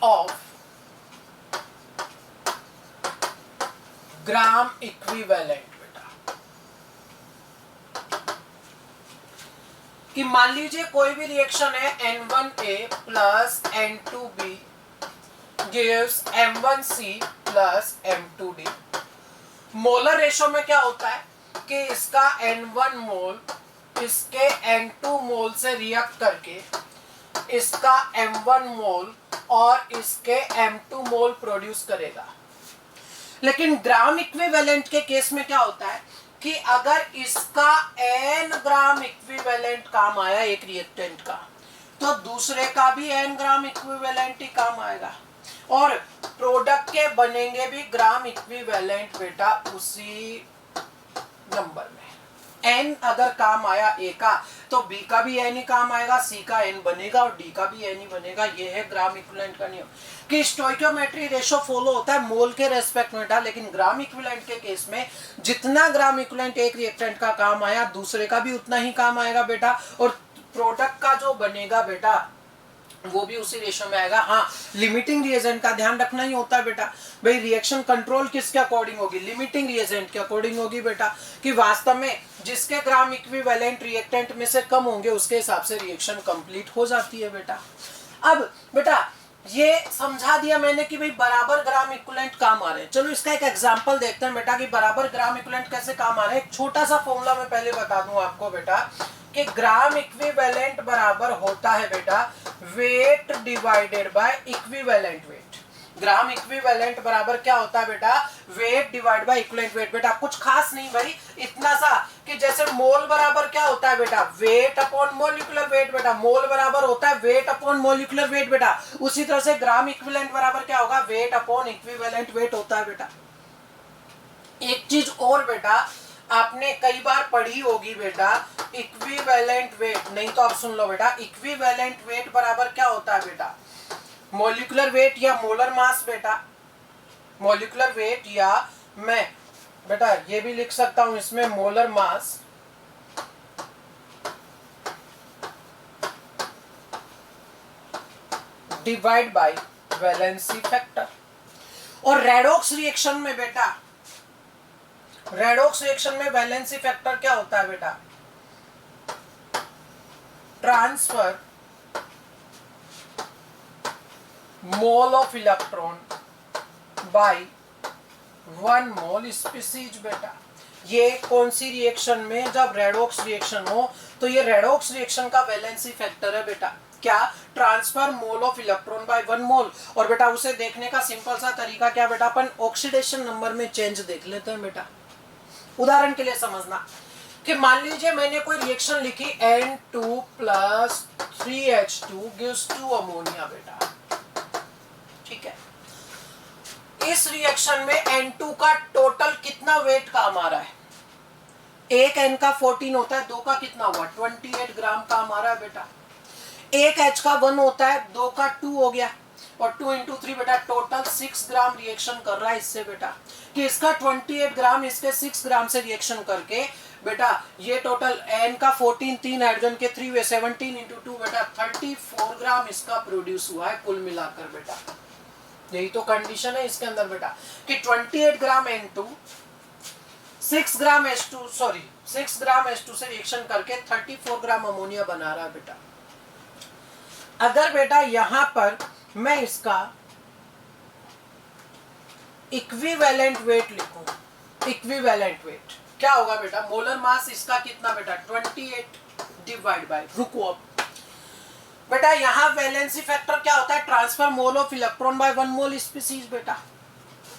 Of gram equivalent बेटा, कि मान लीजिए कोई भी रिएक्शन है N1A plus N2B gives M1C plus M2D। Molar ratio में क्या होता है कि इसका N1 मोल इसके N2 मोल से रिएक्ट करके इसका M1 मोल और इसके M2 मोल प्रोड्यूस करेगा। लेकिन ग्राम इक्विवेलेंट के केस में क्या होता है कि अगर इसका n ग्राम इक्विवेलेंट काम आया एक रिएक्टेंट का, तो दूसरे का भी n ग्राम इक्विवेलेंट ही काम आएगा, और प्रोडक्ट के बनेंगे भी ग्राम इक्विवेलेंट बेटा उसी नंबर में। n अगर काम आया a का, तो b का भी n ही काम आएगा, c का n बनेगा और d का भी n ही बनेगा। ये है ग्राम इक्विवेलेंट का नियम कि स्टोइकियोमेट्री रेशो फॉलो होता है मोल के रेस्पेक्ट में बेटा, लेकिन ग्राम इक्विवेलेंट के केस में जितना ग्राम इक्विवेलेंट एक रिएक्टेंट का काम आया दूसरे का भी उतना ही काम आएगा बेटा, और प्रोडक्ट का जो बनेगा बेटा वो भी उसी रेशो में आएगा। हाँ, लिमिटिंग रिएजेंट का ध्यान रखना ही होता है बेटा। भाई रिएक्शन कंट्रोल किसके अकॉर्डिंग होगी? लिमिटिंग रिएजेंट के अकॉर्डिंग होगी बेटा, कि वास्तव में जिसके ग्राम इक्विवेलेंट रिएक्टेंट में से कम होंगे उसके हिसाब से रिएक्शन कंप्लीट हो जाती है बेटा। अब बेटा ये समझा दिया मैंने कि भाई बराबर ग्राम इक्विवेलेंट काम आ रहे हैं। चलो इसका एक एग्जांपल देखते हैं बेटा कि बराबर ग्राम इक्विवेलेंट कैसे काम आ रहे हैं। एक छोटा सा फॉर्मूला मैं पहले बता दूं आपको बेटा कि ग्राम इक्विवेलेंट बराबर होता है बेटा weight divided by equivalent weight. Gram equivalent बराबर क्या होता है बेटा? Weight divide by equivalent weight. बेटा कुछ खास नहीं भाई, इतना सा कि जैसे मोल बराबर क्या होता है बेटा? वेट अपॉन मोलिकुलर वेट बेटा। मोल बराबर होता है वेट अपॉन मोलिकुलर वेट बेटा। उसी तरह से ग्राम इक्विवेलेंट बराबर क्या होगा? वेट अपॉन इक्विवेलेंट वेट होता है बेटा। एक चीज और बेटा आपने कई बार पढ़ी होगी बेटा, इक्विवेलेंट वेट, नहीं तो आप सुन लो बेटा, इक्विवेलेंट वेट बराबर क्या होता है बेटा? मॉलिक्यूलर वेट या मोलर मास बेटा। मॉलिक्यूलर वेट या मैं बेटा ये भी लिख सकता हूं इसमें molar mass divide by valency factor. और रेडॉक्स रिएक्शन में बेटा, रेडॉक्स रिएक्शन में वैलेंसी फैक्टर क्या होता है बेटा? Transfer mole of electron by 1 mole species बेटा। ये कौन सी रिएक्शन में? जब रेडॉक्स रिएक्शन हो तो ये रेडॉक्स रिएक्शन का वैलेंसी फैक्टर है बेटा। क्या? Transfer mole of electron by 1 मोल। और बेटा उसे देखने का सिंपल सा तरीका क्या बेटा? अपन ऑक्सीडेशन नंबर में चेंज देख लेते हैं बेटा। उदाहरण के लिए समझना कि मान लीजिए मैंने कोई रिएक्शन लिखी N2 plus 3H2 gives 2 ammonia बेटा, ठीक है। इस रिएक्शन में N2 का टोटल कितना वेट काम आ रहा है? एक N का 14 होता है, 2 का कितना हुआ? 28 ग्राम काम आ रहा है बेटा। एक H का 1 होता है, 2 का 2 हो गया, और 2 इंटू 3 बेटा टोटल 6 ग्राम रिएक्शन कर रहा है इससे बेटा, कि इसका 28 ग्राम इसके 6 ग्राम से रिएक्शन करके बेटा ये टोटल N का 14, 3 हाइड्रोजन के 3 वे 17 इंटू 2 बेटा 34 ग्राम इसका प्रोड्यूस हुआ है कुल मिलाकर बेटा। यही तो कंडीशन है इसके अंदर बेटा कि 28 ग्राम N2 6 ग्राम H2 सॉरी 6 ग्राम H2 से रिएक्शन करके 34 ग्राम अमोनिया बना रहा है बेटा। अगर बेटा यहां पर मैं इसका इक्विवेलेंट वेट लिखूं, इक्विवेलेंट वेट क्या होगा बेटा? मोलर मास इसका कितना बेटा? 28 डिवाइड बाय, रुको अब बेटा यहां वैलेंसी फैक्टर क्या होता है? Transfer mole of electron by 1 mole species बेटा।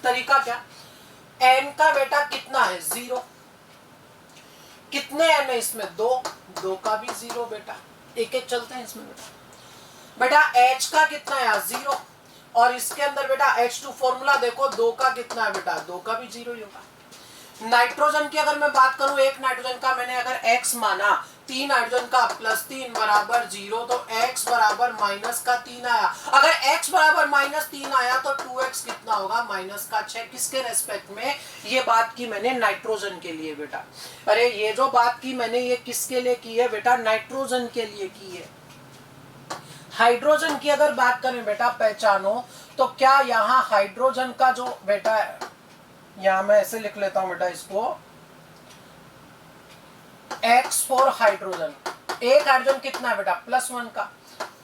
तरीका क्या? N का बेटा कितना है? 0। कितने N है इसमें? 2 का भी 0 बेटा। एक एक चलते हैं इसमें बेटा। बेटा H का कितना है? 0। और इसके अंदर बेटा H2 फॉर्मूला देखो, 2 का कितना है बेटा? 2 का भी 0 ही होगा। नाइट्रोजन की अगर मैं बात करूं, एक नाइट्रोजन का मैंने अगर X माना, 3 हाइड्रोजन का प्लस 3 बराबर 0, तो X बराबर माइनस का 3 आया। अगर X बराबर -3 आया तो 2X कितना होगा? -6। किसके रेस्पेक्ट में? ये बात की मैंने नाइट्रोजन के लिए बेटा। अरे ये जो बात की मैंने ये किसके लिए की है बेटा? नाइट्रोजन के लिए की है। हाइड्रोजन की अगर बात करें बेटा पहचानो, तो क्या यहाँ हाइड्रोजन का जो बेटा है, यहां मैं ऐसे लिख लेता हूं बेटा इसको, X फॉर हाइड्रोजन, एक हाइड्रोजन कितना है बेटा +1 का,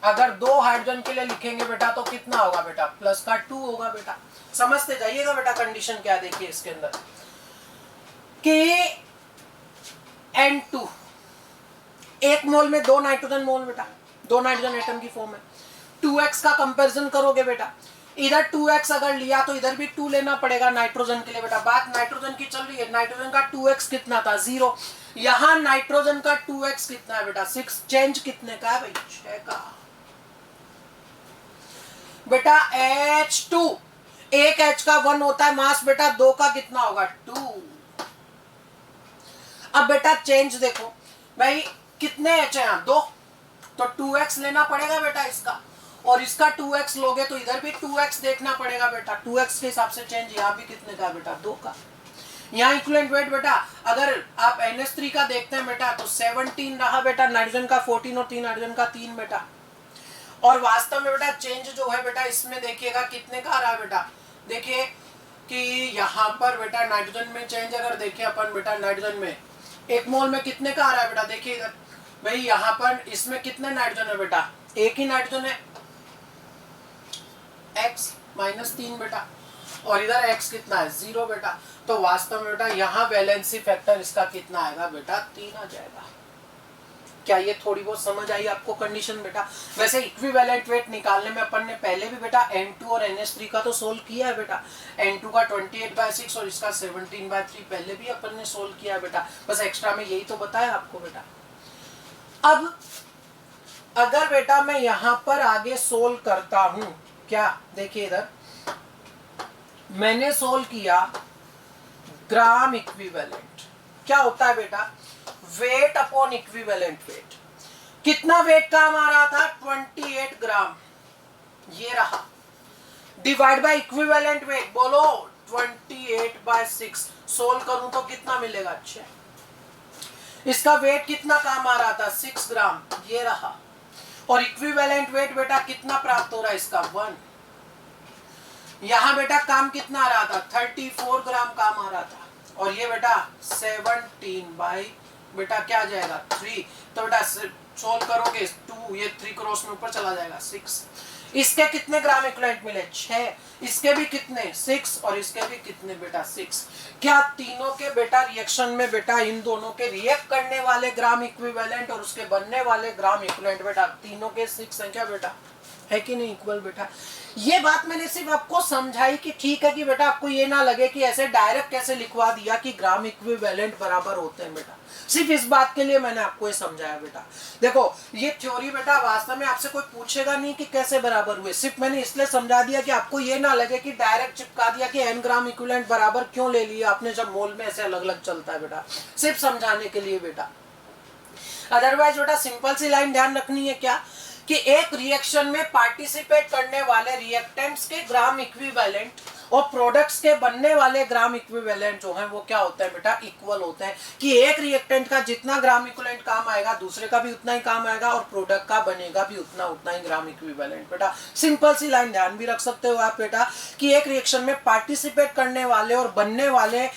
अगर 2 हाइड्रोजन के लिए लिखेंगे बेटा तो कितना होगा बेटा +2 होगा बेटा। समझते जाइएगा बेटा कंडीशन क्या देखिए इसके अंदर कि N2 एक मोल में 2 नाइट्रोजन मोल बेटा, 2 नाइट्रोजन एटम की फॉर्म है। 2x का कंपैरिजन करोगे बेटा, इधर 2x अगर लिया तो इधर भी 2 लेना पड़ेगा नाइट्रोजन के लिए बेटा। बात नाइट्रोजन की चल रही है, नाइट्रोजन का 2x कितना था 0, यहां नाइट्रोजन का 2x कितना है बेटा 6, चेंज कितने का है भाई 6 का बेटा। H2 एक H का 1 होता है मास बेटा, 2 का कितना होगा 2। अब बेटा चेंज देखो भाई, कितने H है 2, तो 2x लेना पड़ेगा बेटा इसका, और इसका 2x लोगे तो इधर भी 2x देखना पड़ेगा बेटा। 2x के हिसाब से चेंज यहाँ भी कितने का बेटा 2 का। यहाँ इक्विवेलेंट वेट बेटा अगर आप NH3 का देखते हैं बेटा तो 17 रहा बेटा, नाइट्रोजन का 14 और 3 हाइड्रोजन का 3 बेटा। और वास्तव में बेटा चेंज जो है बेटा इसमें देखिएगा कितने का आ रहा है बेटा, देखिए कि यहाँ पर बेटा नाइट्रोजन में चेंज अगर देखिए अपन बेटा, नाइट्रोजन में 1 मोल में कितने का आ रहा है बेटा, देखिए इधर भाई यहाँ पर इसमें कितने नाइट्रोजन है बेटा, एक ही नाइट्रोजन है x -3 बेटा, और इधर x कितना है 0 बेटा। तो वास्तव में बेटा यहाँ वैलेंसी फैक्टर इसका कितना आएगा बेटा 3 आ जाएगा। क्या ये थोड़ी बहुत समझ आई आपको कंडीशन बेटा। वैसे इक्विवेलेंट वेट निकालने में अपन ने पहले भी बेटा N2 और NH3 का तो सोल्व किया है बेटा, N2 का 28/6 और इसका 17/3 पहले भी अपन ने सोल्व किया है बेटा, बस एक्स्ट्रा में यही तो बताया आपको बेटा। अब अगर बेटा मैं यहां पर आगे सोल्व करता हूं, क्या देखिए इधर मैंने सोल्व किया ग्राम इक्विवेलेंट, क्या होता है बेटा वेट अपॉन इक्विवेलेंट वेट। कितना वेट काम आ रहा था 28 ग्राम, ये रहा, डिवाइड बाय इक्विवेलेंट वेट बोलो 28/6, सोल्व करूं तो कितना मिलेगा 6। इसका वेट कितना काम आ रहा था 6 ग्राम, ये रहा, और इक्विवेलेंट वेट बेटा कितना प्राप्त हो रहा है इसका 1। यहां बेटा काम कितना आ रहा था 34 ग्राम काम आ रहा था, और ये बेटा 17 बेटा क्या आ जाएगा 3, तो बेटा सोल्व करोगे 2, ये 3 क्रॉस में ऊपर चला जाएगा 6। इसके कितने ग्राम इक्विवेलेंट मिले 6, इसके भी कितने 6, और इसके भी कितने बेटा 6। क्या तीनों के बेटा रिएक्शन में बेटा इन दोनों के रिएक्ट करने वाले ग्राम इक्विवेलेंट और उसके बनने वाले ग्राम इक्विवेलेंट बेटा तीनों के 6 हैं क्या बेटा, है कि नहीं इक्वल बेटा। ये बात मैंने सिर्फ आपको समझाई कि ठीक है कि बेटा आपको ये ना लगे कि ऐसे डायरेक्ट कैसे लिखवा दिया कि ग्राम इक्विवेलेंट बराबर होते हैं बेटा, सिर्फ इस बात के लिए मैंने आपको ये समझाया बेटा। देखो ये थ्योरी बेटा वास्तव में आपसे कोई पूछेगा नहीं कि कैसे बराबर हुए, सिर्फ मैंने इसलिए समझा दिया कि आपको ये ना लगे कि डायरेक्ट चिपका दिया कि n ग्राम इक्विवेलेंट बराबर क्यों ले लिया आपने, जब मोल में ऐसे अलग अलग चलता है बेटा, सिर्फ समझाने के लिए बेटा। अदरवाइज बेटा सिंपल सी लाइन ध्यान रखनी है क्या कि एक रिएक्शन में पार्टिसिपेट करने वाले रिएक्टेंट्स के ग्राम इक्विवेलेंट और प्रोडक्ट्स के बनने वाले ग्राम इक्विवेलेंट जो हैं वो क्या होता है बेटा इक्वल होते हैं, कि एक रिएक्टेंट का जितना ग्राम इक्विवेलेंट काम आएगा दूसरे का भी उतना ही काम आएगा, और प्रोडक्ट का बनेगा भी उतना ही ग्राम इक्विवेलेंट बेटा। सिंपल सी लाइन ध्यान भी रख सकते हो आप बेटा कि एक रिएक्शन में पार्टिसिपेट करने वाले और बनने वाले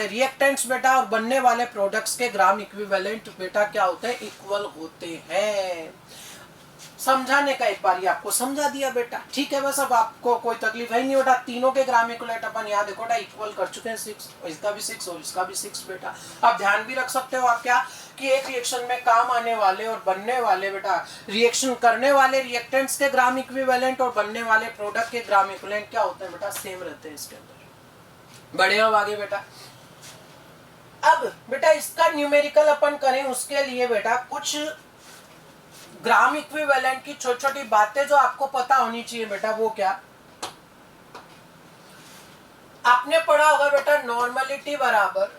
रिएक्टेंट्स बेटा और बनने वाले प्रोडक्ट्स के ग्राम इक्विवेलेंट बेटा क्या होते हैं इक्वल होते हैं। समझाने का एक बार ये आपको समझा दिया बेटा, ठीक है बस अब आपको कोई तकलीफ है नहीं बेटा। तीनों के ग्राम इक्विवेलेंट अपन यहाँ देखो बेटा इक्वल कर चुके हैं 6, इसका भी 6 और इसका भी 6 बेटा। अब ध्यान भी रख सकते हो आप क्या कि एक रिएक्शन में काम आने वाले और बनने वाले बेटा रिएक्शन करने वाले रिएक्टेंट्स के ग्राम इक्विवेलेंट और बनने वाले प्रोडक्ट के ग्राम इक्विवेलेंट क्या होते हैं बेटा सेम रहते हैं इसके अंदर। बढ़े अब आगे बेटा। अब बेटा इसका न्यूमेरिकल अपन करें उसके लिए बेटा कुछ ग्राम इक्विवेलेंट की छोटी छोटी बातें जो आपको पता होनी चाहिए बेटा, वो क्या आपने पढ़ा होगा बेटा, नॉर्मलिटी बराबर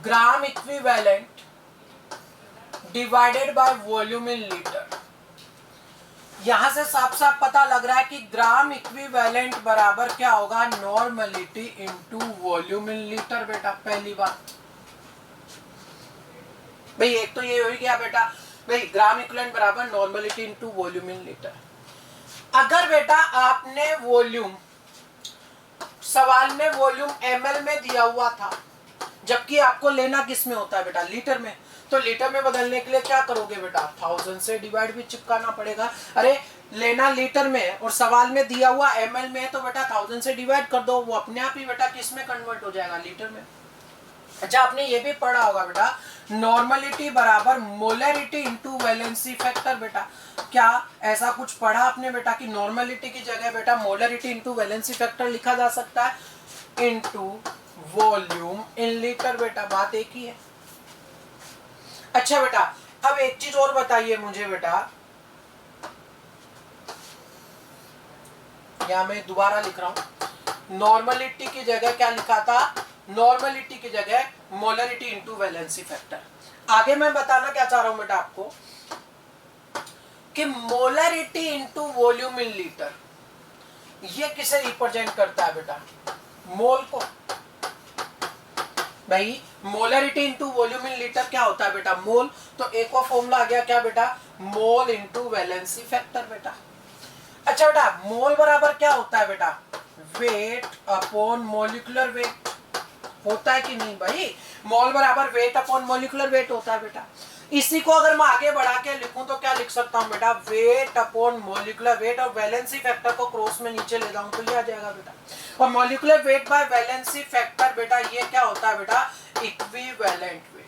gram equivalent divided by volume in litre. यहां से साफ साफ पता लग रहा है कि ग्राम इक्विवेलेंट बराबर क्या होगा normality into volume in litre बेटा, पहली बात। भाई एक तो ये हो गया बेटा, भाई ग्राम इक्विवेलेंट बराबर normality into volume in litre. अगर बेटा आपने वॉल्यूम, सवाल में वॉल्यूम ml में दिया हुआ था, जबकि आपको लेना किस में होता है बेटा, लीटर में, तो लीटर में बदलने के लिए क्या करोगे बेटा, 1000 से डिवाइड भी चिपकाना पड़ेगा। अरे लेना लीटर में और सवाल में दिया हुआ ml में है, तो बेटा 1000 से डिवाइड कर दो, वो अपने आप ही बेटा किस में कन्वर्ट हो जाएगा, लीटर में। अच्छा आपने ये भी पढ़ा होगा बेटा, नॉर्मलिटी बराबर मोलरिटी इनटू वैलेंसी फैक्टर। बेटा क्या ऐसा कुछ पढ़ा आपने बेटा कि नॉर्मलिटी की जगह बेटा मोलरिटी इनटू वैलेंसी फैक्टर लिखा जा सकता है, इनटू वॉल्यूम इन लीटर। बेटा बात एक ही है। अच्छा बेटा अब एक चीज और बताइए मुझे बेटा, या मैं दोबारा लिख रहा हूं, नॉर्मलिटी की जगह क्या लिखा था, नॉर्मलिटी की जगह मोलरिटी इनटू वैलेंसी फैक्टर। आगे मैं बताना क्या चाह रहा हूं बेटा आपको कि molarity into volume in litre, ये किसे रिप्रेजेंट करता है बेटा, मोल को। भाई molarity into volume in litre क्या होता है बेटा, मोल। तो एक और फॉर्मूला आ गया क्या बेटा, मोल इनटू वैलेंसी फैक्टर। बेटा अच्छा बेटा मोल बराबर क्या होता है बेटा, वेट अपॉन मॉलिक्यूलर वेट होता है कि नहीं भाई, मोल बराबर वेट अपॉन मॉलिक्यूलर वेट होता है बेटा। इसी को अगर मैं आगे बढ़ा के लिखूं तो क्या लिख सकता हूं बेटा, वेट अपॉन मॉलिक्यूलर वेट, और वैलेंसी फैक्टर को क्रॉस में नीचे ले जाऊं तो ये आ जाएगा बेटा। और molecular weight by valency factor बेटा ये क्या होता है बेटा, इक्विवेलेंट वेट।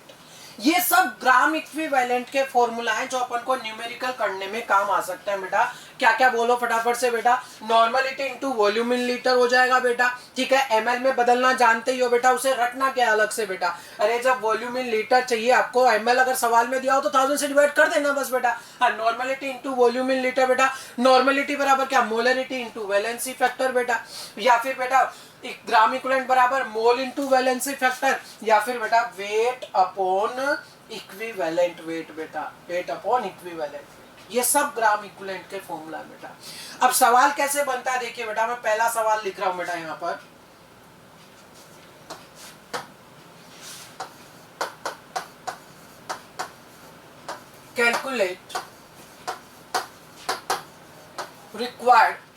ये सब ग्राम इक्विवेलेंट के फॉर्मूला हैं जो अपन को न्यूमेरिकल करने में काम आ सकता है बेटा। क्या क्या बोलो फटाफट से बेटा, normality into volume in litre हो जाएगा बेटा, ठीक है। एमएल में बदलना जानते ही हो बेटा, उसे रटना क्या अलग से बेटा। अरे जब वॉल्यूम इन लीटर चाहिए आपको, एमएल अगर सवाल में दिया हो तो 1000 से डिवाइड कर देना बस बेटा। हाँ normality into volume in litre बेटा, नॉर्मलिटी बराबर क्या, मोलरिटी इनटू वैलेंसी फैक्टर बेटा, या फिर बेटा ग्राम इक्विवेलेंट बराबर मोल इनटू वैलेंसी फैक्टर, या फिर बेटा वेट अपॉन इक्विवेलेंट वेट बेटा, वेट अपॉन इक्विवेलेंट वेट। ये सब ग्राम इक्विवेलेंट के फॉर्मूला बेटा। अब सवाल कैसे बनता है देखिए बेटा, मैं पहला सवाल लिख रहा हूं बेटा यहां पर, calculate required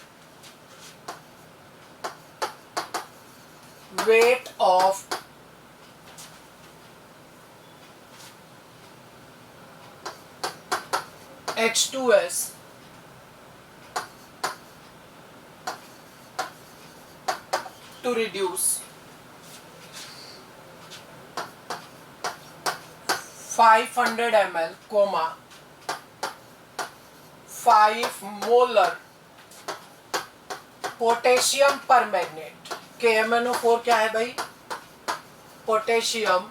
weight of H2S to reduce 500 ml, 5 molar potassium पर मैग्नेट। KMnO4 क्या है भाई, पोटेशियम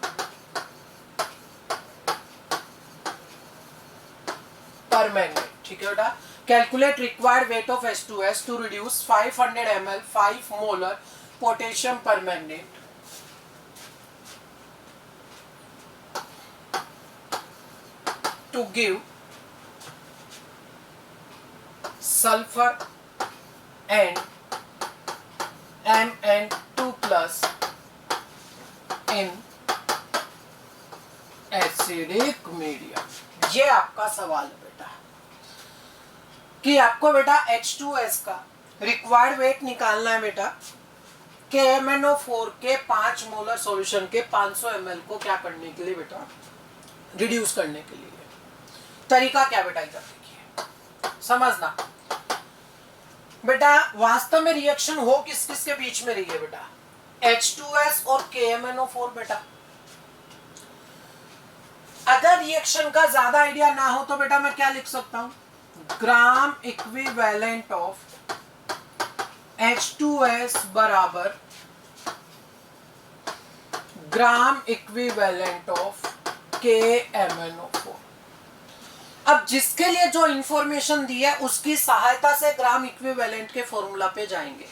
पर मैग्नेट, ठीक है बेटा। Calculate required weight of H2S to reduce 500 ml 5 molar potassium permanganate to give sulphur and Mn2 plus in acidic medium. ये आपका सवाल है बेटा कि आपको बेटा H2S का रिक्वायर्ड वेट निकालना है बेटा, KMnO4 के 5 मोलर सॉल्यूशन के 500 ml को क्या करने के लिए बेटा, रिड्यूस करने के लिए। तरीका क्या बेटा, इधर देखिए समझना बेटा, वास्तव में रिएक्शन हो किस किस के बीच में रही है बेटा, H2S और KMnO4 बेटा। अगर रिएक्शन का ज्यादा आइडिया ना हो तो बेटा मैं क्या लिख सकता हूं, ग्राम इक्विवेलेंट ऑफ H2S बराबर ग्राम इक्विवेलेंट ऑफ KMnO4। अब जिसके लिए जो इंफॉर्मेशन दी है उसकी सहायता से ग्राम इक्विवेलेंट के फॉर्मूला पे जाएंगे।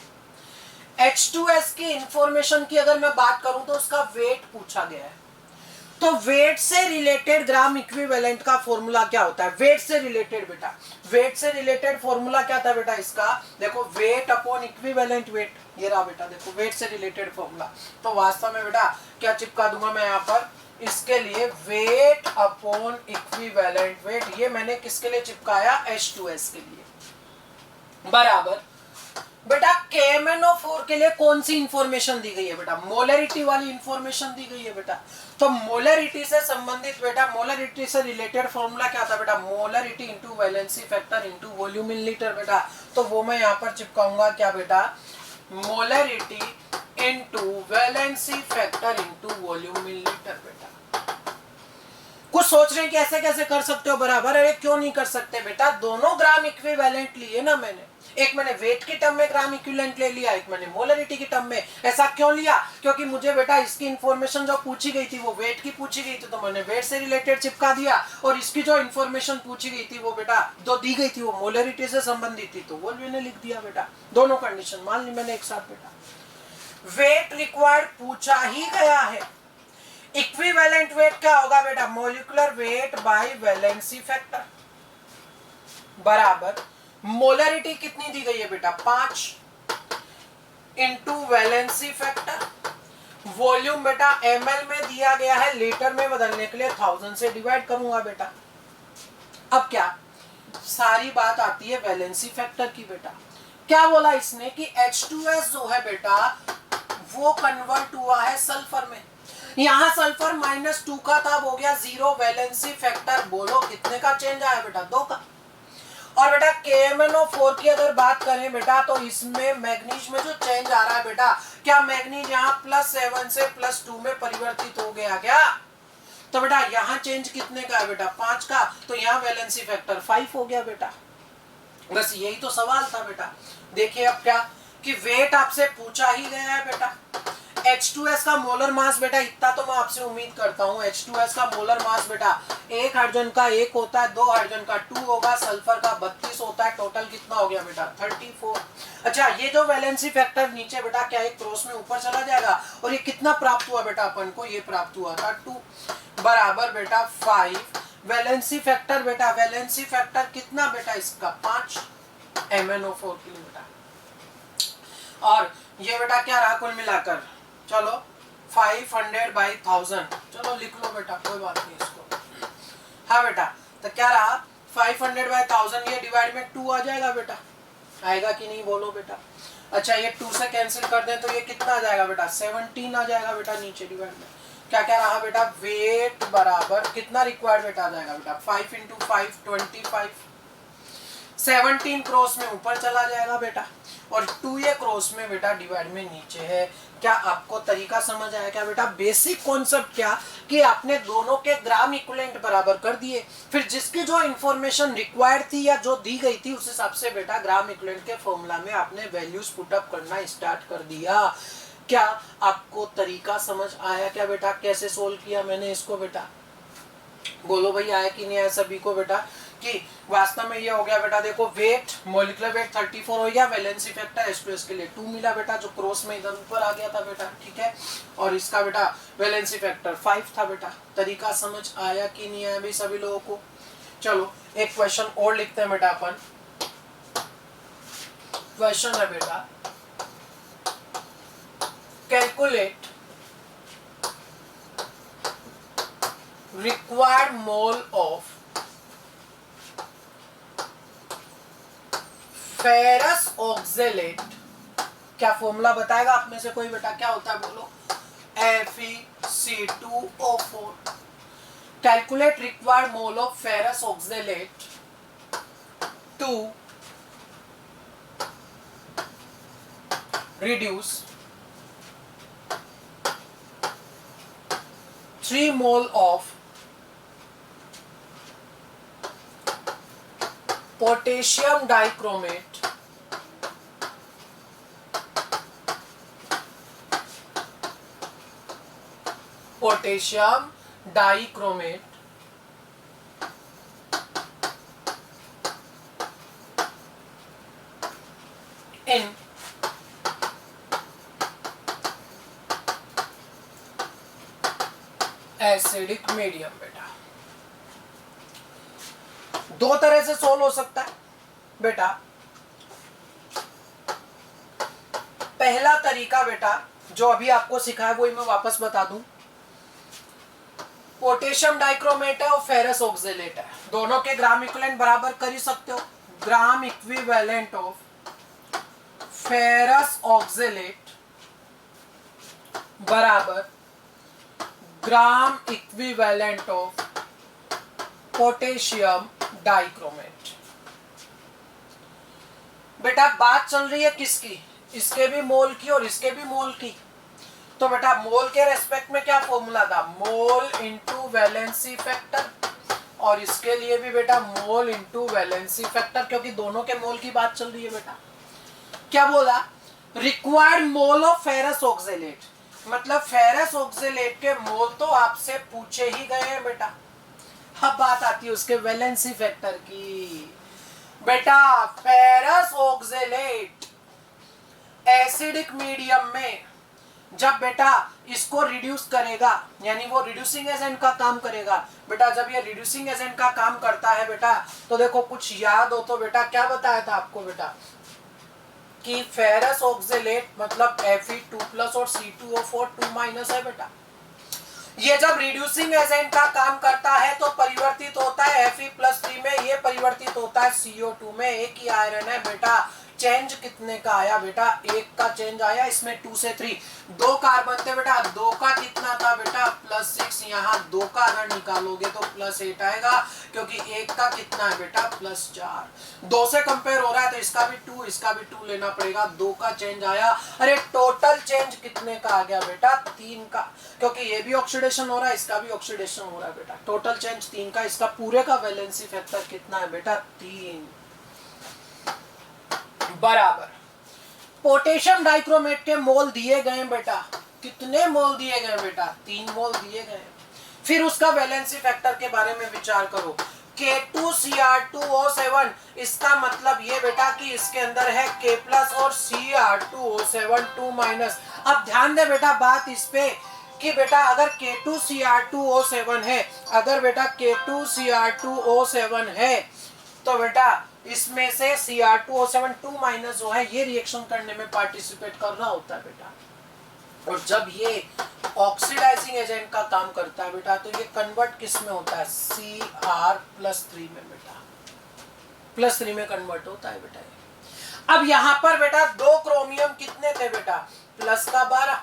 H2S की इंफॉर्मेशन की अगर मैं बात करूं तो उसका वेट पूछा गया है, तो वेट से रिलेटेड ग्राम इक्विवेलेंट का फॉर्मूला क्या होता है, वेट से रिलेटेड बेटा, वेट से रिलेटेड फॉर्मूला क्या था बेटा इसका, देखो वेट अपॉन इक्विवेलेंट वेट, ये रहा बेटा, देखो वेट से रिलेटेड फॉर्मूला। तो वास्तव में बेटा क्या चिपका दूंगा मैं यहाँ पर, इसके लिए वेट अपॉन इक्विवेलेंट वेट, ये मैंने किसके लिए चिपकाया, H2S के लिए, बराबर बेटा KMnO4 के लिए कौन सी इंफॉर्मेशन दी गई है बेटा, मोलरिटी वाली इंफॉर्मेशन दी गई है बेटा। तो मोलरिटी से संबंधित बेटा, मोलरिटी से रिलेटेड फॉर्मूला क्या था बेटा, molarity into valency factor into volume in litre बेटा। तो वो मैं यहाँ पर चिपकाऊंगा क्या बेटा, molarity into valency factor into volume in litre बेटा। कुछ सोच रहे हैं कि ऐसे कैसे कर सकते हो बराबर, अरे क्यों नहीं कर सकते बेटा, दोनों ग्राम इक्विवेलेंट लिए ना मैंने, एक मैंने वेट की टर्म में ग्राम इक्विवेलेंट ले लिया, एक मैंने मोलरिटी की टर्म में। ऐसा क्यों लिया, क्योंकि मुझे बेटा इसकी इंफॉर्मेशन जो पूछी गई थी वो वेट की पूछी गई थी, तो मैंने वेट से रिलेटेड चिपका दिया, और इसकी जो इंफॉर्मेशन पूछी गई थी वो बेटा जो दी गई थी वो मोलरिटी से संबंधित थी, तो वो मैंने लिख दिया बेटा। दोनों कंडीशन मान ली मैंने एक साथ बेटा। वेट रिक्वायर्ड पूछा ही गया है, इक्विवेलेंट वेट क्या होगा बेटा, molecular weight by valency factor, बराबर मोलरिटी कितनी दी गई है बेटा 5 इंटू वैलेंसी फैक्टर, वॉल्यूम बेटा ml में दिया गया है, लीटर में बदलने के लिए 1000 से डिवाइड करूंगा बेटा। अब क्या सारी बात आती है वैलेंसी फैक्टर की बेटा। क्या बोला इसने कि H2S जो है बेटा वो कन्वर्ट हुआ है सल्फर में, यहां सल्फर -2 का था, हो गया 0, वैलेंसी फैक्टर बोलो कितने का चेंज आया बेटा, 2 का। और बेटा KMnO4 की अगर बात करें बेटा तो इसमें मैग्नीज में जो चेंज आ रहा है बेटा, क्या मैग्नीज यहाँ +7 से +2 में परिवर्तित हो गया क्या, तो बेटा यहाँ चेंज कितने का है बेटा 5 का, तो यहाँ वैलेंसी फैक्टर 5 हो गया बेटा। बस यही तो सवाल था बेटा। देखिए अब क्या कि वेट आपसे पूछा ही गया है बेटा, H2S का मोलर मास बेटा इतना तो मैं आपसे उम्मीद करता हूँ, H2S का मोलर मास बेटा एक हाइड्रोजन का 1 होता है, 2 हाइड्रोजन का 2 होगा, सल्फर का 32 होता है, टोटल कितना हो गया बेटा 34। अच्छा ये जो वैलेंसी फैक्टर नीचे बेटा क्या एक क्रॉस में ऊपर चला जाएगा, और ये कितना प्राप्त हुआ बेटा अपन को, ये प्राप्त हुआ था 2 बराबर बेटा 5, वैलेंसी फैक्टर बेटा, वैलेंसी फैक्टर कितना बेटा इसका 5 MnO4 के लिए बेटा, और ये बेटा क्या रहा कुल मिलाकर, चलो 500/1000, चलो लिख लो बेटा कोई बात नहीं इसको। हाँ बेटा तो क्या रहा 500/1000, ये डिवाइड में 2 आ जाएगा बेटा, आएगा कि नहीं बोलो बेटा। अच्छा ये 2 से कैंसिल कर दें तो ये कितना आ जाएगा बेटा 17 आ जाएगा बेटा नीचे डिवाइड में। क्या क्या रहा बेटा वेट बराबर कितना रिक्वायर्ड बेटा आ जाएगा बेटा 5 × 5 25, 17 क्रॉस में ऊपर चला जाएगा बेटा, और 2 ये क्रॉस में बेटा डिवाइड में नीचे है। क्या आपको तरीका समझ आया क्या बेटा, बेसिक कॉन्सेप्ट क्या कि आपने दोनों के ग्राम इक्विवेलेंट बराबर कर दिए, फिर जिसकी जो इंफॉर्मेशन रिक्वायर्ड थी या जो दी गई थी उस हिसाब से बेटा ग्राम इक्विवेलेंट के फॉर्मूला में आपने वैल्यूज पुट अप करना स्टार्ट कर दिया। क्या आपको तरीका समझ आया क्या बेटा, कैसे सोल्व किया मैंने इसको बेटा, बोलो भाई आया कि नहीं आया सभी को बेटा, कि वास्तव में ये हो गया बेटा, देखो वेट मॉलिक्यूलर वेट 34 हो गया, वैलेंसी फैक्टर H2S के लिए 2 मिला बेटा, जो क्रॉस में इधर ऊपर आ गया था बेटा, ठीक है, और इसका बेटा वैलेंसी फैक्टर 5 था बेटा। तरीका समझ आया कि नहीं आया भाई सभी लोगों को। चलो एक क्वेश्चन और लिखते हैं बेटा अपन। क्वेश्चन है बेटा calculate required mole of ferrous oxalate, क्या फॉर्मूला बताएगा आप में से कोई बेटा, क्या होता है बोलो, FeC2O4। Calculate required mole of ferrous oxalate to reduce 3 mole of potassium dichromate in acidic medium बेटा। दो तरह से सोल्व हो सकता है बेटा। पहला तरीका बेटा जो अभी आपको सिखाया वही मैं वापस बता दूं, पोटेशियम डाइक्रोमेट है और फेरस ऑक्जेलेट है, दोनों के ग्राम इक्विवेलेंट बराबर कर ही सकते हो। Gram equivalent of ferrous oxalate बराबर gram equivalent of potassium dichromate. बेटा बात चल रही है किसकी, इसके भी मोल की और इसके भी मोल की। तो बेटा मोल के रेस्पेक्ट में क्या फॉर्मूला था, मोल इनटू वैलेंसी फैक्टर, और इसके लिए भी बेटा मोल इनटू वैलेंसी फैक्टर, क्योंकि दोनों के मोल की बात चल रही है। बेटा क्या बोला, required mole of ferrous oxalate, मतलब फेरस ऑक्जेलेट के मोल तो आपसे पूछे ही गए हैं बेटा। अब बात आती है उसके वैलेंसी फैक्टर की। बेटा फेरस ऑक्जेलेट एसिडिक मीडियम में जब बेटा इसको रिड्यूस करेगा, यानी वो रिड्यूसिंग एजेंट का काम करेगा। बेटा जब ये रिड्यूसिंग एजेंट का काम करता है बेटा, तो देखो कुछ याद हो तो बेटा क्या बताया था आपको बेटा, कि फेरस ऑक्जेलेट मतलब Fe2+ और C2O4 2- है बेटा। ये जब रिड्यूसिंग एजेंट का काम करता है तो परिवर्तित होता है Fe+3 में, ये परिवर्तित होता है CO2 में। एक ही आयरन है बेटा, चेंज कितने का आया बेटा, एक का चेंज आया, इसमें 2 से 3 दो कार्बन थे बेटा, दो का कितना था बेटा +6, यहाँ दो का अगर निकालोगे तो +8 आएगा, क्योंकि एक का कितना है बेटा +4। दो से कंपेयर हो रहा है तो इसका भी 2 इसका भी 2 लेना पड़ेगा, दो का चेंज आया। अरे टोटल चेंज कितने का आ गया बेटा 3 का, क्योंकि ये भी ऑक्सीडेशन हो रहा है इसका भी ऑक्सीडेशन हो रहा है बेटा। टोटल चेंज 3 का, इसका पूरे का वैलेंसी फैक्टर कितना है बेटा 3 बराबर। पोटेशियम डाइक्रोमेट के मोल दिए गए बेटा, कितने मोल दिए गए बेटा 3 मोल दिए गए। फिर उसका वैलेंसी फैक्टर के बारे में विचार करो, K2Cr2O7, इसका मतलब ये बेटा कि इसके अंदर है K+ और Cr2O7 2-। अब ध्यान दे बेटा बात इस पे कि बेटा अगर K2Cr2O7 है, अगर बेटा K2Cr2O7 है तो बेटा इसमें से Cr2O7 2- जो है ये रिएक्शन करने में पार्टिसिपेट कर रहा होता है बेटा, और जब ये ऑक्सीडाइजिंग एजेंट का काम करता है बेटा तो ये कन्वर्ट किस में होता है Cr+3 में बेटा, +3 में कन्वर्ट होता है बेटा। अब यहाँ पर बेटा दो क्रोमियम कितने थे बेटा +12,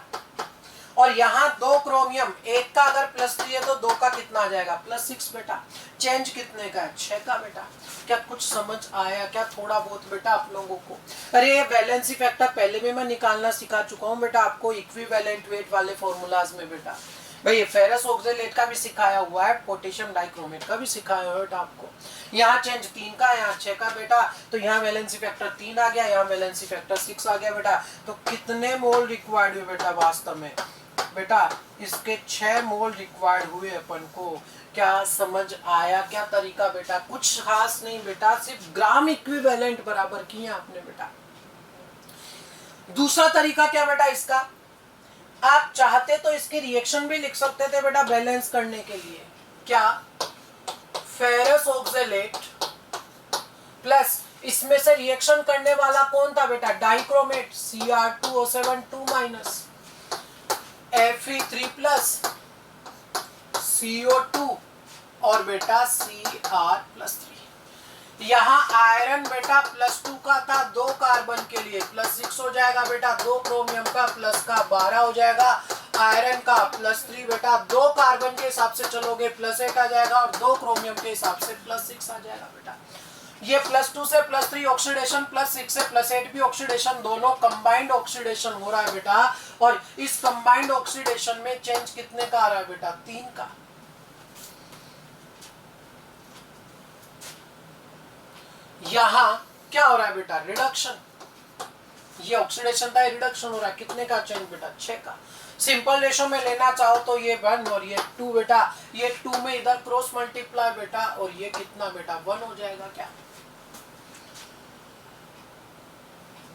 और यहाँ दो क्रोमियम, एक का अगर +3 है तो दो का कितना आ जाएगा +6 बेटा। चेंज कितने का है 6 का बेटा। क्या कुछ समझ आया क्या थोड़ा बहुत बेटा आप लोगों को? अरे वैलेंसी फैक्टर पहले भी मैं निकालना सिखा चुका हूँ बेटा आपको इक्विवेलेंट वेट वाले फॉर्मूलाज में बेटा। भाई फेरस ऑक्जेलेट का भी सिखाया हुआ है, पोटेशियम डाइक्रोमेट का भी सिखाया हुआ है बेटा आपको। यहाँ चेंज 3 का, यहाँ 6 का बेटा, तो यहाँ वैलेंसी फैक्टर 3 आ गया, यहाँ वैलेंसी फैक्टर 6 आ गया बेटा। तो कितने मोल रिक्वायर्ड हुए बेटा वास्तव में बेटा, इसके 6 मोल रिक्वायर्ड हुए अपन को। क्या समझ आया क्या तरीका बेटा? कुछ खास नहीं बेटा, सिर्फ ग्राम इक्विवेलेंट बराबर किए आपने बेटा। दूसरा तरीका क्या बेटा इसका, आप चाहते तो इसकी रिएक्शन भी लिख सकते थे बेटा बैलेंस करने के लिए। क्या, फेरस ऑक्जेलेट प्लस इसमें से रिएक्शन करने वाला कौन था बेटा डाइक्रोमेट Cr2O7 2- Fe3+ CO2 और बेटा Cr+3। यहाँ आयरन बेटा +2 का था, 2 कार्बन के लिए +6 हो जाएगा बेटा, 2 क्रोमियम का प्लस का 12 हो जाएगा, आयरन का +3 बेटा, 2 कार्बन के हिसाब से चलोगे +8 आ जाएगा, और 2 क्रोमियम के हिसाब से +6 आ जाएगा बेटा। ये +2 से +3 ऑक्सीडेशन, +6 से +8 भी ऑक्सीडेशन, दोनों कंबाइंड ऑक्सीडेशन हो रहा है बेटा। और इस कंबाइंड ऑक्सीडेशन में चेंज कितने का आ रहा है बेटा 3 का। यहां क्या हो रहा है बेटा रिडक्शन, ये ऑक्सीडेशन था, रिडक्शन हो रहा है, कितने का चेंज बेटा 6 का। सिंपल रेशो में लेना चाहो तो ये 1 और ये 2 बेटा, ये 2 में इधर क्रॉस मल्टीप्लाई बेटा, और ये कितना बेटा 1 हो जाएगा। क्या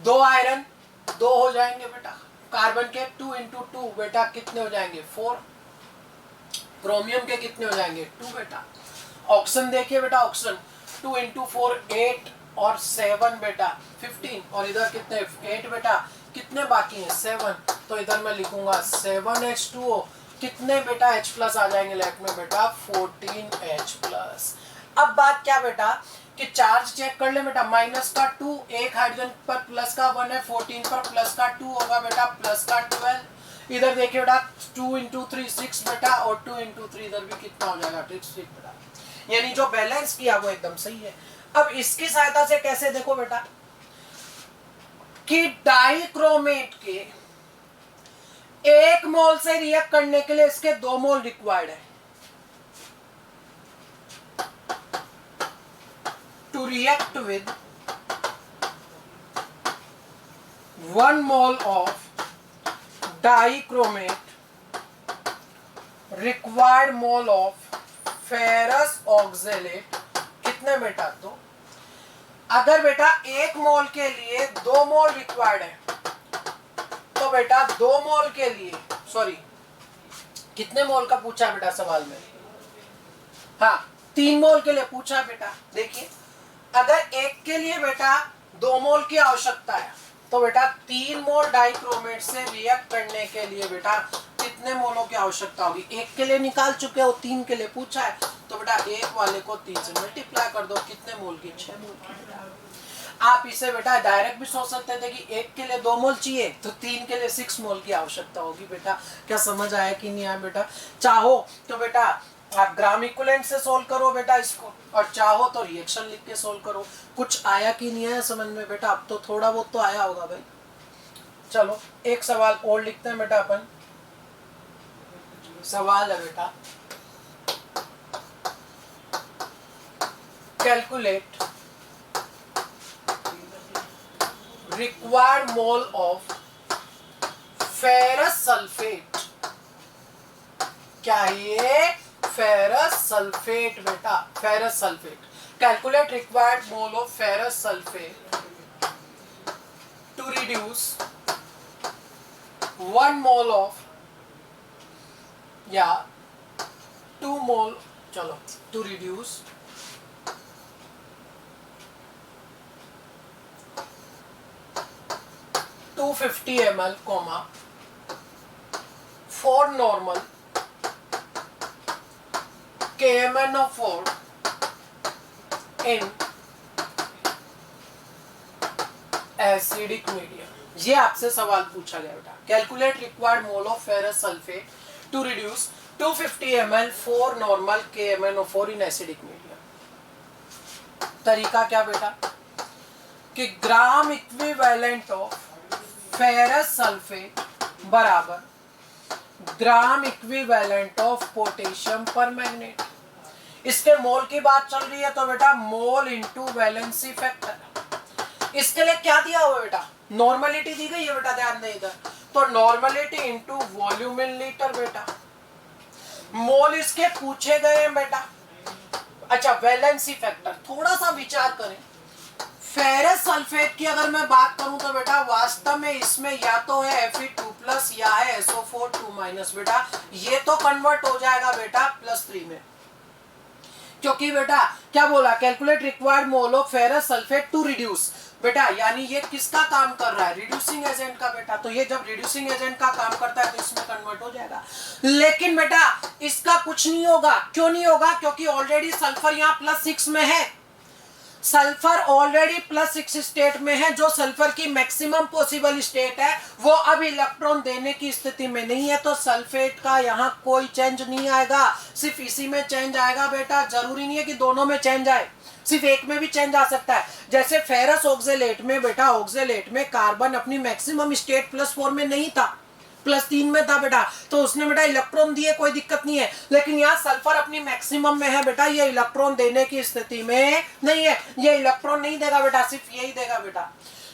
2 आयरन 2 हो जाएंगे बेटा, कार्बन के 2 × 2 बेटा कितने हो जाएंगे 4, क्रोमियम के कितने हो जाएंगे 2 बेटा। ऑक्सीजन देखिए बेटा, ऑक्सीजन 2 × 4 8 और 7 बेटा 15, और इधर कितने 8 बेटा, कितने बाकी हैं 7, तो इधर मैं लिखूंगा 7H2O कितने बेटा H प्लस आ जाएंगे लैक में बेटा 14H प्लस। अब बात क्या बेटा कि चार्ज चेक कर ले बेटा, माइनस का 2, एक हाइड्रोजन पर प्लस का 1 है, 14 पर प्लस का 2 होगा बेटा, प्लस का 12। इधर देखिए बेटा 2 इंटू 3 6 बेटा, और 2 इंटू 3 इधर भी कितना हो जाएगा 6 बेटा, यानी जो बैलेंस किया वो एकदम सही है। अब इसकी सहायता से कैसे देखो बेटा कि डाइक्रोमेट के 1 मोल से रिएक्ट करने के लिए इसके 2 मोल रिक्वायर्ड है। To react with 1 mole of dichromate required mole of ferrous oxalate कितने बेटा, तो अगर बेटा 1 मोल के लिए 2 मोल रिक्वायर्ड है तो बेटा 2 मोल के लिए, सॉरी कितने मोल का पूछा है बेटा सवाल में, हाँ 3 मोल के लिए पूछा है बेटा। देखिए अगर एक के लिए बेटा 2 मोल की आवश्यकता है तो बेटा 3 मोल डाइक्रोमेट से रिएक्ट करने के लिए बेटा कितने मोलों की आवश्यकता होगी। एक के लिए निकाल चुके हो, 3 के लिए पूछा है तो बेटा एक वाले को 3 से मल्टीप्लाई कर दो, कितने मोल की, 6 मोल की बेटा। आप इसे बेटा डायरेक्ट भी सोच सकते थे कि एक के लिए 2 मोल चाहिए तो 3 के लिए 6 मोल की आवश्यकता होगी बेटा। क्या समझ आया कि नहीं आया बेटा। चाहो तो बेटा आप ग्राम इक्विवेलेंट से सोल्व करो बेटा इसको, और चाहो तो रिएक्शन लिख के सोल्व करो। कुछ आया कि नहीं आया समझ में बेटा, अब तो थोड़ा बहुत तो आया होगा भाई। चलो एक सवाल और लिखते हैं बेटा अपन। सवाल है बेटा, calculate required mole of ferrous sulphate. क्या है, फेरस सल्फेट बेटा, ferrous sulphate. Calculate required mole of ferrous sulphate to reduce 1 mole of या 2 मोल, चलो to reduce 250 ml, 4 normal KMnO4 in acidic medium. ये आपसे सवाल पूछा गया बेटा। Calculate required mole of ferrous sulphate to reduce 250 ml 4 normal KMnO4 in acidic medium. तरीका क्या बेटा कि gram equivalent of ferrous sulphate बराबर gram equivalent of potassium permanganate. इसके मोल की बात चल रही है तो बेटा मोल इनटू वैलेंसी फैक्टर। इसके लिए क्या दिया हुआ है बेटा, नॉर्मलिटी दी गई है बेटा, ध्यान दें इधर, तो normality into volume in litre बेटा। मोल इसके पूछे गए हैं बेटा। अच्छा वैलेंसी फैक्टर, थोड़ा सा विचार करें। फेरस सल्फेट की अगर मैं बात करूं तो बेटा वास्तव में इसमें या तो है Fe2+ या है SO4 2- बेटा, ये तो कन्वर्ट हो जाएगा बेटा +3 में, क्योंकि बेटा क्या बोला, calculate required mole of ferrous sulphate to reduce बेटा, यानी ये किसका काम कर रहा है, रिड्यूसिंग एजेंट का बेटा। तो ये जब रिड्यूसिंग एजेंट का काम करता है तो इसमें कन्वर्ट हो जाएगा। लेकिन बेटा इसका कुछ नहीं होगा, क्यों नहीं होगा, क्योंकि ऑलरेडी सल्फर यहाँ +6 में है। सल्फर ऑलरेडी +6 स्टेट में है, जो सल्फर की मैक्सिमम पॉसिबल स्टेट है, वो अब इलेक्ट्रॉन देने की स्थिति में नहीं है। तो सल्फेट का यहाँ कोई चेंज नहीं आएगा, सिर्फ इसी में चेंज आएगा बेटा। जरूरी नहीं है कि दोनों में चेंज आए, सिर्फ एक में भी चेंज आ सकता है। जैसे फेरस ऑक्जेलेट में बेटा, ऑक्जेलेट में कार्बन अपनी मैक्सिमम स्टेट +4 में नहीं था, +3 में था बेटा, तो उसने बेटा इलेक्ट्रॉन दिए, कोई दिक्कत नहीं है। लेकिन यहाँ सल्फर अपनी मैक्सिमम में है बेटा, ये इलेक्ट्रॉन देने की स्थिति में नहीं है, ये इलेक्ट्रॉन नहीं देगा बेटा, सिर्फ यही देगा बेटा।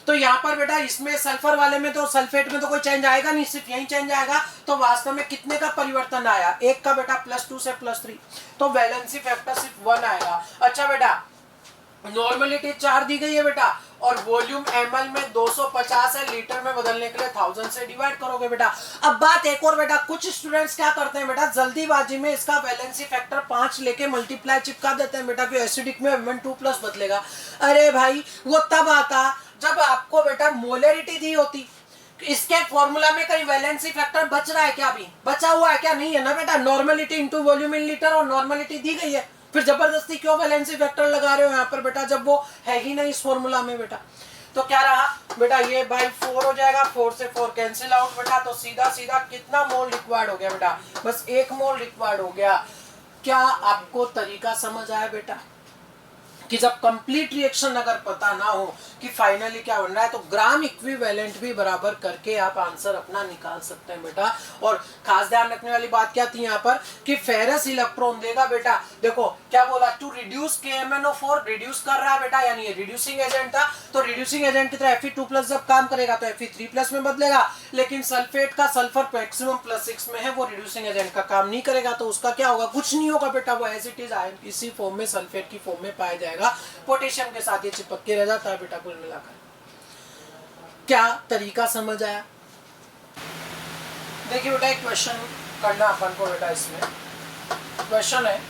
तो यहाँ पर बेटा इसमें सल्फर वाले में तो सल्फेट में तो कोई चेंज आएगा नहीं, सिर्फ यही चेंज आएगा। तो वास्तव में कितने का परिवर्तन आया, एक का बेटा +2 से +3, तो वैलेंसी फैक्टर सिर्फ 1 आएगा। अच्छा बेटा नॉर्मलिटी 4 दी गई है बेटा, और वॉल्यूम ml में 250 है, लीटर में बदलने के लिए 1000 से डिवाइड करोगे बेटा। अब बात एक और बेटा, कुछ स्टूडेंट्स क्या करते हैं बेटा, जल्दीबाजी में इसका वैलेंसी फैक्टर 5 लेके मल्टीप्लाई चिपका देते हैं बेटा कि एसिडिक में Mn2+ बदलेगा। अरे भाई वो तब आता जब आपको बेटा मोलरिटी दी होती इसके फॉर्मूला में कहीं वैलेंसी फैक्टर बच रहा है क्या? अभी बचा हुआ है क्या? नहीं है ना बेटा। Normality into volume in litre, और नॉर्मलिटी दी गई है, फिर जबरदस्ती क्यों वैलेंसी फैक्टर लगा रहे हो यहाँ पर बेटा, जब वो है ही नहीं इस फॉर्मूला में बेटा। तो क्या रहा बेटा, ये बाई 4 हो जाएगा, 4 से 4 कैंसिल आउट बेटा, तो सीधा सीधा कितना मोल रिक्वायर्ड हो गया बेटा? बस 1 मोल रिक्वायर्ड हो गया। क्या आपको तरीका समझ आया बेटा? कि जब कंप्लीट रिएक्शन अगर पता ना हो कि फाइनली क्या बन रहा है, तो ग्राम इक्विवेलेंट भी बराबर करके आप आंसर अपना निकाल सकते हैं बेटा। और खास ध्यान रखने वाली बात क्या थी यहाँ पर कि फेरस इलेक्ट्रॉन देगा बेटा। देखो क्या बोला, टू रिड्यूस KMnO4, रिड्यूस कर रहा है बेटा, यानी ये रिड्यूसिंग एजेंट था। तो रिड्यूसिंग एजेंट की तरह Fe2+ जब काम करेगा तो Fe3+ में बदलेगा, लेकिन सल्फेट का सल्फर मैक्सिमम +6 में है, वो रिड्यूसिंग एजेंट का काम नहीं करेगा। तो उसका क्या होगा? कुछ नहीं होगा बेटा, वो एज इट इज इसी फॉर्म में, सल्फेट की फॉर्म में पाया जाएगा, पोटेशियम के साथ ये चिपक के रह जाता है बेटा कुल मिलाकर। क्या तरीका समझ आया? देखिए बेटा एक क्वेश्चन करना अपन को बेटा। इसमें क्वेश्चन है,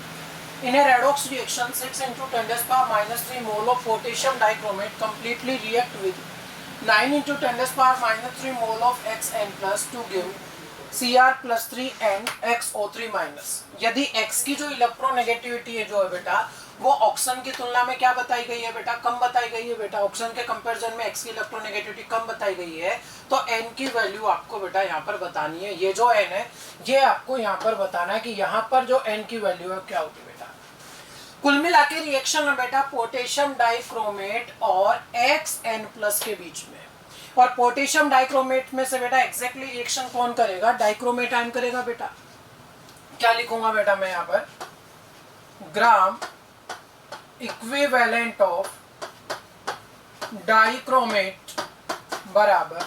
in a redox reaction 6 × 10⁻³ mole of potassium dichromate completely react with 9 × 10⁻³ mole of XN+ to give Cr+3 and XO3-। यदि X की जो इलेक्ट्रोनेगेटिविटी है जो है बेटा, वो ऑक्सीजन की तुलना में क्या बताई गई है बेटा? कम बताई गई है बेटा। ऑक्सीजन के कंपैरिजन में X की इलेक्ट्रोनेगेटिविटी कम बताई गई है, तो N की वैल्यू आपको बेटा यहाँ पर बतानी है। ये जो N है ये आपको यहाँ पर बताना है कि यहाँ पर जो N की वैल्यू है क्या होगी बेटा। कुल मिला के रिएक्शन में बेटा पोटेशियम डाइक्रोमेट और XN+ के बीच में, और पोटेशियम डाइक्रोमेट में से बेटा एग्जैक्टली रिएक्शन कौन करेगा? डाइक्रोमेट आयन करेगा बेटा। क्या लिखूंगा बेटा मैं यहाँ पर? ग्राम इक्विवेलेंट ऑफ डाइक्रोमेट बराबर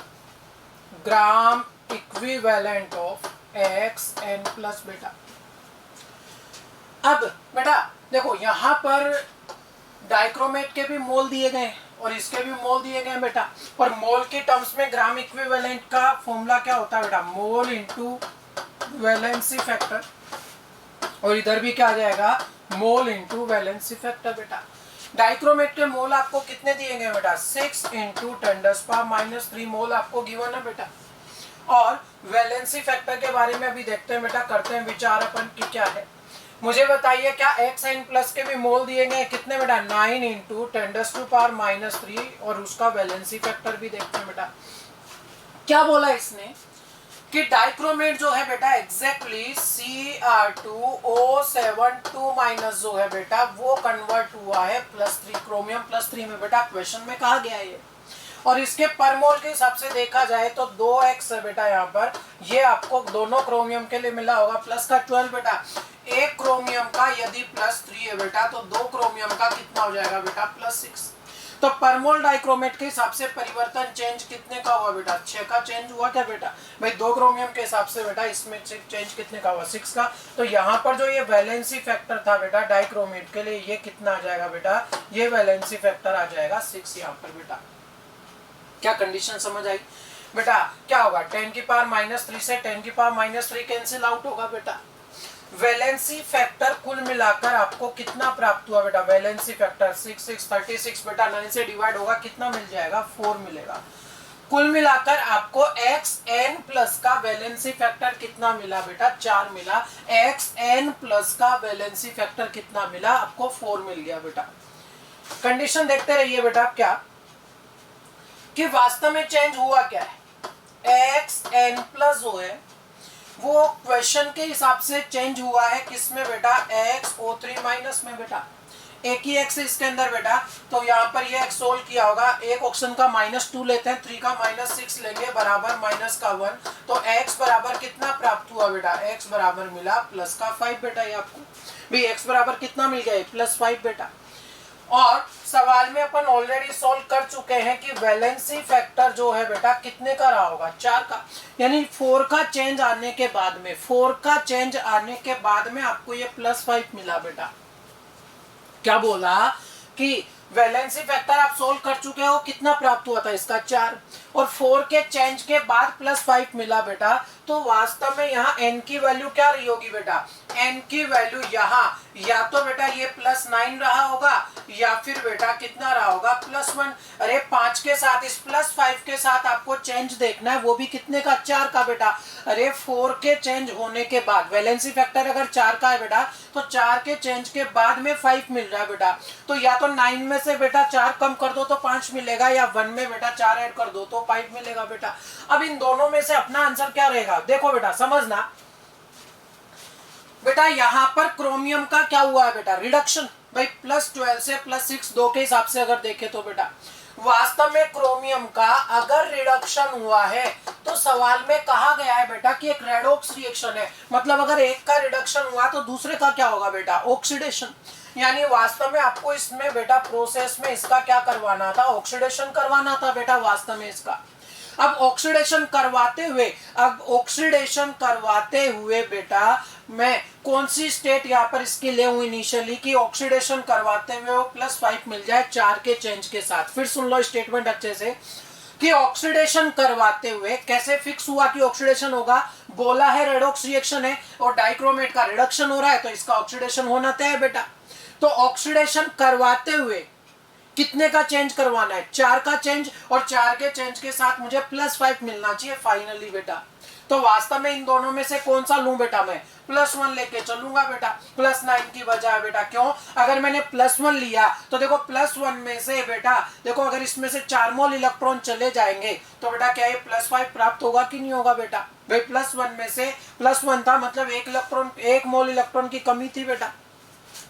ग्राम इक्विवेलेंट ऑफ XN+ बेटा। अब बेटा देखो यहाँ पर डाइक्रोमेट के भी मोल दिए गए और इसके भी मोल दिए गए बेटा, और मोल के टर्म्स में ग्राम इक्विवेलेंट का फॉर्मूला क्या होता है बेटा? मोल इंटू वैलेंसी फैक्टर, और इधर भी क्या आ जाएगा? मोल इंटू वैलेंसी फैक्टर बेटा। डाइक्रोमेट के मोल आपको कितने दिए गए बेटा? 6 × 10⁻³ मोल आपको गिवन है बेटा। और वैलेंसी फैक्टर के बारे में अभी देखते हैं बेटा, करते हैं विचार अपन की क्या है। मुझे बताइए क्या XN+ के भी मोल दिए गए कितने बेटा? 9 × 10⁻³ और उसका वैलेंसी फैक्टर भी देखते हैं बेटा। क्या बोला इसने कि डाइक्रोमेट जो है बेटा एग्जैक्टली Cr2O72- जो है बेटा वो कन्वर्ट हुआ है +3 क्रोमियम +3 में बेटा, क्वेश्चन में कहा गया है ये। और इसके पर मोल के हिसाब से देखा जाए तो 2x है बेटा यहाँ पर, ये आपको दोनों क्रोमियम के लिए मिला होगा प्लस का 12 बेटा। एक क्रोमियम का यदि +3 है बेटा तो 2 क्रोमियम का कितना हो जाएगा बेटा? +6। तो परमोल डाइक्रोमेट के हिसाब से परिवर्तन चेंज कितने का हुआ बेटा? 6 का चेंज हुआ क्या बेटा? भाई 2 क्रोमियम के हिसाब से बेटा इसमें चेंज कितने का हुआ? 6 का। तो यहाँ पर जो ये वैलेंसी फैक्टर था बेटा डाइक्रोमेट के लिए, ये कितना आ जाएगा बेटा? ये वैलेंसी फैक्टर आ जाएगा 6 यहाँ पर बेटा। क्या कंडीशन समझ आई बेटा? क्या होगा? 10⁻³ से 10⁻³ कैंसिल आउट होगा बेटा। वैलेंसी फैक्टर कुल मिलाकर आपको कितना प्राप्त हुआ बेटा? वैलेंसी फैक्टर 6 36 बेटा 9 से डिवाइड होगा, कितना मिल जाएगा? 4 मिलेगा। कुल मिलाकर आपको XN+ का वैलेंसी फैक्टर कितना मिला बेटा? 4 मिला। XN+ का वैलेंसी फैक्टर कितना मिला? आपको 4 मिल गया बेटा। कंडीशन देखते रहिए बेटा क्या कि वास्तव में चेंज हुआ क्या है। XN+ जो है वो क्वेश्चन के हिसाब से चेंज हुआ है किसमें बेटा? XO3- में बेटा। एक ही x इसके अंदर बेटा, तो यहाँ पर ये x सोल्व किया होगा। एक ऑप्शन का -2 लेते हैं, 3 का -6 लेंगे बराबर -1, तो x बराबर कितना प्राप्त हुआ बेटा? x बराबर मिला +5 बेटा। ये आपको भी x बराबर कितना मिल गया? +5 बेटा। और सवाल में अपन ऑलरेडी सॉल्व कर चुके हैं कि वैलेंसी फैक्टर जो है बेटा कितने का रहा होगा? 4 का। यानी 4 का चेंज आने के बाद में, 4 का चेंज आने के बाद में आपको ये +5 मिला बेटा। क्या बोला कि वैलेंसी फैक्टर आप सोल्व कर चुके हो, कितना प्राप्त हुआ था इसका? 4, और 4 के चेंज के बाद +5 मिला बेटा। तो वास्तव में यहाँ n की वैल्यू क्या रही होगी बेटा? n की वैल्यू यहाँ या तो बेटा ये +9 रहा होगा या फिर बेटा कितना रहा होगा +1। अरे 5 के साथ इस +5 के साथ आपको चेंज देखना है, वो भी कितने का 4 का बेटा। अरे 4 के चेंज होने के बाद वैलेंसी फैक्टर अगर 4 का है बेटा तो 4 के चेंज के बाद में 5 मिल रहा है बेटा। तो या तो 9 में से बेटा 4 कम कर दो तो 5 मिलेगा, या 1 में बेटा 4 ऐड कर दो तो 5 मिलेगा बेटा। अब इन दोनों में से अपना आंसर क्या रहेगा, देखो बेटा समझना बेटा। यहां पर क्रोमियम का क्या हुआ है बेटा, रिडक्शन। भाई +12 से +6 दो के हिसाब से अगर देखे तो बेटा वास्तव में क्रोमियम का अगर रिडक्शन हुआ है तो सवाल में कहा गया है बेटा कि एक रेडॉक्स रिएक्शन है, मतलब अगर एक का रिडक्शन हुआ तो दूसरे का क्या होगा बेटा, ऑक्सीडेशन। यानी वास्तव में आपको इसमें बेटा प्रोसेस में इसका क्या करवाना था, ऑक्सीडेशन करवाना था बेटा वास्तव में इसका। अब ऑक्सीडेशन करवाते हुए बेटा मैं कौन सी स्टेट यहाँ पर इसकी ले हूं इनिशियली कि ऑक्सीडेशन करवाते हुए वो +5 मिल जाए 4 के चेंज के साथ। फिर सुन लो स्टेटमेंट अच्छे से कि ऑक्सीडेशन करवाते हुए कैसे फिक्स हुआ कि ऑक्सीडेशन होगा, बोला है रेडॉक्स रिएक्शन है और डाइक्रोमेट का रिडक्शन हो रहा है तो इसका ऑक्सीडेशन होना तय है बेटा। तो ऑक्सीडेशन करवाते हुए कितने का चेंज करवाना है, 4 का चेंज, और 4 के चेंज के साथ मुझे +5 मिलना चाहिए फाइनली बेटा। तो वास्तव में इन दोनों में से कौन सा लूं बेटा, मैं +1 लेके चलूंगा बेटा +9 की बजाय बेटा। क्यों, अगर मैंने +1 लिया तो देखो +1 में से बेटा देखो अगर इसमें से 4 मोल इलेक्ट्रॉन चले जाएंगे तो बेटा क्या ये +5 प्राप्त होगा कि नहीं होगा बेटा। भाई +1 में से +1 था मतलब 1 मोल इलेक्ट्रॉन की कमी थी बेटा।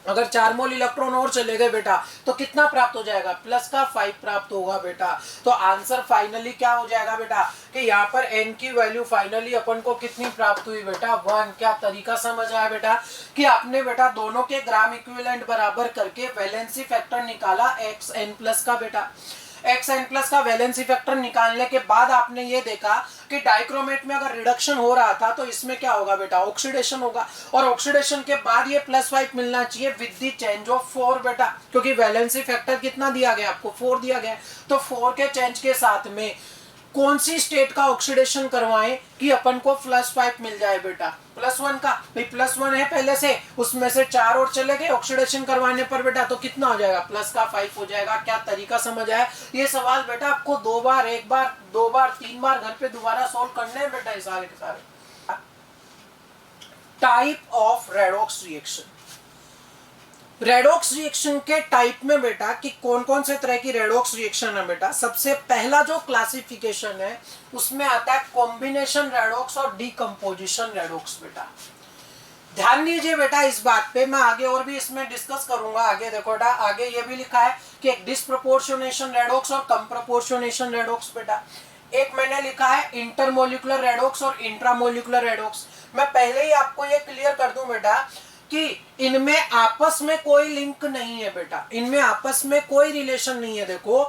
अगर 4 मोल इलेक्ट्रॉन और चले गए बेटा तो कितना प्राप्त हो जाएगा, +5 प्राप्त होगा बेटा। तो आंसर फाइनली क्या हो जाएगा बेटा कि यहाँ पर n की वैल्यू फाइनली अपन को कितनी प्राप्त हुई बेटा 1। क्या तरीका समझ आया बेटा कि आपने बेटा दोनों के ग्राम इक्विवेलेंट बराबर करके वैलेंसी फैक्टर निकाला xn+ का बेटा। xn+ का वैलेंसी फैक्टर निकालने के बाद आपने ये देखा कि डाइक्रोमेट में अगर रिडक्शन हो रहा था तो इसमें क्या होगा बेटा, ऑक्सीडेशन होगा, और ऑक्सीडेशन के बाद ये +5 मिलना चाहिए विद द चेंज ऑफ 4 बेटा, क्योंकि वैलेंसी फैक्टर कितना दिया गया आपको 4 दिया गया। तो 4 के चेंज के साथ में कौन सी स्टेट का ऑक्सीडेशन करवाएं कि अपन को +5 मिल जाए बेटा, +1 का। भाई +1 है पहले से, उसमें से 4 और चले गए ऑक्सीडेशन करवाने पर बेटा तो कितना हो जाएगा +5 हो जाएगा। क्या तरीका समझ आया। ये सवाल बेटा आपको 2 बार 1 बार 2 बार 3 बार घर पे दोबारा सॉल्व करने हैं बेटा ये सारे के सारे। Type of redox reaction, redox reaction के टाइप में बेटा कि कौन कौन से तरह की रेडॉक्स रिएक्शन है बेटा। सबसे पहला जो क्लासिफिकेशन है उसमें आता है कॉम्बिनेशन रेडॉक्स और डीकंपोजिशन रेडॉक्स बेटा। ध्यान दीजिए बेटा इस बात पे, मैं आगे और भी इसमें डिस्कस करूंगा। आगे देखो बेटा आगे ये भी लिखा है कि एक डिस्प्रोपोर्शनेशन रेडॉक्स और कंप्रोपोर्शनेशन रेडॉक्स बेटा। एक मैंने लिखा है इंटरमोलिकुलर रेडॉक्स और इंट्रामोलिकुलर रेडॉक्स। मैं पहले ही आपको ये क्लियर कर दूं बेटा कि इनमें आपस में कोई लिंक नहीं है बेटा, इनमें आपस में कोई रिलेशन नहीं है। देखो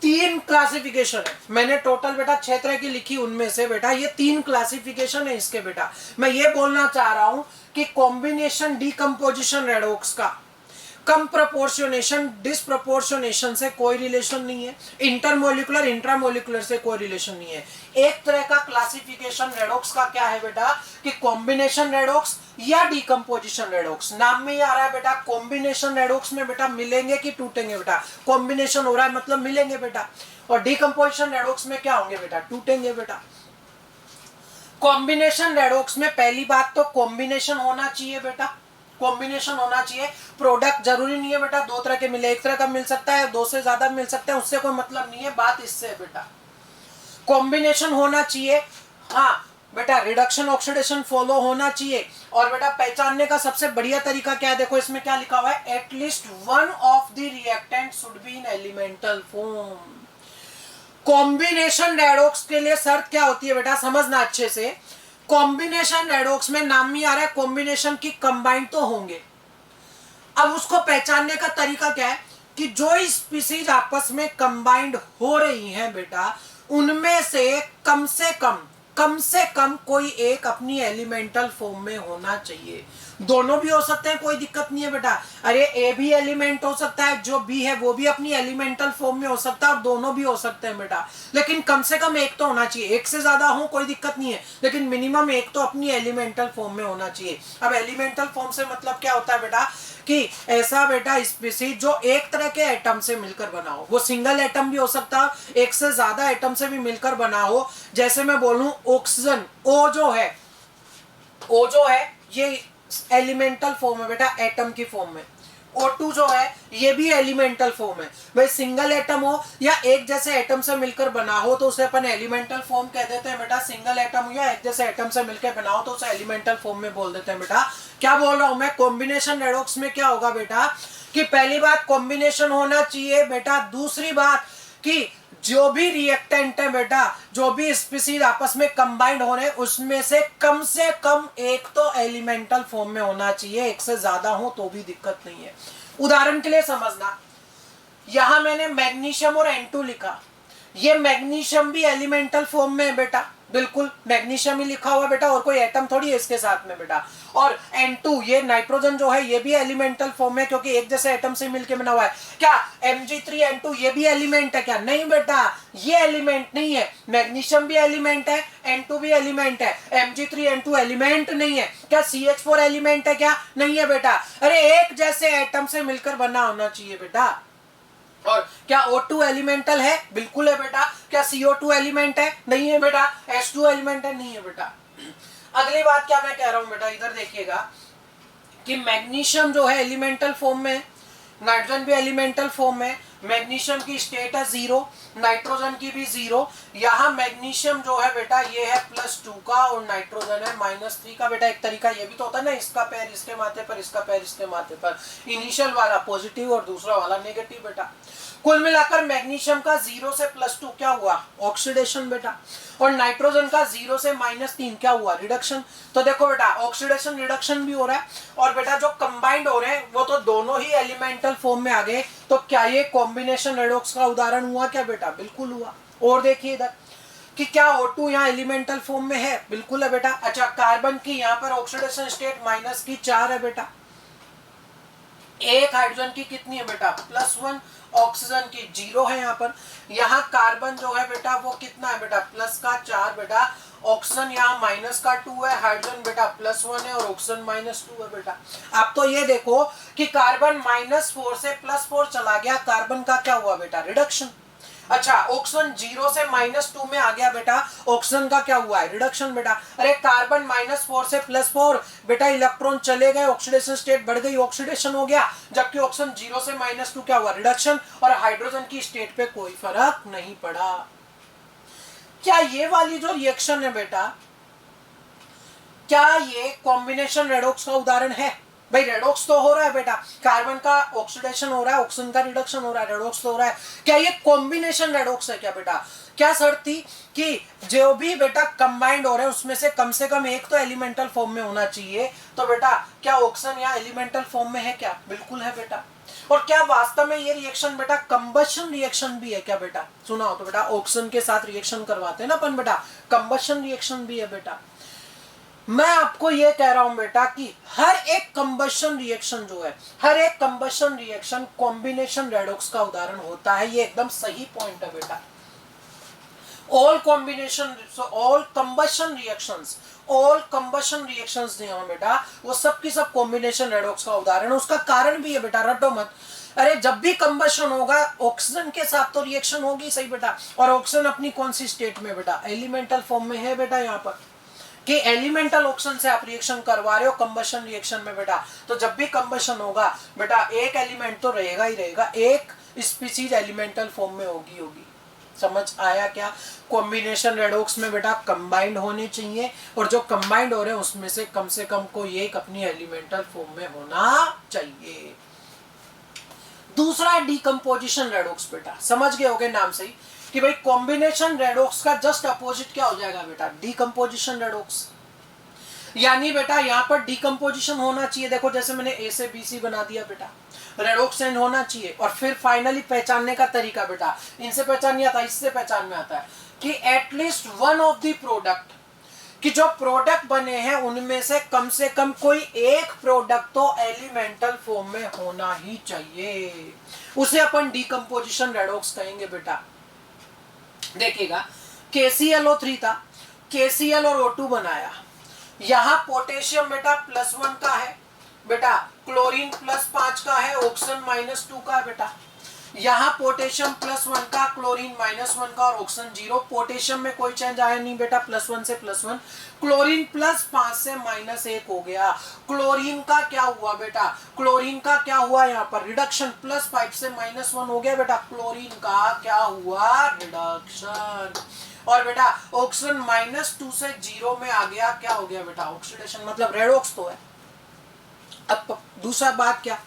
3 क्लासिफिकेशन है, मैंने टोटल बेटा 6 तरह की लिखी, उनमें से बेटा ये 3 क्लासिफिकेशन है इसके बेटा। मैं ये बोलना चाह रहा हूं कि कॉम्बिनेशन डीकंपोजिशन रेडॉक्स का कम प्रपोर्शनेशन डिस्प्रपोर्शनेशन से कोई रिलेशन नहीं है, इंटरमोलिकुलर इंट्रामोलिकुलर से कोई रिलेशन नहीं है। एक तरह का क्लासिफिकेशन रेडॉक्स का क्या है बेटा कि कॉम्बिनेशन रेडॉक्स या डीकंपोजिशन रेडॉक्स। नाम में ही आ रहा है बेटा कॉम्बिनेशन रेडॉक्स में बेटा मिलेंगे कि टूटेंगे बेटा, कॉम्बिनेशन हो रहा है मतलब मिलेंगे बेटा, और डीकंपोजिशन रेडॉक्स में क्या होंगे बेटा, टूटेंगे बेटा। कॉम्बिनेशन रेडॉक्स में पहली बात तो कॉम्बिनेशन होना चाहिए बेटा, कॉम्बिनेशन होना चाहिए। प्रोडक्ट जरूरी नहीं है बेटा 2 तरह के मिले, एक तरह का मिल सकता है, 2 से ज्यादा मिल सकते हैं, उससे कोई मतलब नहीं है, बात इससे है बेटा। कॉम्बिनेशन होना चाहिए, हाँ बेटा रिडक्शन ऑक्सीडेशन फॉलो होना चाहिए। और बेटा पहचानने का सबसे बढ़िया तरीका क्या है, देखो इसमें क्या लिखा हुआ है, at least one of the reactant should be in elemental form. Combination redox के लिए शर्त क्या होती है बेटा, समझना अच्छे से। कॉम्बिनेशन रेडॉक्स में नाम में आ रहा है कॉम्बिनेशन की कंबाइंड तो होंगे। अब उसको पहचानने का तरीका क्या है कि जो स्पीसीज आपस में कंबाइंड हो रही हैं बेटा उनमें से कम कोई एक अपनी एलिमेंटल फॉर्म में होना चाहिए। दोनों भी हो सकते हैं, कोई दिक्कत नहीं है बेटा। अरे ए भी एलिमेंट हो सकता है, जो बी है वो भी अपनी एलिमेंटल फॉर्म में हो सकता है, और दोनों भी हो सकते हैं बेटा। लेकिन कम से कम एक तो होना चाहिए, एक से ज्यादा हो कोई दिक्कत नहीं है, लेकिन मिनिमम एक तो अपनी एलिमेंटल फॉर्म में होना चाहिए। अब एलिमेंटल फॉर्म से मतलब क्या होता है बेटा, कि ऐसा बेटा स्पीसीज जो एक तरह के एटम से मिलकर बना हो। वो सिंगल एटम भी हो सकता है, एक से ज्यादा एटम से भी मिलकर बना हो। जैसे मैं बोलूं ऑक्सीजन, ओ जो है ये एलिमेंटल फॉर्म है बेटा, एटम की फॉर्म में। O2 जो है ये भी एलिमेंटल फॉर्म है। भाई सिंगल एटम हो या एक जैसे एटम से मिलकर बना हो तो उसे अपन एलिमेंटल फॉर्म कह देते हैं बेटा। सिंगल एटम हो या एक जैसे एटम से मिलकर बना हो तो उसे एलिमेंटल फॉर्म में बोल देते हैं बेटा। क्या बोल रहा हूं मैं, कॉम्बिनेशन रेडॉक्स में क्या होगा बेटा, कि पहली बात कॉम्बिनेशन होना चाहिए बेटा। दूसरी बात कि जो भी रिएक्टेंट है बेटा, जो भी स्पीसीज आपस में कंबाइंड हो रहे हैं, उसमें से कम एक तो एलिमेंटल फॉर्म में होना चाहिए। एक से ज्यादा हो तो भी दिक्कत नहीं है। उदाहरण के लिए समझना, यहां मैंने मैग्नीशियम और N2 लिखा, ये मैग्नीशियम भी एलिमेंटल फॉर्म में है बेटा, बिल्कुल मैग्नीशियम ही लिखा हुआ बेटा, और कोई एटम थोड़ी है इसके साथ में बेटा। और N2 ये नाइट्रोजन जो है ये भी एलिमेंटल फॉर्म है, क्योंकि एक जैसे एटम से मिलके बना हुआ है। क्या Mg3N2 ये भी एलिमेंट है क्या? नहीं बेटा, ये एलिमेंट नहीं है। मैग्नीशियम भी एलिमेंट है, N2 भी एलिमेंट है, Mg3N2 एलिमेंट नहीं है। क्या CH4 एलिमेंट है क्या? नहीं है बेटा। अरे एक जैसे एटम से मिलकर बना होना चाहिए बेटा। और क्या O2 एलिमेंटल है? बिल्कुल है बेटा। क्या CO2 एलिमेंट है? नहीं है बेटा। H2 एलिमेंट है? नहीं है बेटा। अगली बात क्या मैं कह रहा हूं बेटा, इधर देखिएगा कि मैग्नीशियम जो है एलिमेंटल फॉर्म में, नाइट्रोजन भी एलिमेंटल फॉर्म में। मैग्नीशियम की स्टेट है 0, नाइट्रोजन की भी 0। यहाँ मैग्नीशियम जो है बेटा ये है +2 का और नाइट्रोजन है -3 का बेटा। एक तरीका ये भी तो होता है ना, इसका पैर इसके माथे पर, इसका पैर इसके माथे पर। इनिशियल वाला पॉजिटिव और दूसरा वाला नेगेटिव बेटा। कुल मिलाकर मैग्नीशियम का 0 से +2 क्या हुआ? ऑक्सीडेशन बेटा। और नाइट्रोजन का 0 से -3 क्या हुआ? रिडक्शन। तो देखो बेटा ऑक्सीडेशन रिडक्शन भी हो रहा है, और बेटा जो कंबाइंड हो रहे हैं वो तो दोनों ही एलिमेंटल फॉर्म में आ गए। तो क्या ये कॉम्बिनेशन रेडॉक्स का उदाहरण हुआ क्या बेटा? बिल्कुल हुआ। और देखिए इधर कि क्या O2 यहाँ एलिमेंटल फॉर्म में है? बिल्कुल है बेटा। अच्छा, कार्बन की यहाँ पर ऑक्सीडेशन स्टेट -4 है बेटा। एक हाइड्रोजन की कितनी है बेटा? +1। ऑक्सीजन की 0 है यहाँ पर। यहाँ कार्बन जो है बेटा वो कितना है बेटा? +4 बेटा। ऑक्सीजन यहाँ -2 है, हाइड्रोजन बेटा +1 है और ऑक्सीजन -2 है बेटा। आप तो ये देखो कि कार्बन -4 से +4 चला गया, कार्बन का क्या हुआ बेटा? रिडक्शन। अच्छा, ऑक्सीजन 0 से -2 में आ गया बेटा, ऑक्सीजन का क्या हुआ है? रिडक्शन बेटा। अरे कार्बन -4 से +4 बेटा, इलेक्ट्रॉन चले गए, ऑक्सीडेशन स्टेट बढ़ गई, ऑक्सीडेशन हो गया। जबकि ऑक्सीजन 0 से -2 क्या हुआ? रिडक्शन। और हाइड्रोजन की स्टेट पे कोई फर्क नहीं पड़ा। क्या ये वाली जो रिएक्शन है बेटा, क्या ये कॉम्बिनेशन रेडॉक्स का उदाहरण है? भाई रेडॉक्स तो हो रहा है बेटा, कार्बन का ऑक्सीडेशन हो रहा है, ऑक्सीजन का रिडक्शन हो रहा है, रेडॉक्स तो हो रहा है। क्या ये कॉम्बिनेशन रेडॉक्स है क्या बेटा? क्या शर्त थी कि जो भी बेटा कंबाइंड हो रहे हैं उसमें से कम एक तो एलिमेंटल फॉर्म में होना चाहिए। तो बेटा क्या ऑक्सीजन यहाँ एलिमेंटल फॉर्म में है क्या? बिल्कुल है बेटा। और क्या वास्तव में ये रिएक्शन बेटा कंबशन रिएक्शन भी है क्या बेटा? सुना हो तो बेटा, ऑक्सीजन के साथ रिएक्शन करवाते हैं ना अपन बेटा, कंबशन रिएक्शन भी है बेटा। मैं आपको ये कह रहा हूं बेटा कि हर एक कंबशन रिएक्शन जो है, हर एक कंबशन रिएक्शन कॉम्बिनेशन रेडॉक्स का उदाहरण होता है। ये एकदम सही पॉइंट है बेटा। All combination, all combustion reactions जो है बेटा, वो सब की सब कॉम्बिनेशन रेडॉक्स का उदाहरण है। उसका कारण भी है बेटा, रटो मत। अरे जब भी कंबशन होगा ऑक्सीजन के साथ तो रिएक्शन होगी, सही बेटा। और ऑक्सीजन अपनी कौन सी स्टेट में बेटा? एलिमेंटल फॉर्म में है बेटा। यहाँ पर कि एलिमेंटल ऑक्सीजन से आप रिएक्शन करवा रहे हो कंबशन रिएक्शन में बेटा, तो जब भी कंबशन होगा बेटा एक एलिमेंट तो रहेगा ही रहेगा, एक स्पीसीज एलिमेंटल फॉर्म में होगी। समझ आया क्या? कॉम्बिनेशन रेडॉक्स में बेटा कंबाइंड होने चाहिए, और जो कंबाइंड हो रहे हैं उसमें से कम कोई एक अपनी एलिमेंटल फॉर्म में होना चाहिए। दूसरा डीकंपोजिशन रेडॉक्स बेटा, समझ गए होगे नाम से ही कि भाई कॉम्बिनेशन रेडॉक्स का जस्ट अपोजिट क्या हो जाएगा बेटा? Decomposition redox. यानी बेटा यहाँ पर डीकंपोजिशन होना चाहिए। देखो जैसे मैंने ए से बी सी बना दिया बेटा, रेडॉक्स एंड होना चाहिए। और फिर फाइनली पहचानने का तरीका बेटा, इनसे पहचान नहीं आता, इससे पहचान में आता है कि at least one of the product, कि जो प्रोडक्ट बने हैं उनमें से कम कोई एक प्रोडक्ट तो एलिमेंटल फॉर्म में होना ही चाहिए, उसे अपन डीकंपोजिशन रेडॉक्स कहेंगे बेटा। देखिएगा KClO3 था, KCl और O2 बनाया, यहां पोटेशियम बेटा +1 का है बेटा, क्लोरीन +5 का है, ऑक्सीजन -2 का है बेटा। यहाँ पोटेशियम +1 का, क्लोरीन -1 का और ऑक्सीजन 0। पोटेशियम में कोई चेंज आया नहीं बेटा, +1 से +1। क्लोरीन +5 से -1 हो गया। क्लोरीन का क्या हुआ बेटा, क्लोरीन का क्या हुआ, यहाँ पर रिडक्शन, +5 से -1 हो गया बेटा, क्लोरीन का क्या हुआ, रिडक्शन। और बेटा ऑक्सीजन -2 से 0 में आ गया, क्या हो गया बेटा, ऑक्सीडेशन, मतलब रेडॉक्स तो है। अब दूसरा बात क्या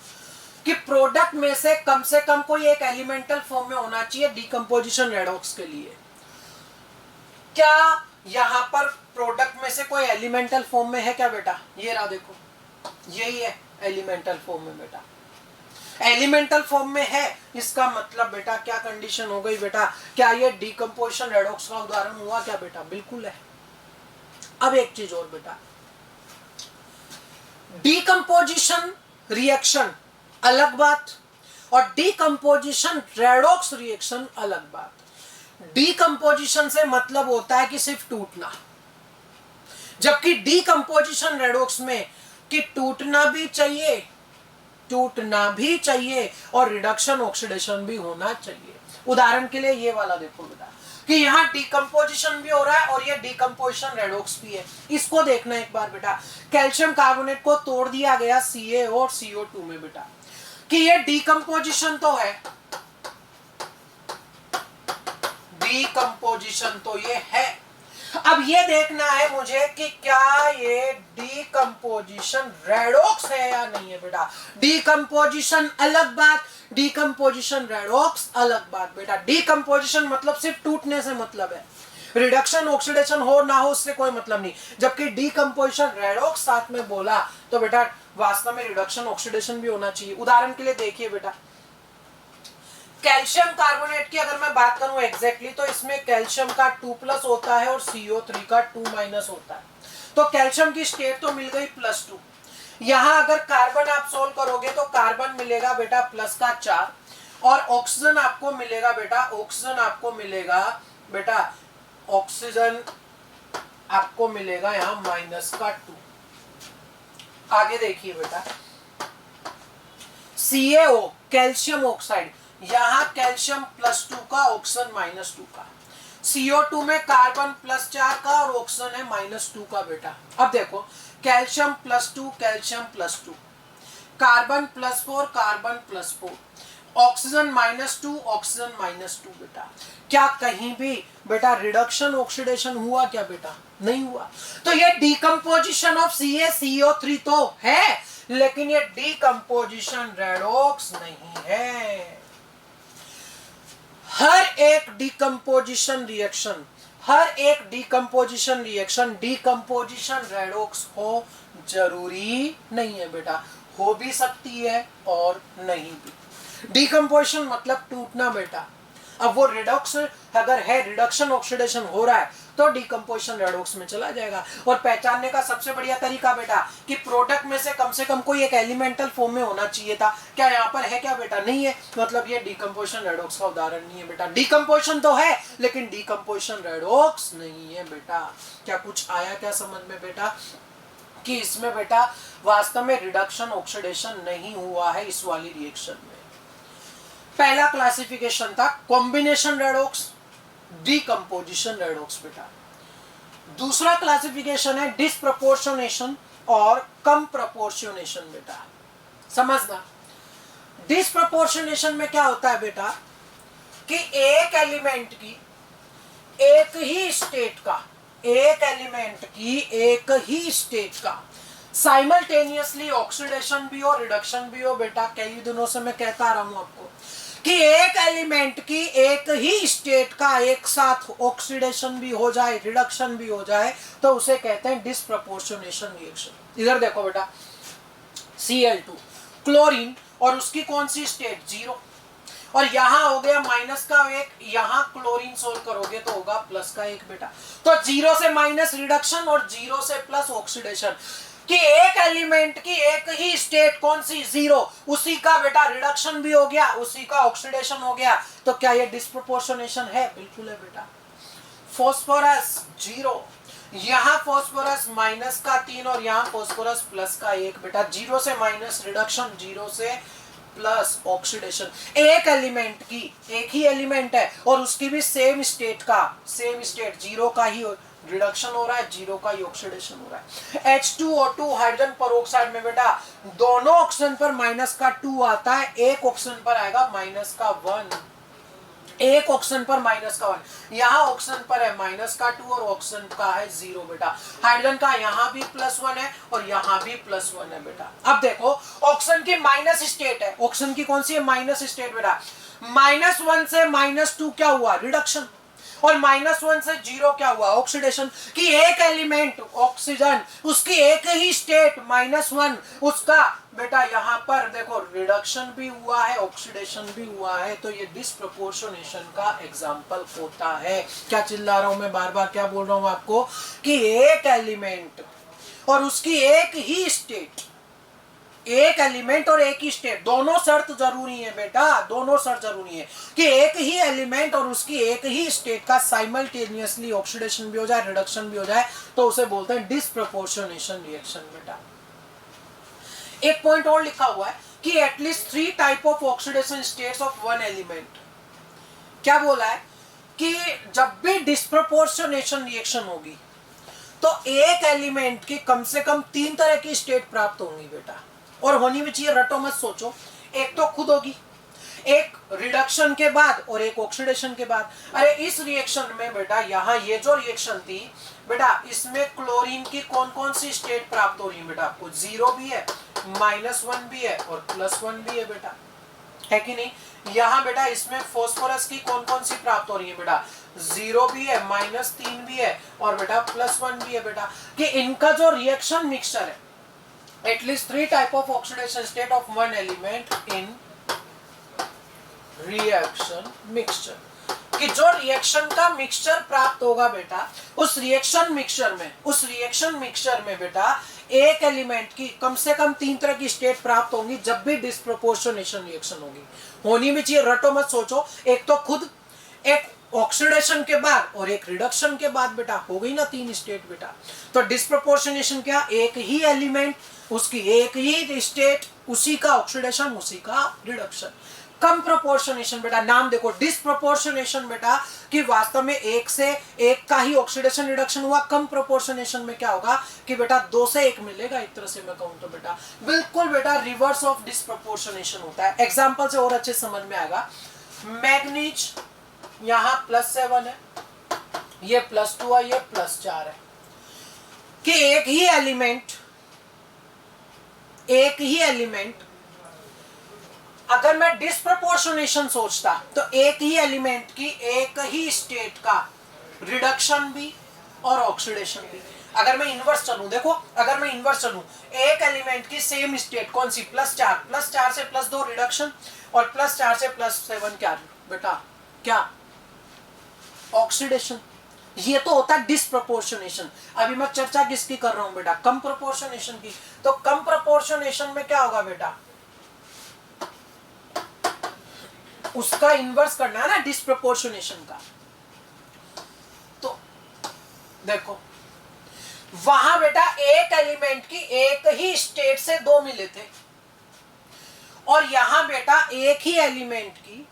कि प्रोडक्ट में से कम कोई एक एलिमेंटल फॉर्म में होना चाहिए डीकंपोजिशन रेडॉक्स के लिए। क्या यहां पर प्रोडक्ट में से कोई एलिमेंटल फॉर्म में है क्या बेटा, ये रहा देखो, यही है एलिमेंटल फॉर्म में बेटा, एलिमेंटल फॉर्म में है, इसका मतलब बेटा क्या कंडीशन हो गई बेटा, क्या ये डीकंपोजिशन रेडॉक्स का उदाहरण हुआ क्या बेटा, बिल्कुल है। अब एक चीज और बेटा, डीकंपोजिशन रिएक्शन अलग बात और डीकंपोजिशन रेडॉक्स रिएक्शन अलग बात। डीकंपोजिशन से मतलब होता है कि सिर्फ टूटना, जबकि डीकंपोजिशन रेडॉक्स में कि टूटना भी चाहिए और रिडक्शन ऑक्सीडेशन भी होना चाहिए। उदाहरण के लिए ये वाला देखो बेटा कि यहाँ डीकंपोजिशन भी हो रहा है और ये डीकंपोजिशन रेडॉक्स भी है। इसको देखना एक बार बेटा, कैल्शियम कार्बोनेट को तोड़ दिया गया CaO और CO2 में बेटा, कि ये डीकंपोजिशन तो है, डीकंपोजिशन तो ये है। अब ये देखना है मुझे कि क्या ये डीकंपोजिशन रेडॉक्स है या नहीं है बेटा। डीकंपोजिशन अलग बात, डीकंपोजिशन रेडॉक्स अलग बात बेटा। डीकंपोजिशन मतलब सिर्फ टूटने से मतलब है, रिडक्शन ऑक्सीडेशन हो ना हो उससे कोई मतलब नहीं। जबकि डीकंपोजिशन रेडॉक्स साथ में बोला तो बेटा वास्तव में रिडक्शन ऑक्सीडेशन भी होना चाहिए। उदाहरण के लिए देखिए बेटा, कैल्शियम कार्बोनेट की अगर मैं बात करूं एग्जैक्टली तो इसमें कैल्शियम का 2+ होता है और CO3 का 2- होता है। तो कैल्शियम की स्टेट तो मिल गई +2। यहां अगर कार्बन आप सोल्व करोगे तो कार्बन मिलेगा बेटा +4 और ऑक्सीजन आपको मिलेगा बेटा, ऑक्सीजन आपको मिलेगा यहाँ -2। आगे देखिए बेटा, CaO कैल्शियम ऑक्साइड, यहां कैल्शियम +2 का, ऑक्सीजन -2 का। CO2 में कार्बन +4 का और ऑक्सीजन है -2 का बेटा। अब देखो calcium +2, calcium +2, carbon +4, carbon +4, oxygen -2, oxygen -2 बेटा। क्या कहीं भी बेटा रिडक्शन ऑक्सीडेशन हुआ क्या बेटा, नहीं हुआ। तो ये डीकंपोजिशन ऑफ CaCO3 तो है, लेकिन ये डीकंपोजिशन रेडॉक्स नहीं है। हर एक डीकंपोजिशन रिएक्शन डीकंपोजिशन रेडॉक्स हो जरूरी नहीं है बेटा, हो भी सकती है और नहीं भी। डीकंपोजिशन मतलब टूटना बेटा। अब वो रिडॉक्स अगर है, रिडक्शन ऑक्सीडेशन हो रहा है तो डीकंपोजिशन रेडॉक्स में चला जाएगा। और पहचानने का सबसे बढ़िया तरीका बेटा कि प्रोडक्ट में से कम कोई एक एलिमेंटल फॉर्म में होना चाहिए था, क्या यहाँ पर है क्या बेटा, नहीं है, मतलब ये डीकंपोजिशन रेडॉक्स का उदाहरण नहीं है बेटा। डीकंपोजिशन तो है लेकिन डीकंपोजिशन रेडॉक्स नहीं है बेटा। क्या कुछ आया क्या समझ में बेटा कि इसमें बेटा वास्तव में रिडक्शन ऑक्सीडेशन नहीं हुआ है इस वाली रिएक्शन में। पहला क्लासिफिकेशन था कॉम्बिनेशन रेडॉक्स, डीकंपोजिशन रेडॉक्स बेटा। दूसरा क्लासिफिकेशन है डिस्प्रपोर्शनेशन और कम प्रपोर्शनेशन बेटा। समझना, डिस्प्रपोर्शनेशन में क्या होता है बेटा कि एक एलिमेंट की एक ही स्टेट का साइमल्टेनियसली ऑक्सीडेशन भी हो, रिडक्शन भी हो बेटा। कई दिनों से मैं कहता आ रहा हूं आपको कि एक एलिमेंट की एक ही स्टेट का एक साथ ऑक्सीडेशन भी हो जाए, रिडक्शन भी हो जाए, तो उसे कहते हैं डिस्प्रपोर्शनेशन रिएक्शन। इधर देखो बेटा, Cl2 क्लोरीन और उसकी कौन सी स्टेट 0, और यहाँ हो गया माइनस का 1, यहाँ क्लोरीन सोल्व करोगे तो होगा प्लस का 1 बेटा। तो 0 से माइनस रिडक्शन और 0 से प्लस ऑक्सीडेशन कि एक एलिमेंट की एक ही स्टेट कौन सी 0, उसी का बेटा रिडक्शन भी हो गया, उसी का ऑक्सीडेशन हो गया। तो क्या ये डिस्प्रोपोर्शनेशन है? बिल्कुल है बेटा। फॉस्फोरस 0, यहाँ फॉस्फोरस माइनस का 3 और यहाँ फॉस्फोरस प्लस का 1 बेटा। 0 से माइनस रिडक्शन, 0 से प्लस ऑक्सीडेशन। एक एलिमेंट की एक ही एलिमेंट है और उसकी भी सेम स्टेट का, सेम स्टेट 0 का ही रिडक्शन हो रहा है, 0 का ही ऑक्सीडेशन हो रहा है। H2O2 हाइड्रोजन पेरोक्साइड में बेटा दोनों ऑक्सीजन पर माइनस का 2 आता है, एक ऑक्सीजन पर आएगा माइनस का 1, एक ऑक्सीजन पर माइनस का 1, यहाँ ऑक्सीजन पर है माइनस का 2 और ऑक्सीजन का है 0 बेटा। हाइड्रोजन का यहाँ भी +1 है और यहाँ भी +1 है बेटा। अब देखो ऑक्सीजन की माइनस स्टेट है, ऑक्सीजन की कौन सी है? माइनस स्टेट बेटा। -1 से -2 क्या हुआ? रिडक्शन। और -1 से 0 क्या हुआ? ऑक्सीडेशन। कि एक एलिमेंट ऑक्सीजन उसकी एक ही स्टेट -1, उसका बेटा यहाँ पर देखो रिडक्शन भी हुआ है, ऑक्सीडेशन भी हुआ है। तो ये डिस्प्रोपोर्शनेशन का एग्जांपल होता है। क्या चिल्ला रहा हूं मैं बार बार, क्या बोल रहा हूं आपको कि एक एलिमेंट और उसकी एक ही स्टेट, एक एलिमेंट और एक ही स्टेट, दोनों शर्त जरूरी है बेटा, दोनों शर्त जरूरी है कि एक ही एलिमेंट और उसकी एक ही स्टेट का साइमल्टेनियसली ऑक्सीडेशन भी हो जाए, रिडक्शन भी हो जाए, तो उसे बोलते हैं डिस्प्रोपोर्शनेशन रिएक्शन बेटा। एक पॉइंट और लिखा हुआ है कि at least 3 type of oxidation states of one element. क्या बोला है कि जब भी डिस्प्रोपोर्शनेशन रिएक्शन होगी तो एक एलिमेंट की कम से कम 3 तरह की स्टेट प्राप्त होंगी बेटा, और होनी भी चाहिए, रटो मत सोचो। एक तो खुद होगी, एक रिडक्शन के बाद और एक ऑक्सीडेशन के बाद। अरे इस रिएक्शन में बेटा यहाँ ये जो रिएक्शन थी बेटा, इसमें क्लोरीन की कौन कौन सी स्टेट प्राप्त हो रही है बेटा आपको? 0 भी है, -1 भी है और +1 भी है बेटा, है कि नहीं? यहाँ बेटा इसमें फास्फोरस की कौन कौन सी प्राप्त हो रही है बेटा? 0 भी है, -3 भी है और बेटा +1 भी है बेटा। कि इनका जो रिएक्शन मिक्सचर है, at least 3 type of oxidation state of one element in reaction mixture, कि जो रिएक्शन का मिक्सचर प्राप्त होगा बेटा, उस रिएक्शन मिक्सचर में बेटा एक एलिमेंट की कम से कम 3 तरह की स्टेट प्राप्त होंगी जब भी डिस्प्रोपोर्शनेशन रिएक्शन होगी। होनी भी चाहिए, रटो मत सोचो। एक तो खुद, एक ऑक्सीडेशन के बाद और एक रिडक्शन के बाद बेटा, हो गई ना 3 स्टेट बेटा। तो डिस्प्रोपोर्शनेशन क्या? एक ही एलिमेंट, उसकी एक ही स्टेट, उसी का ऑक्सीडेशन, उसी का रिडक्शन। कम प्रोपोर्शनेशन बेटा, नाम देखो डिस्प्रोपोर्शनेशन बेटा, कि वास्तव में एक से एक का ही ऑक्सीडेशन रिडक्शन हुआ। कम प्रोपोर्शनेशन में क्या होगा कि बेटा 2 से 1 मिलेगा, एक तरह से मैं कहूं तो बेटा बिल्कुल बेटा रिवर्स ऑफ डिस्प्रोपोर्शनेशन होता है। एग्जांपल से और अच्छे समझ में आएगा। मैग्नीज यहाँ +7 है, ये +2 है, ये +4 है, कि एक ही एलिमेंट अगर मैं डिस्प्रोपोर्शनेशन सोचता तो एक ही एलिमेंट की एक ही स्टेट का रिडक्शन भी और ऑक्सीडेशन भी। अगर मैं इनवर्स चलूं, देखो अगर मैं इनवर्स चलूं, एक एलिमेंट की सेम स्टेट कौन सी? +4 से +2 रिडक्शन और +4 से +7 क्या बेटा? क्या? ऑक्सीडेशन। ये तो होता है डिस्प्रोपोर्शनेशन। अभी मैं चर्चा किसकी कर रहा हूं बेटा? कम प्रोपोर्शनेशन की। तो कम प्रोपोर्शनेशन में क्या होगा बेटा? उसका इन्वर्स करना है ना डिस्प्रोपोर्शनेशन का। तो देखो वहां बेटा एक एलिमेंट की एक ही स्टेट से 2 मिले थे, और यहां बेटा एक ही एलिमेंट की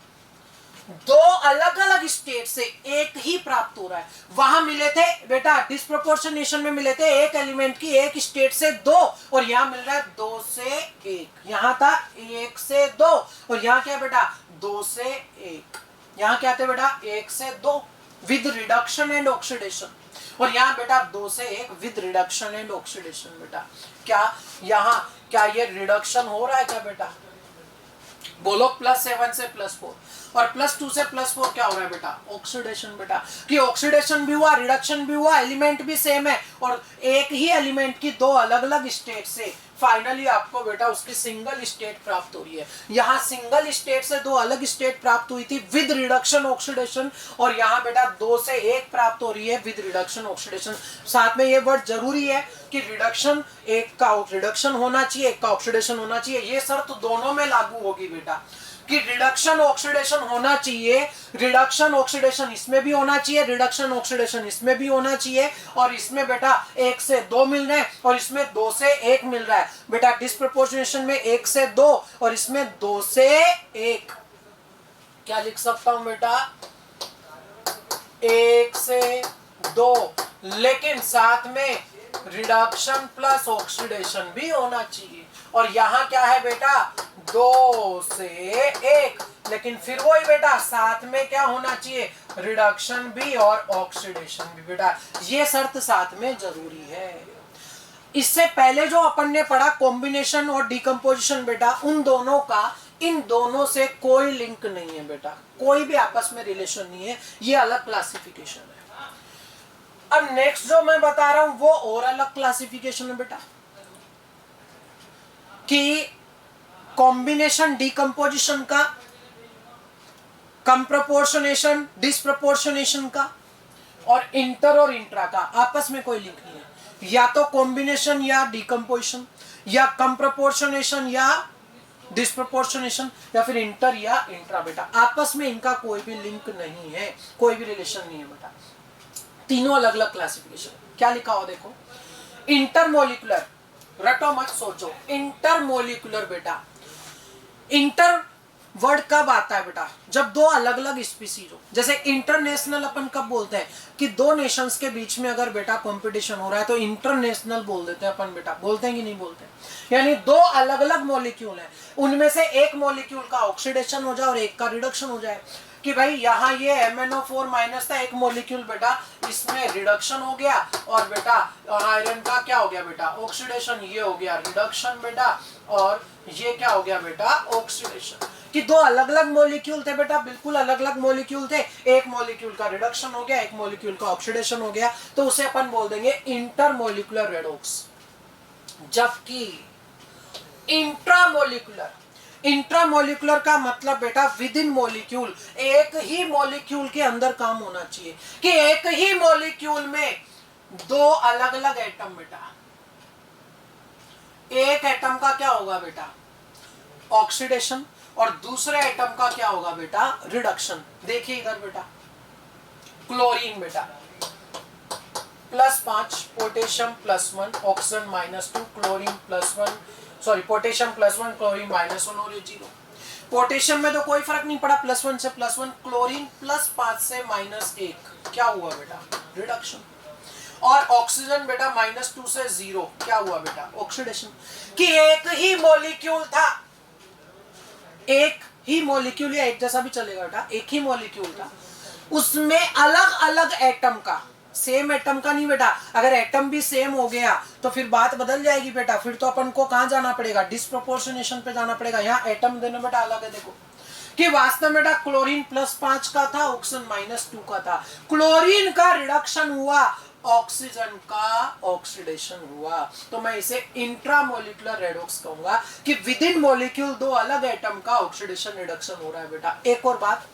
2 अलग अलग स्टेट से एक ही प्राप्त हो रहा है। वहां मिले थे बेटा डिस्प्रोपोर्शनेशन में मिले थे एक एलिमेंट की एक स्टेट से 2, और यहां मिल रहा है 2 से 1। यहां था 1 से 2 और यहां क्या बेटा? 2 से 1। यहां क्या थे बेटा? 1 से 2 विद रिडक्शन एंड ऑक्सीडेशन, और यहां बेटा 2 से 1 विद रिडक्शन एंड ऑक्सीडेशन बेटा। क्या यहां क्या ये रिडक्शन हो रहा है क्या बेटा? बोलो +7 से +4। और +2 से +4 क्या हो रहा है बेटा, ऑक्सीडेशन बेटा, कि ऑक्सीडेशन भी हुआ, रिडक्शन भी हुआ, एलिमेंट भी सेम है, और एक ही एलिमेंट की दो अलग अलग स्टेट से फाइनली आपको बेटा उसकी सिंगल स्टेट प्राप्त हो रही है। यहाँ सिंगल स्टेट से दो अलग स्टेट प्राप्त हुई थी विद रिडक्शन ऑक्सीडेशन, और यहाँ बेटा 2 से 1 प्राप्त हो रही है विद रिडक्शन ऑक्सीडेशन। साथ में ये वर्ड जरूरी है कि रिडक्शन, एक का रिडक्शन होना चाहिए, एक का ऑक्सीडेशन होना चाहिए। ये शर्त दोनों में लागू होगी बेटा कि रिडक्शन ऑक्सीडेशन होना चाहिए, रिडक्शन ऑक्सीडेशन इसमें भी होना चाहिए, रिडक्शन ऑक्सीडेशन इसमें भी होना चाहिए, और इसमें बेटा 1 से 2 मिल रहे हैं और इसमें 2 से 1 मिल रहा है बेटा। डिस्प्रपोर्शनेशन में 1 से 2 और इसमें 2 से 1। क्या लिख सकता हूं बेटा, 1 से 2, लेकिन साथ में रिडक्शन प्लस ऑक्सीडेशन भी होना चाहिए। और यहां क्या है बेटा, 2 से 1, लेकिन फिर वही बेटा साथ में क्या होना चाहिए, रिडक्शन भी और ऑक्सीडेशन भी बेटा। ये शर्त साथ में जरूरी है। इससे पहले जो अपन ने पढ़ा कॉम्बिनेशन और डिकम्पोजिशन बेटा, उन दोनों का इन दोनों से कोई लिंक नहीं है बेटा, कोई भी आपस में रिलेशन नहीं है, ये अलग क्लासिफिकेशन है। अब नेक्स्ट जो मैं बता रहा हूं वो और अलग क्लासिफिकेशन है बेटा, कि कॉम्बिनेशन डिकम्पोजिशन का, कंप्रपोर्शनेशन डिस्प्रपोर्शनेशन का, और इंटर और इंट्रा का आपस में कोई लिंक नहीं है। या तो कॉम्बिनेशन या डिकम्पोजिशन, या कंप्रपोर्शनेशन या डिस्प्रपोर्शनेशन, या फिर इंटर या इंट्रा बेटा, आपस में इनका कोई भी लिंक नहीं है, कोई भी रिलेशन नहीं है बेटा। तीनों अलग अलग क्लासिफिकेशन। क्या लिखा हो देखो, इंटरमोलिकुलर, रटो मत सोचो, इंटरमोलिकुलर बेटा। इंटर वर्ड कब आता है बेटा, जब दो अलग अलग स्पीसीज हो। जैसे इंटरनेशनल अपन कब बोलते हैं, कि दो नेशंस के बीच में अगर बेटा कंपटीशन हो रहा है तो इंटरनेशनल बोल देते हैं अपन बेटा, बोलते हैं कि नहीं बोलते हैं? यानी दो अलग अलग मॉलिक्यूल हैं, उनमें से एक मॉलिक्यूल का ऑक्सीडेशन हो जाए और एक का रिडक्शन हो जाए। कि भाई यहाँ ये MnO4 माइनस था, एक मॉलिक्यूल बेटा इसमें रिडक्शन हो गया, और बेटा आयरन का क्या हो गया बेटा, ऑक्सीडेशन, ये हो गया रिडक्शन बेटा, और ये क्या हो गया बेटा, ऑक्सीडेशन। कि दो अलग अलग मॉलिक्यूल थे बेटा, बिल्कुल अलग अलग मॉलिक्यूल थे, एक मॉलिक्यूल का रिडक्शन हो गया, एक मॉलिक्यूल का ऑक्सीडेशन हो गया, तो उसे अपन बोल देंगे इंटरमोलिकुलर रेडॉक्स। जबकि इंट्रामोलिकुलर, इंट्रामोलिकुलर का मतलब बेटा विद इन मॉलिक्यूल, एक ही मॉलिक्यूल के अंदर काम होना चाहिए, कि एक ही मॉलिक्यूल में दो अलग अलग एटम बेटा, एक एटम का क्या होगा बेटा, ऑक्सीडेशन, और दूसरे एटम का क्या होगा बेटा, रिडक्शन। देखिए इधर बेटा, क्लोरीन बेटा +5, potassium +1, oxygen -2, chlorine +1, sorry potassium +1, chlorine -1 और ये 0। पोटेशियम में तो कोई फर्क नहीं पड़ा, +1 से +1, क्लोरीन +5 से -1, क्या हुआ बेटा, रिडक्शन। और ऑक्सीजन बेटा -2 से 0, क्या हुआ बेटा, ऑक्सीडेशन। कि एक ही मॉलिक्यूल था, एक ही मॉलिक्यूल, या एक जैसा भी चलेगा बेटा, एक ही मॉलिक्यूल था, उसमें अलग अलग एटम का, सेम एटम का नहीं बेटा। अगर एटम भी सेम हो गया तो फिर बात बदल जाएगी बेटा, फिर तो अपन को कहां जाना पड़ेगा, डिस्प्रोपोर्शनेशन पे जाना पड़ेगा। यहाँ एटम देना बेटा अलग है। देखो कि वास्तव में बेटा क्लोरीन +5 का था, ऑक्सीजन -2 का था, क्लोरीन का रिडक्शन हुआ, ऑक्सीजन का ऑक्सीडेशन हुआ, तो मैं इसे इंट्रामोलिकुलर रेडॉक्स कहूंगा, कि विद इन मॉलिक्यूल दो अलग एटम का ऑक्सीडेशन रिडक्शन हो रहा है बेटा। एक और बात,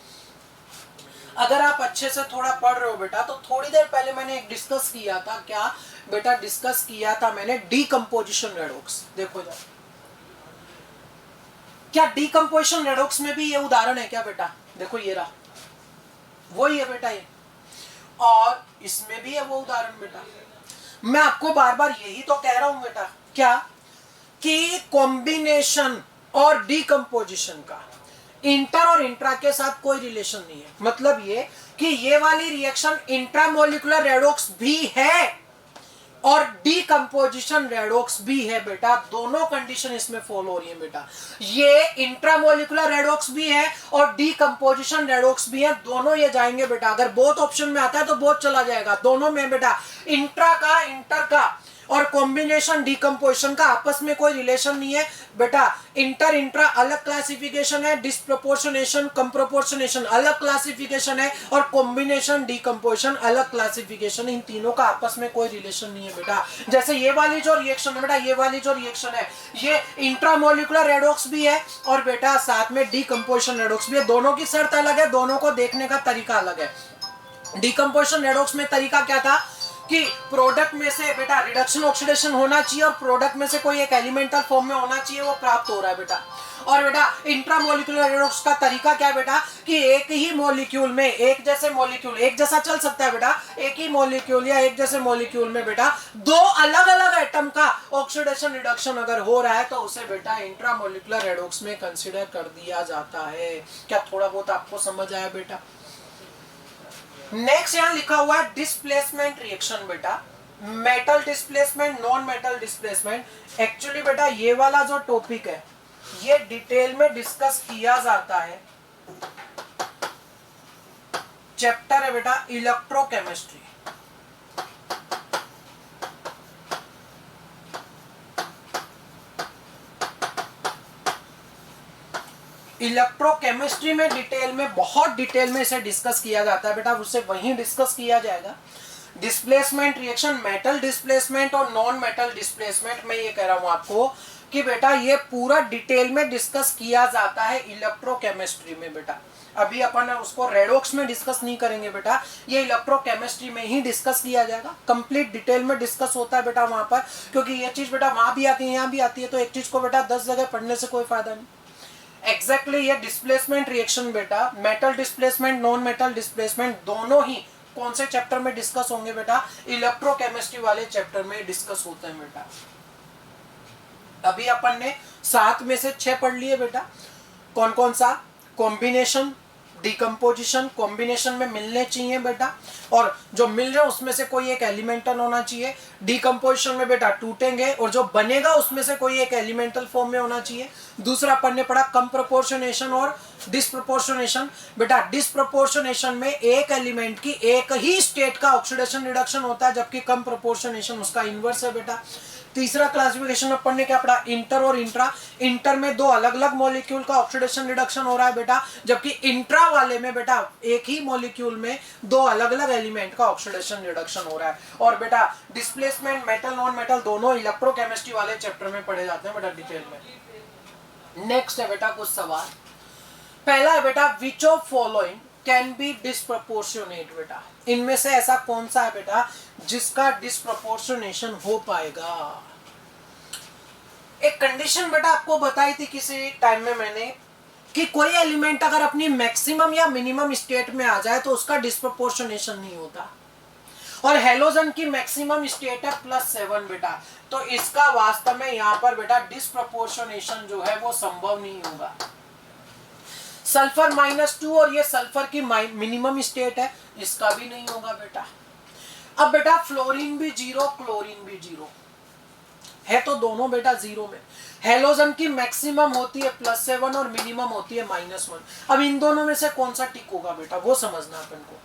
अगर आप अच्छे से थोड़ा पढ़ रहे हो बेटा, तो थोड़ी देर पहले मैंने एक डिस्कस किया था, क्या बेटा डिस्कस किया था मैंने, डीकंपोजिशन रेडॉक्स। देखो इधर, क्या डीकंपोजिशन रेडॉक्स में भी ये उदाहरण है क्या बेटा, देखो ये रहा, वही है बेटा ये, और इसमें भी है वो उदाहरण बेटा। मैं आपको बार बार यही तो कह रहा हूं बेटा, क्या कि कॉम्बिनेशन और डीकंपोजिशन का इंटर और इंट्रा के साथ कोई रिलेशन नहीं है। मतलब ये कि ये वाली रिएक्शन इंट्रामोलिकुलर रेडॉक्स भी है और डीकंपोजिशन रेडॉक्स भी है बेटा, दोनों कंडीशन इसमें फॉलो हो रही है बेटा। ये इंट्रामोलिकुलर रेडॉक्स भी है और डीकंपोजिशन रेडॉक्स भी है, दोनों ये जाएंगे बेटा। अगर बोथ ऑप्शन में आता है तो बोथ चला जाएगा, दोनों में बेटा, इंट्रा का इंटर का और कॉम्बिनेशन डिकम्पोजिशन का आपस में कोई रिलेशन नहीं है बेटा। इंटर इंट्रा अलग क्लासिफिकेशन है, डिस्प्रोपोर्शनेशन कंप्रोपोर्शनेशन अलग क्लासिफिकेशन है, और कॉम्बिनेशन डिकम्पोजिशन अलग क्लासिफिकेशन है। इन तीनों का आपस में कोई रिलेशन नहीं है बेटा। जैसे ये वाली जो रिएक्शन है बेटा, ये वाली जो रिएक्शन है ये इंट्रामोलिकुलर रेडॉक्स भी है और बेटा साथ में डिकम्पोजिशन रेडॉक्स भी है। दोनों की शर्त अलग है, दोनों को देखने का तरीका अलग है। डिकम्पोजिशन रेडॉक्स में तरीका क्या था कि प्रोडक्ट में से बेटा रिडक्शन ऑक्सीडेशन होना चाहिए और प्रोडक्ट में से कोई एक एलिमेंटल फॉर्म में होना चाहिए, वो प्राप्त हो रहा है बेटा। और बेटा इंट्रामोलिकुलर रेडॉक्स का तरीका क्या है बेटा कि एक ही मॉलिक्यूल में एक जैसे मॉलिक्यूल एक जैसा चल सकता है बेटा, एक ही मॉलिक्यूल या एक जैसे मॉलिक्यूल में बेटा दो अलग अलग एटम का ऑक्सीडेशन रिडक्शन अगर हो रहा है तो उसे बेटा इंट्रामोलिकुलर रेडॉक्स में कंसीडर कर दिया जाता है। क्या थोड़ा बहुत आपको समझ आया बेटा? नेक्स्ट यहां लिखा हुआ है डिस्प्लेसमेंट रिएक्शन बेटा, metal displacement non metal displacement. Actually बेटा ये वाला जो टॉपिक है ये डिटेल में डिस्कस किया जाता है, चैप्टर है बेटा इलेक्ट्रोकेमिस्ट्री। इलेक्ट्रोकेमिस्ट्री में डिटेल में बहुत डिटेल में इसे डिस्कस किया जाता है बेटा, उससे वहीं डिस्कस किया जाएगा। डिस्प्लेसमेंट रिएक्शन, मेटल डिस्प्लेसमेंट और नॉन मेटल डिस्प्लेसमेंट, मैं ये कह रहा हूं आपको कि बेटा ये पूरा डिटेल में डिस्कस किया जाता है इलेक्ट्रोकेमिस्ट्री में बेटा। अभी अपन उसको रेडॉक्स में डिस्कस नहीं करेंगे बेटा, ये इलेक्ट्रोकेमिस्ट्री में ही डिस्कस किया जाएगा। कंप्लीट डिटेल में डिस्कस होता है बेटा वहां पर, क्योंकि ये चीज बेटा वहां भी आती है यहाँ भी आती है, तो एक चीज को बेटा 10 जगह पढ़ने से कोई फायदा नहीं। एग्जैक्टली ये डिस्प्लेसमेंट रिएक्शन बेटा, metal displacement non metal displacement दोनों ही कौन से चैप्टर में डिस्कस होंगे बेटा? इलेक्ट्रोकेमिस्ट्री वाले चैप्टर में डिस्कस होते हैं बेटा। अभी अपन ने 7 में से 6 पढ़ लिए बेटा। कौन कौन सा? कॉम्बिनेशन, डिकम्पोजिशन, कॉम्बिनेशन में मिलने चाहिए बेटा, और जो मिल रहे उसमें से कोई एक एलिमेंटल होना चाहिए। डिकम्पोजिशन में बेटा टूटेंगे और जो बनेगा उसमें से कोई एक एलिमेंटल फॉर्म में होना चाहिए। दूसरा अपन ने पढ़ा कम प्रोपोर्शनेशन और डिस्प्रोपोर्शनेशन। बेटा डिस्प्रोपोर्शनेशन में एक एलिमेंट की एक ही स्टेट का ऑक्सीडेशन रिडक्शन होता है, जबकि कम प्रोपोर्शनेशन उसका इनवर्स है बेटा। तीसरा क्लासिफिकेशन में पढ़ने क्या पढ़ा? इंटर और इंट्रा। इंटर में दो अलग अलग मॉलिक्यूल का ऑक्सीडेशन रिडक्शन हो रहा है बेटा, जबकि इंट्रा वाले में बेटा एक ही मॉलिक्यूल में दो अलग अलग एलिमेंट का ऑक्सीडेशन रिडक्शन हो रहा है। और बेटा डिस्प्लेसमेंट मेटल नॉन मेटल दोनों इलेक्ट्रोकेमिस्ट्री वाले चैप्टर में पढ़े जाते हैं बेटा डिटेल में। नेक्स्ट है बेटा कुछ सवाल। पहला है बेटा विच of following can be disproportionate बेटा, इनमें से ऐसा कौन सा है बेटा जिसका डिस्प्रोपोर्शनेशन हो पाएगा? एक कंडीशन बेटा आपको बताई थी किसी टाइम में मैंने कि कोई एलिमेंट अगर अपनी मैक्सिमम या मिनिमम स्टेट में आ जाए तो उसका डिस्प्रोपोर्शनेशन नहीं होता, और हेलोजन की मैक्सिमम स्टेट है +7 बेटा, तो इसका वास्तव में यहां पर बेटा डिस्प्रोपोर्शनेशन जो है वो संभव नहीं होगा। सल्फर -2 और ये सल्फर की मिनिमम स्टेट है, इसका भी नहीं होगा बेटा। अब बेटा फ्लोरीन भी 0 क्लोरीन भी 0 है, तो दोनों बेटा 0 में। हेलोजन की मैक्सिमम होती है +7 और मिनिमम होती है -1। अब इन दोनों में से कौन सा टिक होगा बेटा वो समझना अपन को।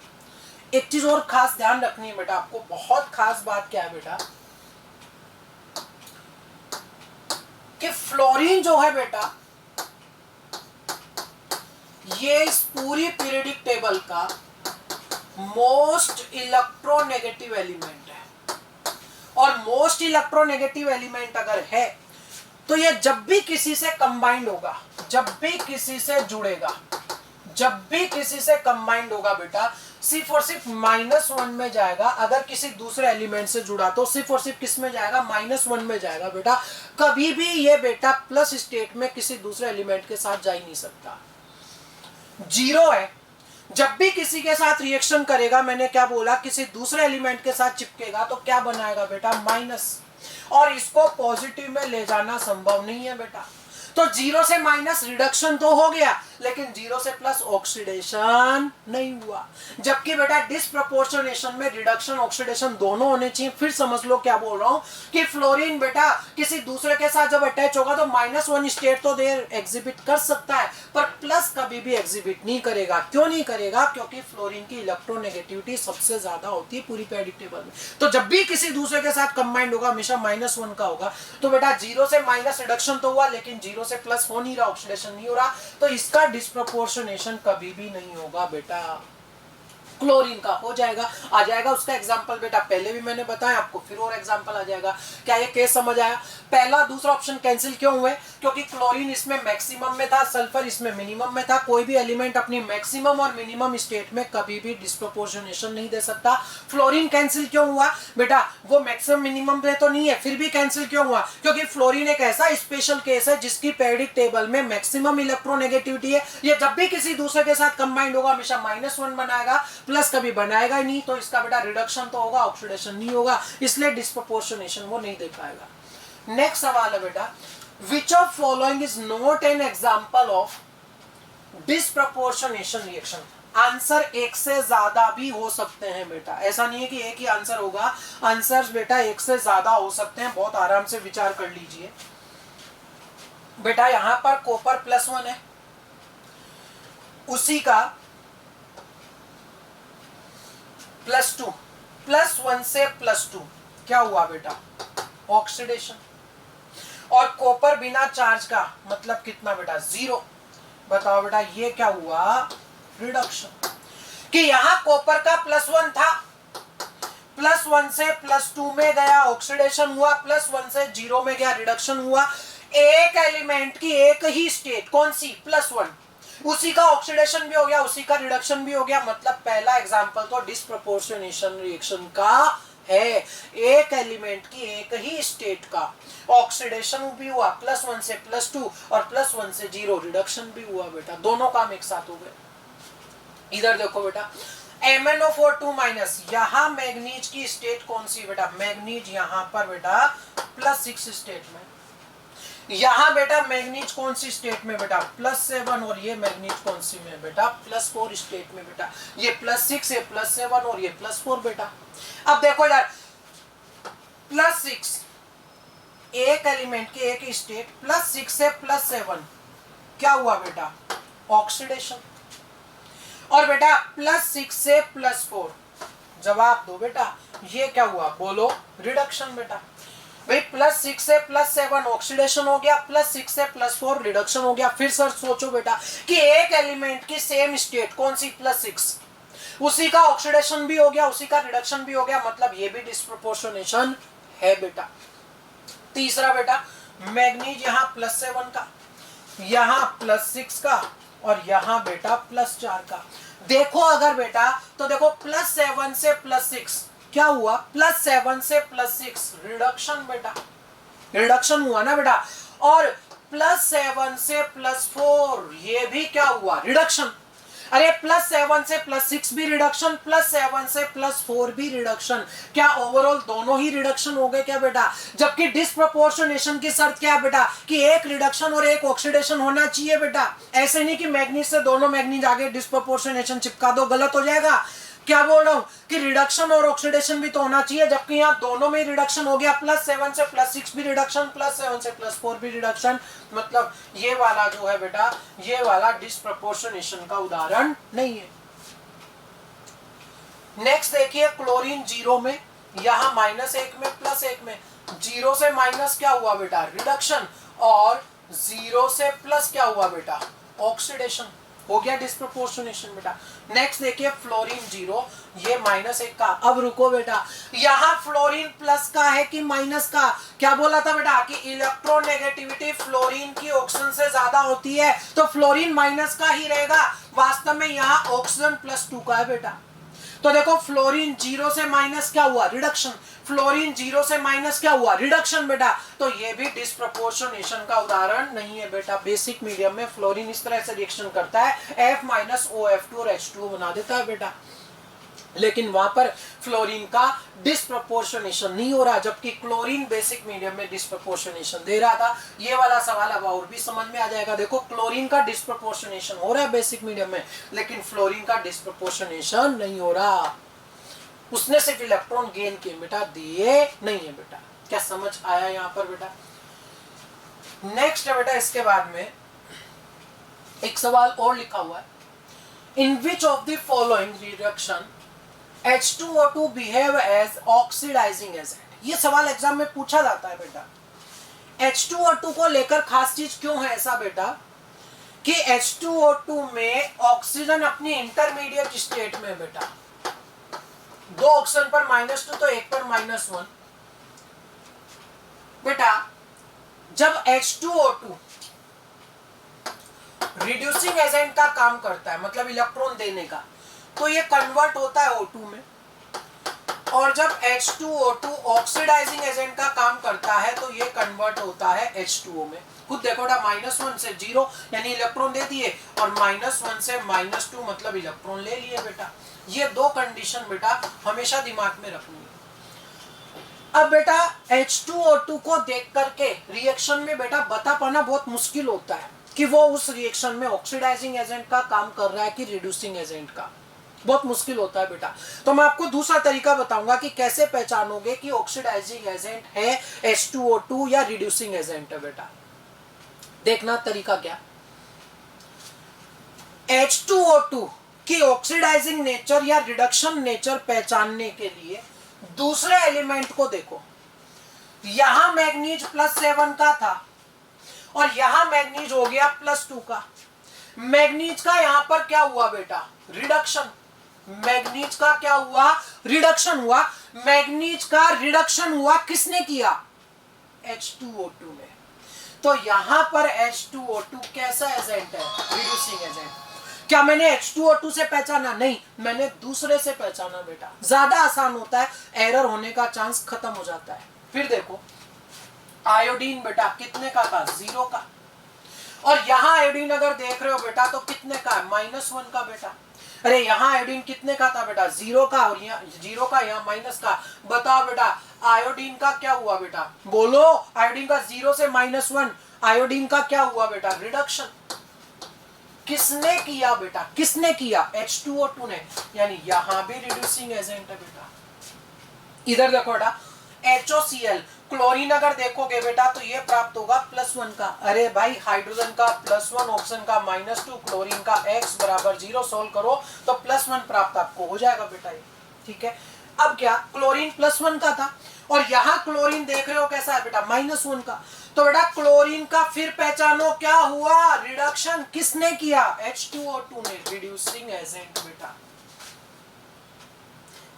एक चीज और खास ध्यान रखनी है बेटा आपको, बहुत खास बात क्या है बेटा कि फ्लोरीन जो है बेटा ये इस पूरी पीरियडिक टेबल का मोस्ट इलेक्ट्रोनेगेटिव एलिमेंट है, और मोस्ट इलेक्ट्रोनेगेटिव एलिमेंट अगर है तो ये जब भी किसी से कंबाइंड होगा, जब भी किसी से जुड़ेगा, जब भी किसी से कंबाइंड होगा बेटा सिर्फ और सिर्फ -1 में जाएगा। अगर किसी दूसरे एलिमेंट से जुड़ा तो सिर्फ और सिर्फ किस में जाएगा? -1 में जाएगा बेटा। कभी भी ये बेटा प्लस स्टेट में किसी दूसरे एलिमेंट के साथ जा ही नहीं सकता। 0 है, जब भी किसी के साथ रिएक्शन करेगा, मैंने क्या बोला, किसी दूसरे एलिमेंट के साथ चिपकेगा तो क्या बनाएगा बेटा? माइनस, और इसको पॉजिटिव में ले जाना संभव नहीं है बेटा। तो 0 से माइनस रिडक्शन तो हो गया, लेकिन 0 से प्लस ऑक्सीडेशन नहीं हुआ। जबकि बेटा डिस्प्रपोर्शनेशन में रिडक्शन ऑक्सीडेशन दोनों होने चाहिए। फिर समझ लो क्या बोल रहा हूं कि फ्लोरीन बेटा किसी दूसरे के साथ जब अटैच होगा तो -1 स्टेट तो देर एग्जिबिट कर सकता है, पर प्लस कभी भी एग्जिबिट नहीं करेगा। क्यों नहीं करेगा? क्योंकि फ्लोरीन की इलेक्ट्रोनेगेटिविटी सबसे ज्यादा होती है पूरी पेरियोडिक टेबल में। तो जब भी किसी दूसरे के साथ कंबाइंड होगा हमेशा -1 का होगा। तो बेटा 0 से माइनस रिडक्शन तो हुआ, लेकिन 0 से प्लस हो नहीं रहा, ऑक्सीडेशन नहीं हो रहा, तो इसका डिस्प्रपोर्शनेशन कभी भी नहीं होगा बेटा। क्लोरीन का हो जाएगा, आ जाएगा उसका एग्जांपल बेटा, पहले भी मैंने बताया आपको, फिर और एग्जांपल आ जाएगा। क्या ये केस समझ आया? पहला दूसरा ऑप्शन कैंसिल क्यों हुए? क्योंकि क्लोरीन इसमें मैक्सिमम में था, सल्फर इसमें मिनिमम में था। कोई भी एलिमेंट अपनी मैक्सिमम और मिनिमम स्टेट में कभी भी डिस्प्रपोर्शनेशन नहीं दे सकता। फ्लोरीन कैंसिल क्यों हुआ बेटा? वो मैक्सिमम मिनिमम में तो नहीं है, फिर भी कैंसिल क्यों हुआ? क्योंकि फ्लोरीन एक ऐसा स्पेशल केस है जिसकी पेरियोडिक टेबल में मैक्सिमम इलेक्ट्रोनेगेटिविटी है। ये जब भी किसी दूसरे के साथ कंबाइंड होगा हमेशा -1 बनाएगा, प्लस कभी बनाएगा ही नहीं। तो इसका बेटा रिडक्शन तो होगा, ऑक्सीडेशन नहीं होगा, इसलिए डिस्प्रपोर्शनेशन वो नहीं दे पाएगा। नेक्स्ट सवाल है बेटा, विच of following is not an example of disproportionation reaction? Answer एक से ज्यादा भी हो सकते हैं बेटा, ऐसा नहीं है कि एक ही आंसर होगा। आंसर्स बेटा एक से ज्यादा हो सकते हैं, बहुत आराम से विचार कर लीजिए बेटा। यहां पर कॉपर +1 है, उसी का +2, +1 से +2 क्या हुआ बेटा? ऑक्सीडेशन। और कॉपर बिना चार्ज का मतलब कितना बेटा? 0। बताओ बेटा ये क्या हुआ? रिडक्शन। कि यहां कॉपर का +1 था, +1 से +2 में गया, ऑक्सीडेशन हुआ, +1 से 0 में गया, रिडक्शन हुआ। एक एलिमेंट की एक ही स्टेट, कौन सी? +1, उसी का ऑक्सीडेशन भी हो गया, उसी का रिडक्शन भी हो गया। मतलब पहला एग्जांपल तो डिस्प्रपोर्शनेशन रिएक्शन का है। एक एलिमेंट की एक ही स्टेट का ऑक्सीडेशन भी हुआ, +1 से +2 और +1 से 0 रिडक्शन भी हुआ बेटा, दोनों काम एक साथ हो गए। इधर देखो बेटा, MnO4 2-, यहां मैग्नीज की स्टेट कौन सी बेटा? मैग्नीज यहां पर बेटा +6 स्टेट में। यहां बेटा मैग्नीज कौन सी स्टेट में बेटा? +7। और ये मैग्नीज कौन सी में बेटा? +4 स्टेट में बेटा। ये +6 है, +7 और ये +4 बेटा। अब देखो यार, +6 एक एलिमेंट की एक स्टेट, +6 से +7 क्या हुआ बेटा? ऑक्सीडेशन। और बेटा +6 से +4 जवाब दो बेटा, ये क्या हुआ? बोलो रिडक्शन बेटा। भाई +6 से +7 ऑक्सीडेशन हो गया, +6 से +4 रिडक्शन हो गया। फिर सर सोचो बेटा कि एक एलिमेंट की सेम स्टेट कौन सी? +6, उसी का ऑक्सीडेशन भी हो गया, उसी का रिडक्शन भी हो गया, मतलब ये भी डिस्प्रपोर्शनेशन है बेटा। तीसरा बेटा, मैग्नीज यहां +7 का, यहां +6 का और यहां बेटा +4 का। देखो अगर बेटा तो देखो +7 से +6 क्या हुआ? +7 से +6 रिडक्शन बेटा, रिडक्शन हुआ ना बेटा। और +7 से +4 ये भी क्या हुआ? रिडक्शन। अरे +7 से +6 भी रिडक्शन, +7 से +4 भी रिडक्शन। क्या ओवरऑल दोनों ही रिडक्शन हो गए क्या बेटा? जबकि डिस्प्रपोर्शनेशन की शर्त क्या है बेटा? कि एक रिडक्शन और एक ऑक्सीडेशन होना चाहिए बेटा। ऐसे नहीं कि मैग्नीज से दोनों मैग्नीज आगे डिस्प्रपोर्शनेशन चिपका दो, गलत हो जाएगा। क्या बोल रहा हूं कि रिडक्शन और ऑक्सीडेशन भी तो होना चाहिए, जबकि यहां दोनों में रिडक्शन हो गया। +7 से +6 भी रिडक्शन, +7 से +4 भी रिडक्शन। मतलब ये वाला जो है बेटा, ये वाला डिस्प्रपोर्शनेशन का उदाहरण नहीं है। नेक्स्ट देखिए, क्लोरीन 0 में, यहां -1 में, +1 में। 0 से माइनस क्या हुआ बेटा? रिडक्शन। और 0 से प्लस क्या हुआ बेटा? ऑक्सीडेशन। हो गया डिस्प्रपोर्शनेशन बेटा। नेक्स्ट देखिए, फ्लोरीन 0, ये -1 का। अब रुको बेटा, यहां फ्लोरीन प्लस का है कि माइनस का? क्या बोला था बेटा कि इलेक्ट्रोनेगेटिविटी फ्लोरीन की ऑक्सीजन से ज्यादा होती है, तो फ्लोरीन माइनस का ही रहेगा। वास्तव में यहां ऑक्सीजन +2 का है बेटा। तो देखो फ्लोरीन 0 से माइनस क्या हुआ? रिडक्शन। फ्लोरीन 0 से माइनस क्या हुआ? रिडक्शन बेटा। तो ये भी डिस्प्रपोर्शनेशन का उदाहरण नहीं है बेटा। बेसिक मीडियम में फ्लोरीन इस तरह से रिएक्शन करता है, F- OF2 और H2 बना देता है बेटा। लेकिन वहां पर फ्लोरीन का डिस्प्रपोर्शनेशन नहीं हो रहा, जबकि क्लोरीन बेसिक मीडियम में डिस्प्रपोर्शनेशन दे रहा था। ये वाला सवाल अब और भी समझ में आ जाएगा। देखो क्लोरीन का डिस्प्रपोर्शनेशन हो रहा है बेसिक मीडियम में, लेकिन फ्लोरीन का डिस्प्रपोर्शनेशन नहीं हो रहा। उसने सिर्फ इलेक्ट्रॉन गेन किए बेटा, दिए नहीं है बेटा। क्या समझ आया यहाँ पर बेटा? नेक्स्ट है बेटा, इसके बाद में एक सवाल और लिखा हुआ है, in which of the following reaction H2O2 behave as oxidizing agent. ये सवाल एग्जाम में पूछा जाता है बेटा। H2O2 को लेकर खास चीज क्यों है ऐसा बेटा कि H2O2 में ऑक्सीजन अपनी इंटरमीडिएट स्टेट में बेटा, 2 ऑक्सीजन पर -2 तो एक पर -1 बेटा। जब H2O2 रिड्यूसिंग एजेंट का काम करता है, मतलब इलेक्ट्रॉन देने का, तो ये कन्वर्ट होता है O2 में, और जब H2O2 ऑक्सीडाइजिंग एजेंट का काम करता है तो ये कन्वर्ट होता है H2O में। खुद देखो बेटा, -1 से 0 यानी इलेक्ट्रॉन दे दिए, और -1 से -2 मतलब इलेक्ट्रॉन ले लिए बेटा। ये 2 कंडीशन बेटा हमेशा दिमाग में रखनी है। अब बेटा H2O2 को देख करके रिएक्शन में बेटा बता पाना बहुत मुश्किल होता है कि वो उस रिएक्शन में ऑक्सीडाइजिंग एजेंट का काम कर रहा है कि रिड्यूसिंग एजेंट का, बहुत मुश्किल होता है बेटा। तो मैं आपको दूसरा तरीका बताऊंगा कि कैसे पहचानोगे कि ऑक्सीडाइजिंग एजेंट है H2O2 या रिड्यूसिंग एजेंट है बेटा। देखना तरीका क्या, H2O2 की ऑक्सीडाइजिंग नेचर या रिडक्शन नेचर पहचानने के लिए दूसरे एलिमेंट को देखो। यहां मैग्नीज +7 का था और यहां मैग्नीज हो गया +2 का। मैग्नीज का यहां पर क्या हुआ बेटा, रिडक्शन। मैग्नीज का क्या हुआ, रिडक्शन हुआ। मैग्नीज का रिडक्शन हुआ किसने किया, H2O2 ने। तो यहां पर H2O2 कैसा एजेंट है, रिड्यूसिंग एजेंट। क्या मैंने H2O2 से पहचाना, नहीं, मैंने दूसरे से पहचाना बेटा। ज्यादा आसान होता है, एरर होने का चांस खत्म हो जाता है। फिर देखो आयोडीन बेटा कितने का था, 0 का, और यहां आयोडीन अगर देख रहे हो बेटा तो कितने का है, -1 का बेटा। अरे यहां आयोडीन कितने का था बेटा, 0 का, और यहाँ 0 का, यहाँ माइनस का। बताओ बेटा आयोडीन का क्या हुआ बेटा, बोलो। आयोडीन का 0 से -1, आयोडीन का क्या हुआ बेटा, रिडक्शन। किसने किया बेटा, किसने किया, H2O2 ने, यानी यहां भी रिड्यूसिंग एजेंट है बेटा। इधर देखो बेटा HOCl, क्लोरीन अगर देखोगे बेटा तो ये प्राप्त होगा +1 का। अरे भाई हाइड्रोजन का +1, ऑक्सीजन का -2, क्लोरीन का x = 0, सोल्व करो तो +1 प्राप्त आपको हो जाएगा बेटा ये, ठीक है। अब क्या, क्लोरीन +1 का था और यहाँ क्लोरीन देख रहे हो कैसा है बेटा, -1 का। तो बेटा क्लोरीन का फिर पहचानो क्या हुआ, रिडक्शन। किसने किया, H2O2 ने, रिड्यूसिंग एजेंट बेटा।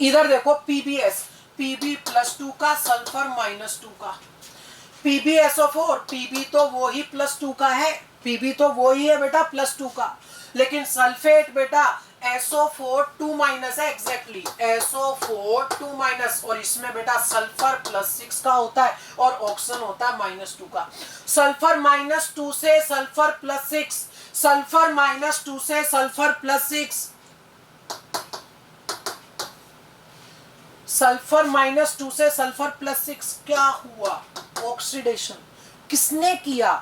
इधर देखो PbS, Pb +2 का, सल्फर -2 का। PbSO4, Pb तो वो ही +2 का है, Pb तो वो ही है बेटा +2 का, लेकिन सल्फेट बेटा SO4 2- है, एग्जैक्टली SO4 2-, और इसमें बेटा सल्फर +6 का होता है और ऑक्सीजन होता है -2 का। सल्फर -2 से सल्फर +6, सल्फर -2 से सल्फर +6, सल्फर -2 से सल्फर +6 क्या हुआ, ऑक्सीडेशन। किसने किया,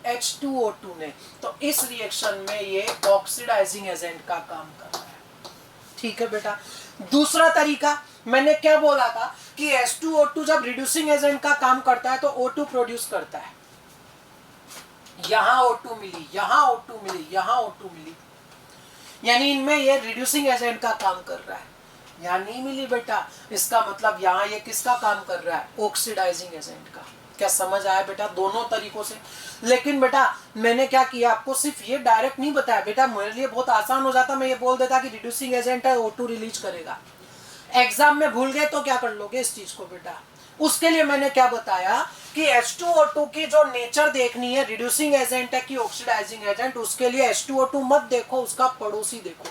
H2O2 ने। तो इस रिएक्शन में ये ऑक्सीडाइजिंग एजेंट का काम कर रहा है, ठीक है बेटा। दूसरा तरीका मैंने क्या बोला था कि H2O2 जब रिड्यूसिंग एजेंट का काम करता है तो O2 प्रोड्यूस करता है। यहां O2 मिली, यहां O2 मिली, यहां O2 मिली, यानी इनमें ये रिड्यूसिंग एजेंट का काम कर रहा है। यहाँ नहीं मिली बेटा, इसका मतलब यहाँ ये किसका काम कर रहा है, ऑक्सीडाइजिंग एजेंट का। क्या समझ आया बेटा, दोनों तरीकों से। लेकिन बेटा मैंने क्या किया, आपको सिर्फ ये डायरेक्ट नहीं बताया बेटा, मेरे लिए बहुत आसान हो जाता, मैं ये बोल देता कि रिड्यूसिंग एजेंट है, O2 रिलीज करेगा। एग्जाम में भूल गए तो क्या कर लोगे इस चीज को बेटा। उसके लिए मैंने क्या बताया कि H2O2 की जो नेचर देखनी है, रिड्यूसिंग एजेंट है कि ऑक्सीडाइजिंग एजेंट, उसके लिए H2O2 मत देखो, उसका पड़ोसी देखो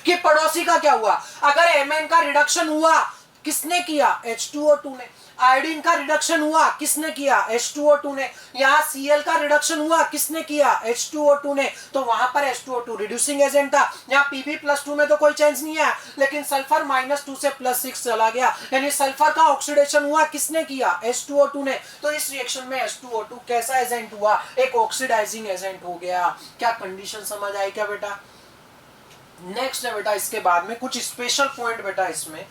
कि पड़ोसी का क्या हुआ। अगर Mn का रिडक्शन हुआ किसने किया? H2O2 ने। आयोडीन का रिडक्शन हुआ, किसने किया? H2O2 ने। यहाँ Cl का रिडक्शन हुआ, किसने किया? H2O2 ने। तो वहां पर H2O2 रिड्यूसिंग एजेंट था। यहाँ Pb+2 में तो कोई चेंज नहीं है, लेकिन सल्फर -2 से +6 चला गया, यानी सल्फर का ऑक्सीडेशन हुआ, किसने किया? H2O2 ने। तो इस रिएक्शन में H2O2 कैसा एजेंट हुआ? एक ऑक्सीडाइजिंग एजेंट हो गया। क्या कंडीशन समझ आई क्या बेटा? नेक्स्ट है बेटा, इसके बाद में कुछ स्पेशल पॉइंट बेटा। इसमें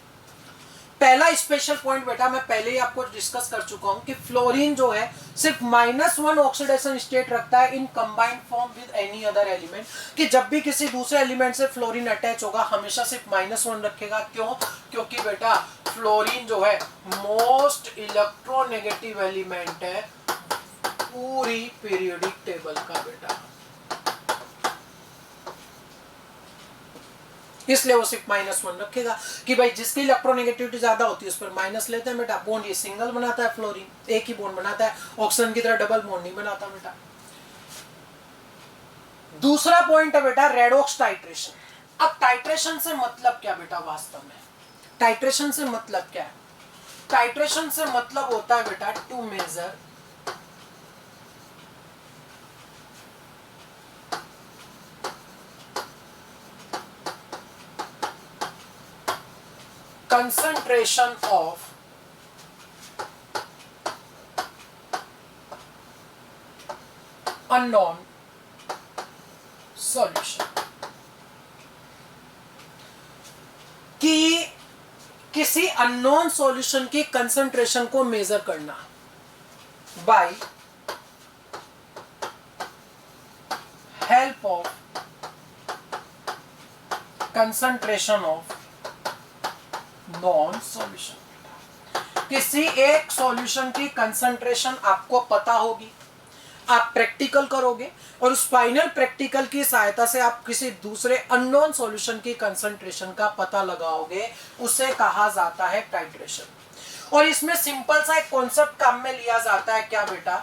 पहला स्पेशल पॉइंट बेटा मैं पहले ही आपको डिस्कस कर चुका हूं कि फ्लोरीन जो है सिर्फ -1 ऑक्सीडेशन स्टेट रखता है in combined form with any other element, कि जब भी किसी दूसरे एलिमेंट से फ्लोरीन अटैच होगा हमेशा सिर्फ -1 रखेगा। क्यों? क्योंकि बेटा फ्लोरीन जो है मोस्ट इलेक्ट्रोनेगेटिव एलिमेंट है पूरी पीरियोडिक टेबल का बेटा, इसलिए वो सिर्फ -1 रखेगा कि भाई जिसकी इलेक्ट्रोनेगेटिविटी ज्यादा होती है उस पर माइनस लेते हैं बेटा। बॉन्ड ये सिंगल बनाता है, फ्लोरीन एक ही बॉन्ड बनाता है, ऑक्सीजन की तरह डबल बॉन्ड नहीं बनाता बेटा। दूसरा पॉइंट है बेटा रेडॉक्स टाइट्रेशन। अब टाइट्रेशन से मतलब क्या बेटा? वास्तव में टाइट्रेशन से मतलब क्या है? टाइट्रेशन से मतलब होता है बेटा to measure concentration of unknown solution, कि किसी अननोन सॉल्यूशन की कंसंट्रेशन को मेजर करना by help of concentration of known solution. किसी एक सॉल्यूशन की कंसंट्रेशन आपको पता होगी, आप प्रैक्टिकल करोगे और उस फाइनल प्रैक्टिकल की सहायता से आप किसी दूसरे अननोन सॉल्यूशन की कंसंट्रेशन का पता लगाओगे, उसे कहा जाता है टाइट्रेशन। और इसमें सिंपल सा एक कॉन्सेप्ट काम में लिया जाता है क्या बेटा?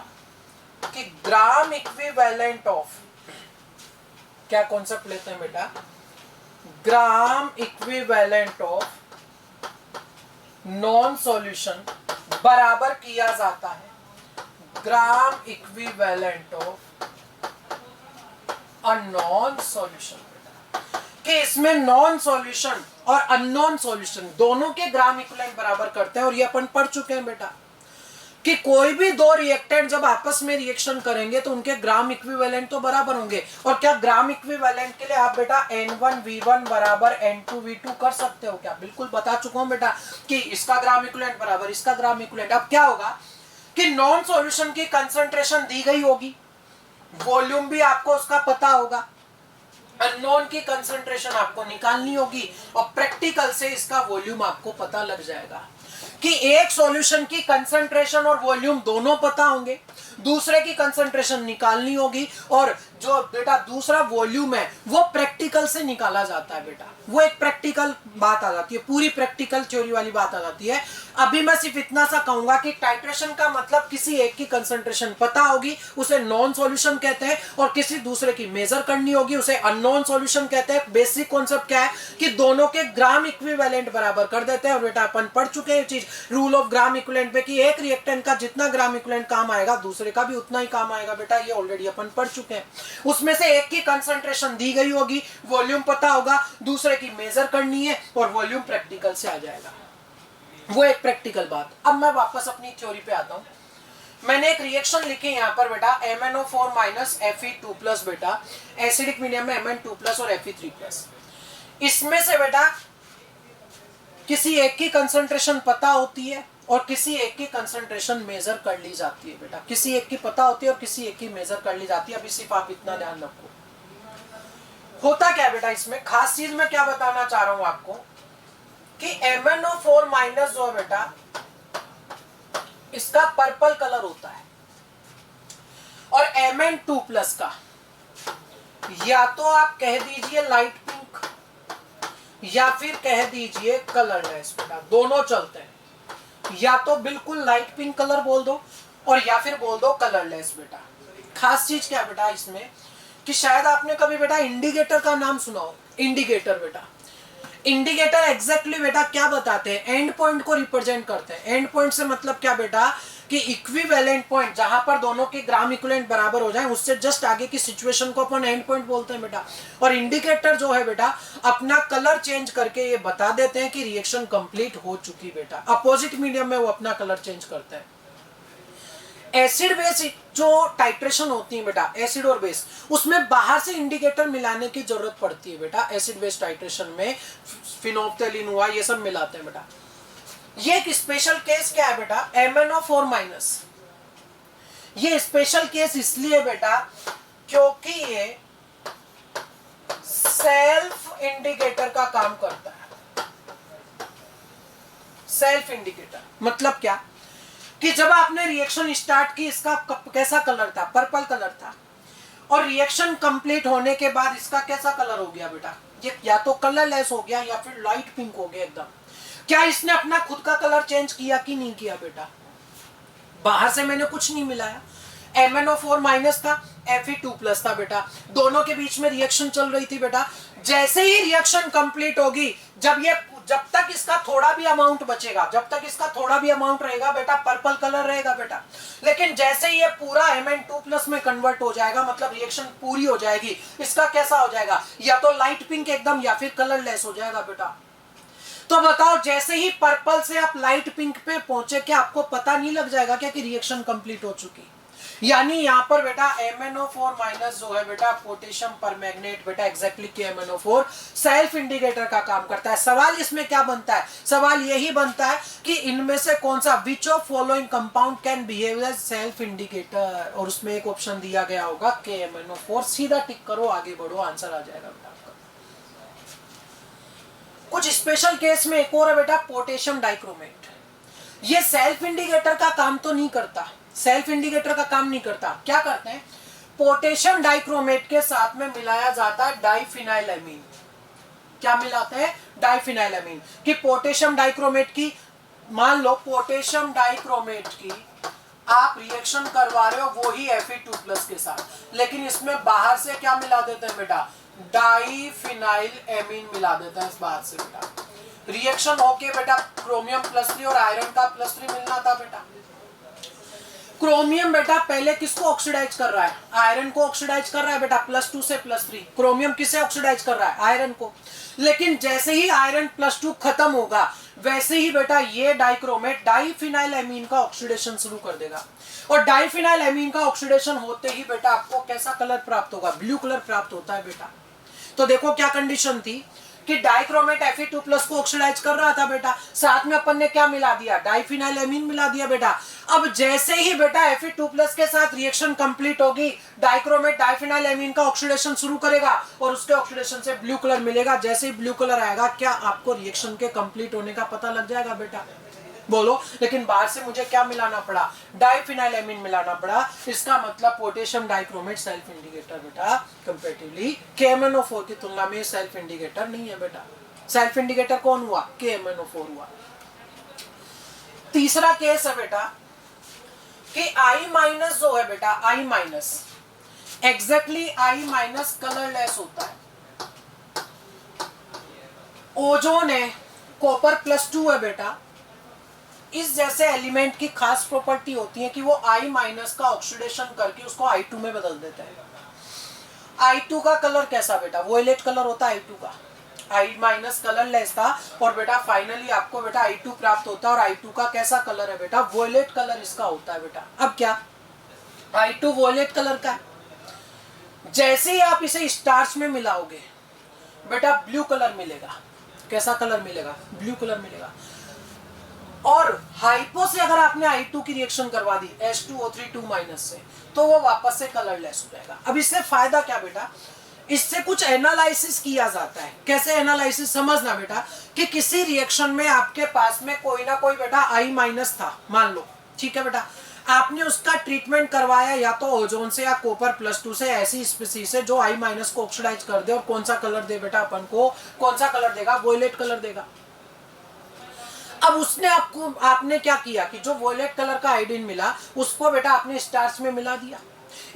कि ग्राम इक्विवेलेंट ऑफ, क्या कॉन्सेप्ट लेते हैं बेटा? ग्राम इक्विवेलेंट ऑफ नॉन सॉल्यूशन बराबर किया जाता है ग्राम equivalent of a non solution. कि इसमें नॉन सॉल्यूशन और अननोन सॉल्यूशन दोनों के ग्राम इक्विवेलेंट बराबर करते हैं। और ये अपन पढ़ चुके हैं बेटा कि कोई भी दो रिएक्टेंट जब आपस में रिएक्शन करेंगे तो उनके ग्राम इक्विवेलेंट तो बराबर होंगे। और क्या ग्राम इक्विवेलेंट के लिए आप बेटा N1V1 बराबर N2V2 कर सकते हो क्या? बिल्कुल बता चुका हूं बेटा कि इसका ग्राम इक्विवेलेंट बराबर इसका ग्राम इक्विवेलेंट। अब क्या होगा कि नॉन सॉल्यूशन की कंसंट्रेशन दी गई होगी, वॉल्यूम भी आपको उसका पता होगा, अननोन की कंसंट्रेशन आपको निकालनी होगी और प्रैक्टिकल से इसका वॉल्यूम आपको पता लग जाएगा कि एक सॉल्यूशन की कंसंट्रेशन और वॉल्यूम दोनों पता होंगे, दूसरे की कंसंट्रेशन निकालनी होगी और जो बेटा दूसरा वॉल्यूम है वो प्रैक्टिकल से निकाला जाता है बेटा। वो एक प्रैक्टिकल बात आ जाती है, पूरी प्रैक्टिकल थ्योरी वाली बात आ जाती है। अभी मैं सिर्फ इतना सा कहूंगा कि टाइट्रेशन का मतलब किसी एक की कंसंट्रेशन पता होगी उसे नॉन सॉल्यूशन कहते हैं, और किसी दूसरे की मेजर करनी होगी उसे अननोन सॉल्यूशन कहते हैं। बेसिक कॉन्सेप्ट क्या है कि दोनों के ग्राम इक्विवेलेंट बराबर कर देते हैं। और बेटा अपन पढ़ चुके हैं चीज रूल ऑफ ग्राम इक्विवेलेंट पे कि एक रिएक्टेंट का जितना ग्राम इक्विवेलेंट काम आएगा दूसरे का भी उतना ही काम आएगा बेटा। ये ऑलरेडी अपन पढ़ चुके हैं। उसमें से एक की कंसंट्रेशन दी गई होगी, वॉल्यूम पता होगा, दूसरे की मेजर करनी है और वॉल्यूम प्रैक्टिकल से आ जाएगा। वो एक प्रैक्टिकल बात। अब मैं वापस अपनी थ्योरी पे आता हूं। मैंने एक रिएक्शन लिखी यहां पर बेटा MnO4 Fe2+ बेटा, एसिडिक मीडियम में Mn2+ और Fe3+। इसमें से बेटा किसी एक की कंसंट्रेशन पता होती है और किसी एक की कंसंट्रेशन मेजर कर ली जाती है बेटा। किसी एक की पता होती है और किसी एक की मेजर कर ली जाती है। अभी सिर्फ आप इतना ध्यान रखो। होता क्या बेटा इसमें खास चीज मैं क्या बताना चाह रहा हूं आपको कि MnO4- जो है बेटा इसका पर्पल कलर होता है और Mn2+ का या तो आप कह दीजिए लाइट पिंक या फिर कह दीजिए कलरलेस बेटा, दोनों चलते हैं। या तो बिल्कुल लाइट पिंक कलर बोल दो और या फिर बोल दो कलरलेस बेटा। खास चीज क्या बेटा इसमें कि शायद आपने कभी बेटा इंडिकेटर का नाम सुना हो। इंडिकेटर बेटा, इंडिकेटर एग्जैक्टली बेटा क्या बताते हैं, एंड पॉइंट को रिप्रेजेंट करते हैं। एंड पॉइंट से मतलब क्या बेटा कि इक्विवेलेंट पॉइंट, जहां पर दोनों के ग्राम इक्विवेलेंट बराबर हो जाए, उससे जस्ट आगे की सिचुएशन को अपन एंड पॉइंट बोलते हैं बेटा। और इंडिकेटर जो है बेटा अपना कलर चेंज करके ये बता देते हैं कि रिएक्शन कंप्लीट हो चुकी बेटा। अपोजिट मीडियम में वो अपना कलर चेंज करते हैं। एसिड बेस जो टाइट्रेशन होती है बेटा, एसिड और बेस, उसमें बाहर से इंडिकेटर मिलाने की जरूरत पड़ती है बेटा। एसिड बेस टाइट्रेशन में फिनोप्थेलिन हुआ, ये सब मिलाते हैं बेटा। ये एक स्पेशल केस क्या है बेटा, MnO4-। ये स्पेशल केस इसलिए बेटा क्योंकि ये सेल्फ इंडिकेटर का काम करता है। सेल्फ इंडिकेटर मतलब क्या कि जब आपने रिएक्शन स्टार्ट की, इसका कैसा कलर था, पर्पल कलर था, और रिएक्शन कंप्लीट होने के बाद इसका कैसा कलर हो गया बेटा, ये या तो कलरलेस हो गया या फिर लाइट पिंक हो गया एकदम। क्या इसने अपना खुद का कलर चेंज किया कि नहीं किया बेटा? बाहर से मैंने कुछ नहीं मिलाया। MnO4- था, Fe2+ था बेटा, दोनों के बीच में रिएक्शन चल रही थी बेटा। जैसे ही रिएक्शन कंप्लीट होगी, जब तक इसका थोड़ा भी अमाउंट बचेगा, जब तक इसका थोड़ा भी अमाउंट रहेगा बेटा, पर्पल कलर रहेगा बेटा। लेकिन जैसे ही ये पूरा Mn2+ में कन्वर्ट हो जाएगा, मतलब रिएक्शन पूरी हो जाएगी, इसका कैसा हो जाएगा, या तो लाइट पिंक एकदम या फिर कलरलेस हो जाएगा बेटा। तो बताओ, जैसे ही पर्पल से आप लाइट पिंक पे पहुंचे, क्या आपको पता नहीं लग जाएगा क्या कि रिएक्शन कंप्लीट हो चुकी? यानी यहां पर बेटा MnO4- जो है बेटा पोटेशियम परमैंगनेट बेटा, एग्जैक्टली KMnO4 सेल्फ इंडिकेटर का काम करता है। सवाल इसमें क्या बनता है, सवाल यही बनता है कि इनमें से कौन सा, which of following compound can behave as self indicator, और उसमें एक ऑप्शन दिया गया होगा KMnO4। सीधा टिक करो, आगे बढ़ो, आंसर आ जाएगा बेटा। कुछ स्पेशल केस में एक और है बेटा, पोटेशियम डाइक्रोमेट। ये सेल्फ इंडिकेटर का काम तो नहीं करता, सेल्फ इंडिकेटर का काम नहीं करता। क्या करते हैं, पोटेशियम डाइक्रोमेट के साथ में मिलाया जाता है डाइफिनाइलएमीन। क्या मिलाते हैं, डाइफिनाइलएमीन। कि पोटेशियम डाइक्रोमेट की, मान लो पोटेशियम डाइक्रोमेट की आप रिएक्शन करवा रहे हो वो ही Fe2+ के साथ, लेकिन इसमें बाहर से क्या मिला देते हैं बेटा, डाइफिनाइलएमीन मिला देते हैं इस बाहर से बेटा। रिएक्शन होके बेटा क्रोमियम +3 और आयरन का +3 मिलना था बेटा। क्रोमियम बेटा पहले किसको ऑक्सीडाइज कर रहा है, आयरन को ऑक्सीडाइज कर रहा है बेटा, +2 से +3। क्रोमियम किसे ऑक्सीडाइज कर रहा है, आयरन को। लेकिन जैसे ही आयरन +2 खत्म होगा, वैसे ही बेटा ये डाइक्रोमेट डाइफिनाइलएमीन का ऑक्सीडेशन शुरू कर देगा। और डाइफिनाइलएमीन का ऑक्सीडेशन होते ही बेटा आपको कैसा कलर प्राप्त होगा, ब्लू कलर प्राप्त होता है बेटा। तो देखो क्या कंडीशन थी कि डाइक्रोमेट Fe2+ को ऑक्सीडाइज कर रहा था बेटा, साथ में अपन ने क्या मिला दिया, डाइफिनाइलएमीन मिला दिया बेटा। अब जैसे ही बेटा Fe2+ के साथ रिएक्शन कंप्लीट होगी, डाइक्रोमेट डाइफिनाइलएमीन का ऑक्सीडेशन शुरू करेगा और उसके ऑक्सीडेशन से ब्लू कलर मिलेगा। जैसे ही ब्लू कलर आएगा, क्या आपको रिएक्शन के कंप्लीट होने का पता लग जाएगा बेटा, बोलो। लेकिन बाहर से मुझे क्या मिलाना पड़ा, डाइफिनाइलएमीन मिलाना पड़ा। इसका मतलब पोटेशियम डाइक्रोमेट सेल्फ इंडिकेटर बेटा कंपैरेटिवली KMnO4 की तुलना में सेल्फ इंडिकेटर नहीं है बेटा। सेल्फ इंडिकेटर कौन हुआ, KMnO4 हुआ। तीसरा केस है बेटा कि I- जो है बेटा, I- एग्जैक्टली I- कलरलेस होता है। ओजोन है, कॉपर +2 है बेटा। इस जैसे एलिमेंट की खास प्रॉपर्टी होती है कि वो I- का ऑक्सीडेशन करके उसको I2 में बदल देते हैं। I2 का कलर कैसा बेटा, वोयलेट कलर होता है I2 का। I- कलरलेस था और बेटा फाइनली आपको बेटा I2 प्राप्त होता है, और I2 का कैसा कलर है बेटा, वोयलेट कलर इसका होता है बेटा। अब क्या, I2 वोयलेट कलर का है। जैसे ही आप इसे स्टार्च में मिलाओगे बेटा, ब्लू कलर मिलेगा। कैसा कलर मिलेगा, ब्लू कलर मिलेगा। और हाइपो से अगर आपने I2 की रिएक्शन करवा दी H2O3 से, तो वो वापस से कलरलेस हो जाएगा। अब इससे फायदा क्या बेटा, इससे कुछ एनालिसिस किया जाता है। कैसे एनालिसिस, समझना बेटा कि किसी रिएक्शन में आपके पास में कोई ना कोई बेटा I- था, मान लो, ठीक है बेटा। आपने उसका ट्रीटमेंट करवाया या तो ओजोन से या कॉपर +2 से, ऐसी स्पीसीज से जो I- को ऑक्सीडाइज कर दे, और कौन सा कलर दे बेटा अपन को, कौन सा कलर देगा, वोयलेट कलर देगा। अब उसने आपने क्या किया कि जो वोयलेट कलर का आयोडीन मिला उसको बेटा आपने स्टार्च में मिला दिया।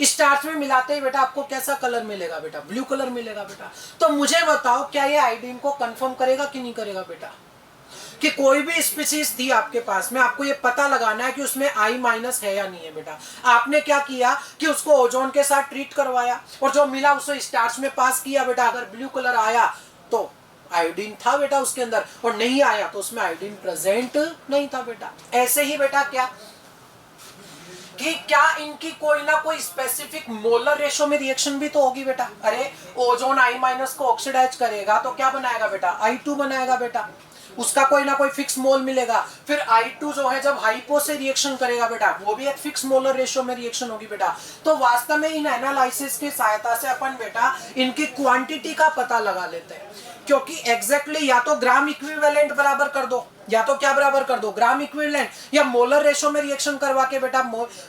स्टार्च में मिलाते ही बेटा आपको कैसा कलर मिलेगा बेटा, ब्लू कलर मिलेगा बेटा। तो मुझे बताओ क्या ये आयोडीन को कंफर्म करेगा कि नहीं करेगा बेटा, कि कोई भी स्पीसीज थी आपके पास में, आपको ये पता लगाना है कि उसमें I माइनस है या नहीं है बेटा। आपने क्या किया कि उसको ओजोन के साथ ट्रीट करवाया और जो मिला उसे स्टार्च में पास किया बेटा। अगर ब्लू कलर आया तो आयोडीन था बेटा उसके अंदर, और नहीं आया तो उसमें आयोडीन प्रेजेंट नहीं था बेटा। ऐसे ही बेटा क्या कि क्या इनकी कोई ना कोई स्पेसिफिक मोलर रेशो में रिएक्शन भी तो होगी बेटा। अरे ओजोन I माइनस को ऑक्सीडाइज करेगा तो क्या बनाएगा बेटा, I2 बनाएगा बेटा, उसका कोई ना कोई फिक्स मोल मिलेगा। फिर I2 जो है जब हाइपो से रिएक्शन करेगा बेटा, वो भी एक फिक्स मोलर रेशो में रिएक्शन होगी बेटा। तो वास्तव में इन एनालिसिस की सहायता से अपन बेटा इनकी क्वांटिटी का पता लगा लेते हैं, क्योंकि एग्जैक्टली या तो ग्राम इक्विवेलेंट बराबर कर दो, या तो क्या बराबर कर दो, ग्राम इक्विवेलेंट, या मोलर रेशो में रिएक्शन करवा के बेटा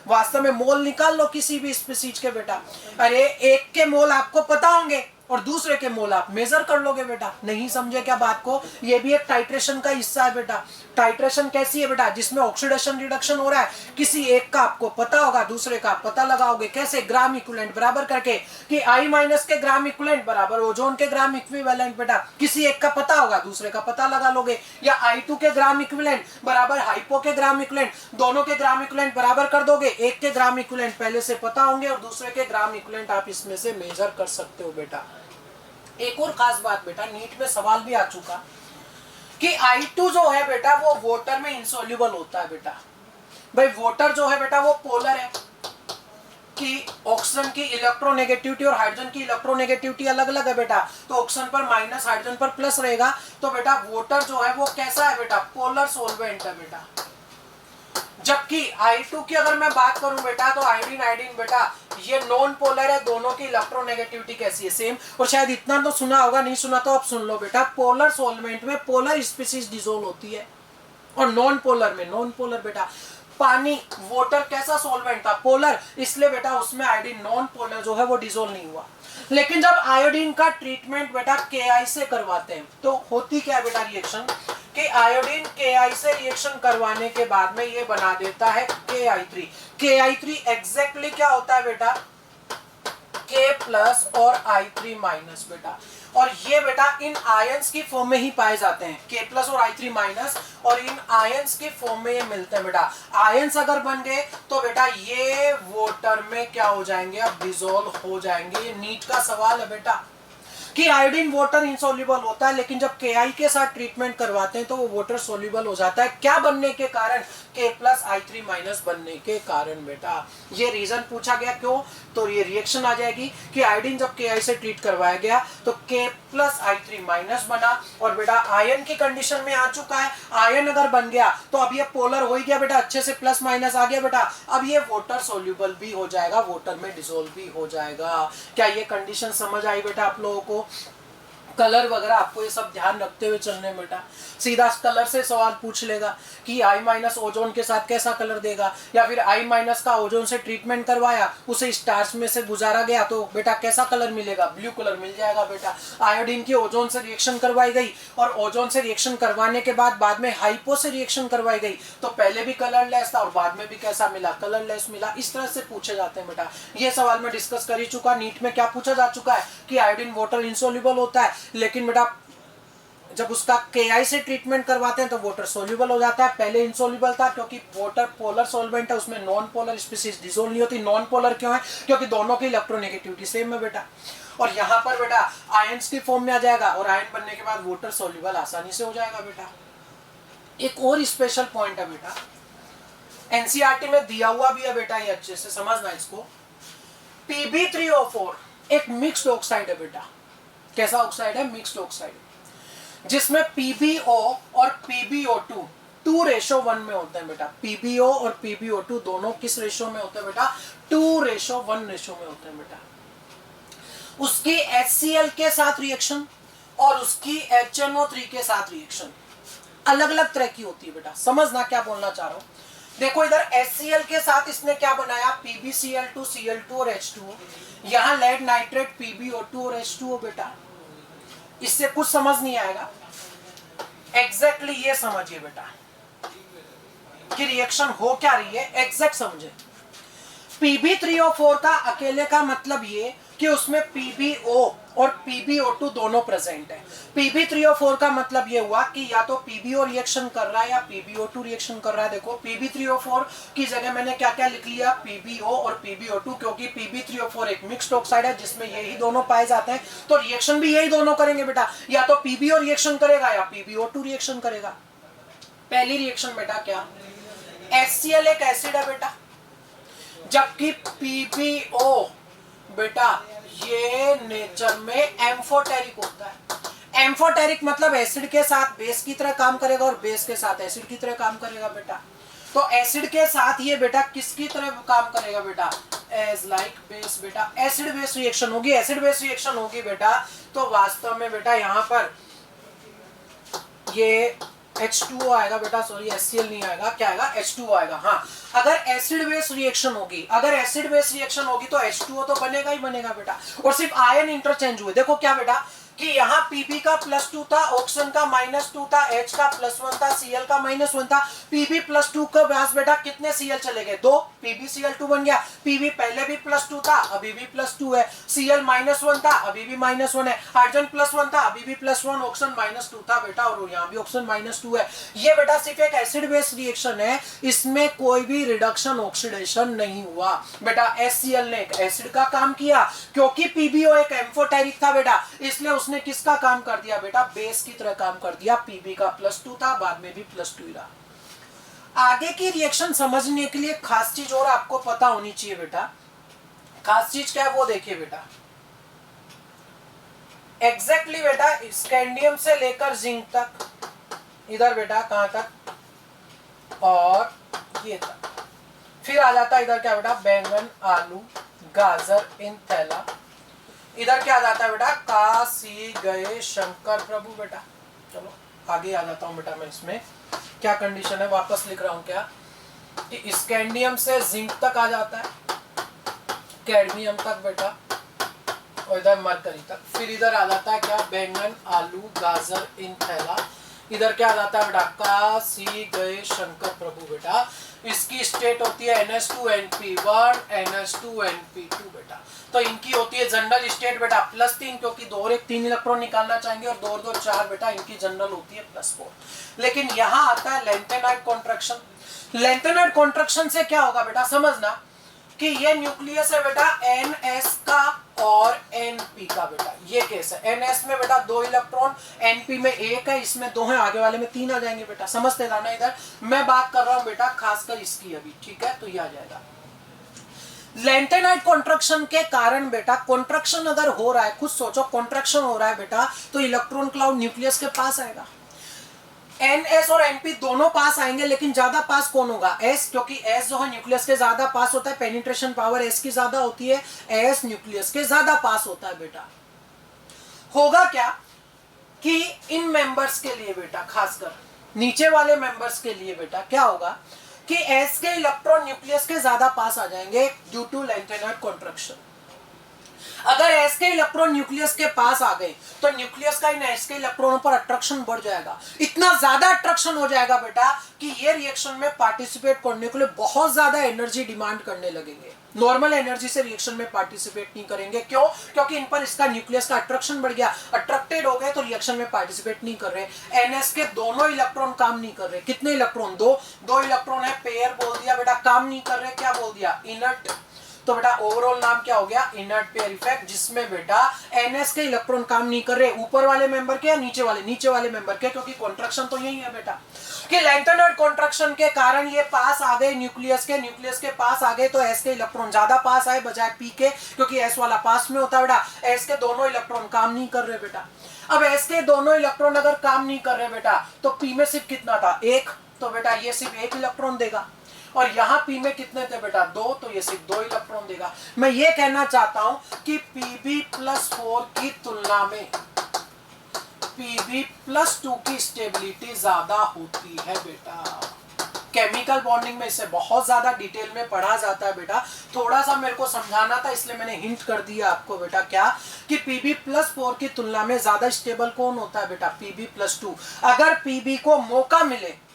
वास्तव में मोल निकाल लो किसी भी स्पीसीज के बेटा। अरे एक के मोल आपको पता होंगे और दूसरे के मोल आप मेजर कर लोगे बेटा। नहीं समझे क्या बात को, ये भी एक टाइट्रेशन का हिस्सा है बेटा। टाइट्रेशन कैसी है बेटा, जिसमें ऑक्सीडेशन रिडक्शन हो रहा है, किसी एक का आपको पता होगा, दूसरे का पता लगाओगे कैसे, ग्राम इक्विवेलेंट बराबर करके कि I माइनस के ग्राम इक्विवेलेंट बराबर ओजोन के ग्राम इक्विवेलेंट बेटा। किसी एक का पता होगा, दूसरे का पता लगा लोगे, या I2 के ग्राम इक्विवेलेंट बराबर हाइपो के ग्राम इक्विवेलेंट, दोनों के ग्राम इक्विवेलेंट बराबर कर दोगे। एक के ग्राम इक्विवेलेंट पहले से पता होंगे और दूसरे के ग्राम इक्विवेलेंट आप इसमें से मेजर कर सकते हो बेटा। एक और खास बात बेटा, नीट में सवाल भी आ चुका कि I2 जो है बेटा वो वाटर में इंसोल्यूबल होता है बेटा। भाई वाटर जो है बेटा वो पोलर है कि ऑक्सीजन की इलेक्ट्रोनेगेटिविटी और हाइड्रोजन की इलेक्ट्रोनेगेटिविटी अलग अलग है बेटा। तो ऑक्सीजन पर माइनस, हाइड्रोजन पर प्लस रहेगा। तो बेटा वाटर जो है वो कैसा है बेटा, पोलर सॉल्वेंट है बेटा। जबकि I2 की अगर मैं बात करूं बेटा तो आयोडीन आयोडीन बेटा ये नॉन पोलर है, दोनों की इलेक्ट्रोनेगेटिविटी कैसी है, सेम। और शायद इतना तो सुना होगा, नहीं सुना तो अब सुन लो बेटा, पोलर सॉल्वेंट में पोलर स्पीसीज डिसॉल्व होती है और नॉन पोलर में नॉन पोलर बेटा। पानी वाटर कैसा सॉल्वेंट था, पोलर, इसलिए बेटा उसमें आयोडीन नॉन पोलर जो है वो डिसॉल्व नहीं हुआ। लेकिन जब आयोडीन का ट्रीटमेंट बेटा KI से करवाते हैं तो होती क्या है बेटा रिएक्शन, कि आयोडीन KI से रिएक्शन करवाने के बाद में ये बना देता है KI3। KI3 एग्जैक्टली क्या होता है बेटा, K प्लस और I3 माइनस बेटा। और ये बेटा इन आयंस की फॉर्म में ही पाए जाते हैं, K प्लस और I3 माइनस, और इन आयंस की फॉर्म में ये मिलते हैं बेटा। आयंस अगर बन गए तो बेटा ये वाटर में क्या हो जाएंगे, अब डिसॉल्व हो जाएंगे। ये नीट का सवाल है बेटा कि आयोडीन वाटर इनसॉल्युबल होता है, लेकिन जब KI के साथ ट्रीटमेंट करवाते हैं तो वो वाटर सोल्यूबल हो जाता है। क्या बनने के कारण, K प्लस I3 माइनस बनने के कारण बेटा। ये रीजन पूछा गया क्यों, तो ये रिएक्शन आ जाएगी कि आयोडीन जब KI से ट्रीट करवाया गया तो K प्लस I3 माइनस बना, और बेटा आयन की कंडीशन में आ चुका है। आयन अगर बन गया तो अब ये पोलर हो ही गया बेटा, अच्छे से प्लस माइनस आ गया बेटा। अब ये वाटर सोल्यूबल भी हो जाएगा, वाटर में डिसॉल्व भी हो जाएगा। क्या ये कंडीशन समझ आई बेटा आप लोगों को? कलर वगैरह आपको ये सब ध्यान रखते हुए चलने बेटा। सीधा कलर से सवाल पूछ लेगा कि I माइनस ओजोन के साथ कैसा कलर देगा, या फिर I माइनस का ओजोन से ट्रीटमेंट करवाया, उसे स्टार्च में से गुजारा गया तो बेटा कैसा कलर मिलेगा, ब्लू कलर मिल जाएगा बेटा। आयोडीन की ओजोन से रिएक्शन करवाई गई और ओजोन से रिएक्शन करवाने के बाद में हाइपो से रिएक्शन करवाई गई तो पहले भी कलरलेस था और बाद में भी कैसा मिला, कलरलेस मिला। इस तरह से पूछे जाते हैं बेटा। ये सवाल मैं डिस्कस कर ही चुका। नीट में क्या पूछा जा चुका है कि आयोडीन वाटर इंसोल्यूबल होता है, लेकिन बेटा जब उसका KI से ट्रीटमेंट करवाते हैं तो वाटर सोल्यूबल हो जाता है। पहले इनसोल्यूबल था क्योंकि वाटर पोलर सॉल्वेंट है, उसमें नॉन पोलर स्पीसीज डिसॉल्व नहीं होती। नॉन पोलर क्यों है, क्योंकि दोनों की इलेक्ट्रोनेगेटिविटी सेम है बेटा। और यहाँ पर बेटा आयंस की फॉर्म में आ जाएगा और आयन बनने के बाद वाटर सोल्यूबल आसानी से हो जाएगा बेटा। एक और स्पेशल पॉइंट है बेटा, NCERT में दिया हुआ भी है बेटा, ये अच्छे से समझना इसको। Pb3O4 एक मिक्स्ड ऑक्साइड है बेटा। कैसा ऑक्साइड है, मिक्स्ड ऑक्साइड, जिसमें PbO और PbO2 2:1 में होते हैं बेटा। PbO और PbO2 दोनों किस रेशो में होते हैं बेटा, 2:1 रेशो में होते हैं बेटा। उसकी HCl के साथ रिएक्शन और उसकी HNO3 के साथ रिएक्शन अलग अलग तरह की होती है बेटा। समझना क्या बोलना चाह रहा हूं। देखो इधर HCl के साथ इसने क्या बनाया, PbCl2 Cl2 और H2O। यहां लेड नाइट्रेट PbO2 और H2O बेटा। इससे कुछ समझ नहीं आएगा, एग्जैक्टली ये समझिए बेटा कि रिएक्शन हो क्या रही है, एग्जैक्ट समझे। Pb3O4 का अकेले का मतलब ये कि उसमें PbO और PbO2 दोनों प्रेजेंट है। Pb3O4 का मतलब ये हुआ कि या तो PbO रिएक्शन कर रहा है या PbO2 रिएक्शन कर रहा है। देखो Pb3O4 की जगह मैंने क्या क्या लिख लिया, PbO और PbO2, क्योंकि Pb3O4 एक मिक्स्ड ऑक्साइड है जिसमें यही दोनों पाए जाते हैं, तो रिएक्शन भी यही दोनों करेंगे बेटा, या तो PbO रिएक्शन करेगा या PbO2 रिएक्शन करेगा। पहली रिएक्शन बेटा क्या, HCl एक एसिड है बेटा, जबकि PbO बेटा ये नेचर में एम्फोटेरिक होता है। एम्फोटेरिक मतलब एसिड के साथ बेस की तरह काम करेगा और बेस के साथ एसिड की तरह काम करेगा बेटा। तो एसिड के साथ ये बेटा किसकी तरह काम करेगा बेटा, एज लाइक बेस बेटा, एसिड बेस रिएक्शन होगी। एसिड बेस रिएक्शन होगी बेटा तो वास्तव में बेटा यहां पर ये H2O आएगा बेटा, सॉरी HCl नहीं आएगा, क्या आएगा, H2O आएगा। हाँ, अगर एसिड बेस रिएक्शन होगी, अगर एसिड बेस रिएक्शन होगी तो H2O तो बनेगा ही बनेगा बेटा, और सिर्फ आयन इंटरचेंज हुए। देखो क्या बेटा कि यहाँ Pb का +2 था, ऑक्सीजन का -2 था, H का +1 था, Cl का -1 था। Pb +2 के बाद बेटा कितने Cl चले गए, 2, PbCl2 बन गया। Pb पहले भी +2 था, अभी भी +2 है। Cl -1 था, अभी भी -1 है। हाइड्रोजन +1 था, अभी भी +1, ऑक्सीजन -2 था बेटा, और यहाँ भी ऑक्सीजन -2 है। ये बेटा सिर्फ एक एसिड बेस रिएक्शन है, इसमें कोई भी रिडक्शन ऑक्सीडेशन नहीं हुआ बेटा। HCl ने एक एसिड का काम किया, क्योंकि PbO एक एम्फोटेरिक था बेटा, इसलिए उसने किसका काम कर दिया बेटा, बेस की तरह काम कर दिया। Pb का +2 था, बाद में भी +2 ही रहा। आगे की रिएक्शन समझने के लिए खास चीज और आपको पता होनी चाहिए बेटा। खास चीज क्या है वो देखिए बेटा, एग्जैक्टली बेटा स्कैंडियम से लेकर जिंक तक, इधर बेटा कहां तक, और ये तक। फिर आ जाता है इधर क्या बेटा, बैंगन, आलू, गाजर इन थैला। इधर क्या आ जाता है बेटा, काशी गए शंकर प्रभु बेटा। चलो आगे आ जाता हूं बेटा मैं, इसमें क्या कंडीशन है वापस लिख रहा हूं क्या, कि स्कैंडियम से जिंक तक आ जाता है, कैडमियम तक बेटा, और इधर मरकरी तक। फिर इधर आ जाता है क्या, बैंगन, आलू, गाजर इन थैला। इधर क्या आ जाता है बेटा, काशी गए शंकर प्रभु बेटा। इसकी स्टेट होती है NH2NP1 NH2NP2 बेटा। तो इनकी होती है जनरल स्टेट बेटा +3, क्योंकि 2 और 1 3 इलेक्ट्रॉन निकालना चाहेंगे, और 2 और 2 4 बेटा इनकी जनरल होती है +4। लेकिन यहाँ आता है लैंथेनाइड कॉन्ट्रैक्शन। लैंथेनाइड कॉन्ट्रैक्शन से क्या होगा बेटा, समझना कि ये न्यूक्लियस है बेटा NS का और NP का बेटा, ये केस है। NS में बेटा 2 इलेक्ट्रॉन, NP में 1 है, इसमें 2 है, आगे वाले में 3 आ जाएंगे बेटा, समझते जाना। इधर मैं बात कर रहा हूं बेटा खासकर इसकी अभी, ठीक है, तो ये आ जाएगा। लैंथेनाइड कॉन्ट्रैक्शन के कारण बेटा, कॉन्ट्रैक्शन अगर हो रहा है, खुद सोचो कॉन्ट्रैक्शन हो रहा है बेटा, तो इलेक्ट्रॉन क्लाउड न्यूक्लियस के पास आएगा। NS और NP दोनों पास आएंगे, लेकिन ज्यादा पास कौन होगा, S, क्योंकि S जो है न्यूक्लियस के ज्यादा पास होता है, पेनिट्रेशन पावर S की ज्यादा होती है, S न्यूक्लियस के ज्यादा पास होता है बेटा। होगा क्या कि इन मेंबर्स के लिए बेटा, खासकर नीचे वाले मेंबर्स के लिए बेटा क्या होगा कि S के इलेक्ट्रॉन न्यूक्लियस के ज्यादा पास आ जाएंगे ड्यू टू लैंथेनाइड कॉन्ट्रैक्शन। अगर S के इलेक्ट्रॉन न्यूक्लियस के पास आ गए तो न्यूक्लियस का इन S के इलेक्ट्रॉनों पर अट्रैक्शन बढ़ जाएगा। इतना ज्यादा अट्रैक्शन हो जाएगा बेटा कि ये रिएक्शन में पार्टिसिपेट करने के लिए बहुत ज्यादा एनर्जी डिमांड करने लगेंगे। नॉर्मल एनर्जी से रिएक्शन में पार्टिसिपेट नहीं करेंगे। क्यों? क्योंकि इन पर इसका न्यूक्लियस का अट्रैक्शन बढ़ गया, अट्रैक्टेड हो गए तो रिएक्शन में पार्टिसिपेट नहीं कर रहे। NS के दोनों इलेक्ट्रॉन काम नहीं कर रहे। कितने इलेक्ट्रॉन? 2 इलेक्ट्रॉन है, पेयर बोल दिया बेटा, काम नहीं कर रहे, क्या बोल दिया, इनर्ट। तो बेटा ओवरऑल नाम क्या हो गया, इनर्ट पेयर इफेक्ट, जिसमें बेटा NS के इलेक्ट्रॉन काम नहीं कर रहे, ऊपर वाले मेंबर के या नीचे वाले मेंबर के, क्योंकि कॉन्ट्रैक्शन तो यही है बेटा कि लैंथेनाइड कॉन्ट्रैक्शन के कारण ये पास आ गए न्यूक्लियस के पास आ गए, तो S के इलेक्ट्रॉन ज्यादा पास आए बजाय P के, क्योंकि S वाला पास में होता है बेटा। S के दोनों इलेक्ट्रॉन काम नहीं कर रहे बेटा। अब S के दोनों इलेक्ट्रॉन अगर काम नहीं कर रहे बेटा, तो P में सिर्फ कितना था, 1, तो बेटा ये सिर्फ 1 इलेक्ट्रॉन देगा। और यहाँ P में कितने थे बेटा, 2, तो ये सिर्फ 2 इलेक्ट्रॉन देगा। मैं ये कहना चाहता हूं कि Pb+4 की तुलना में Pb+2 की स्टेबिलिटी ज्यादा होती है बेटा। केमिकल बॉन्डिंग में इसे बहुत ज्यादा डिटेल में पढ़ा जाता है बेटा, थोड़ा सा मेरे को समझाना था इसलिए मैंने हिंट कर दिया आपको बेटा, क्या कि Pb+4 की तुलना में ज्यादा स्टेबल कौन होता है बेटा, Pb+2। अगर Pb को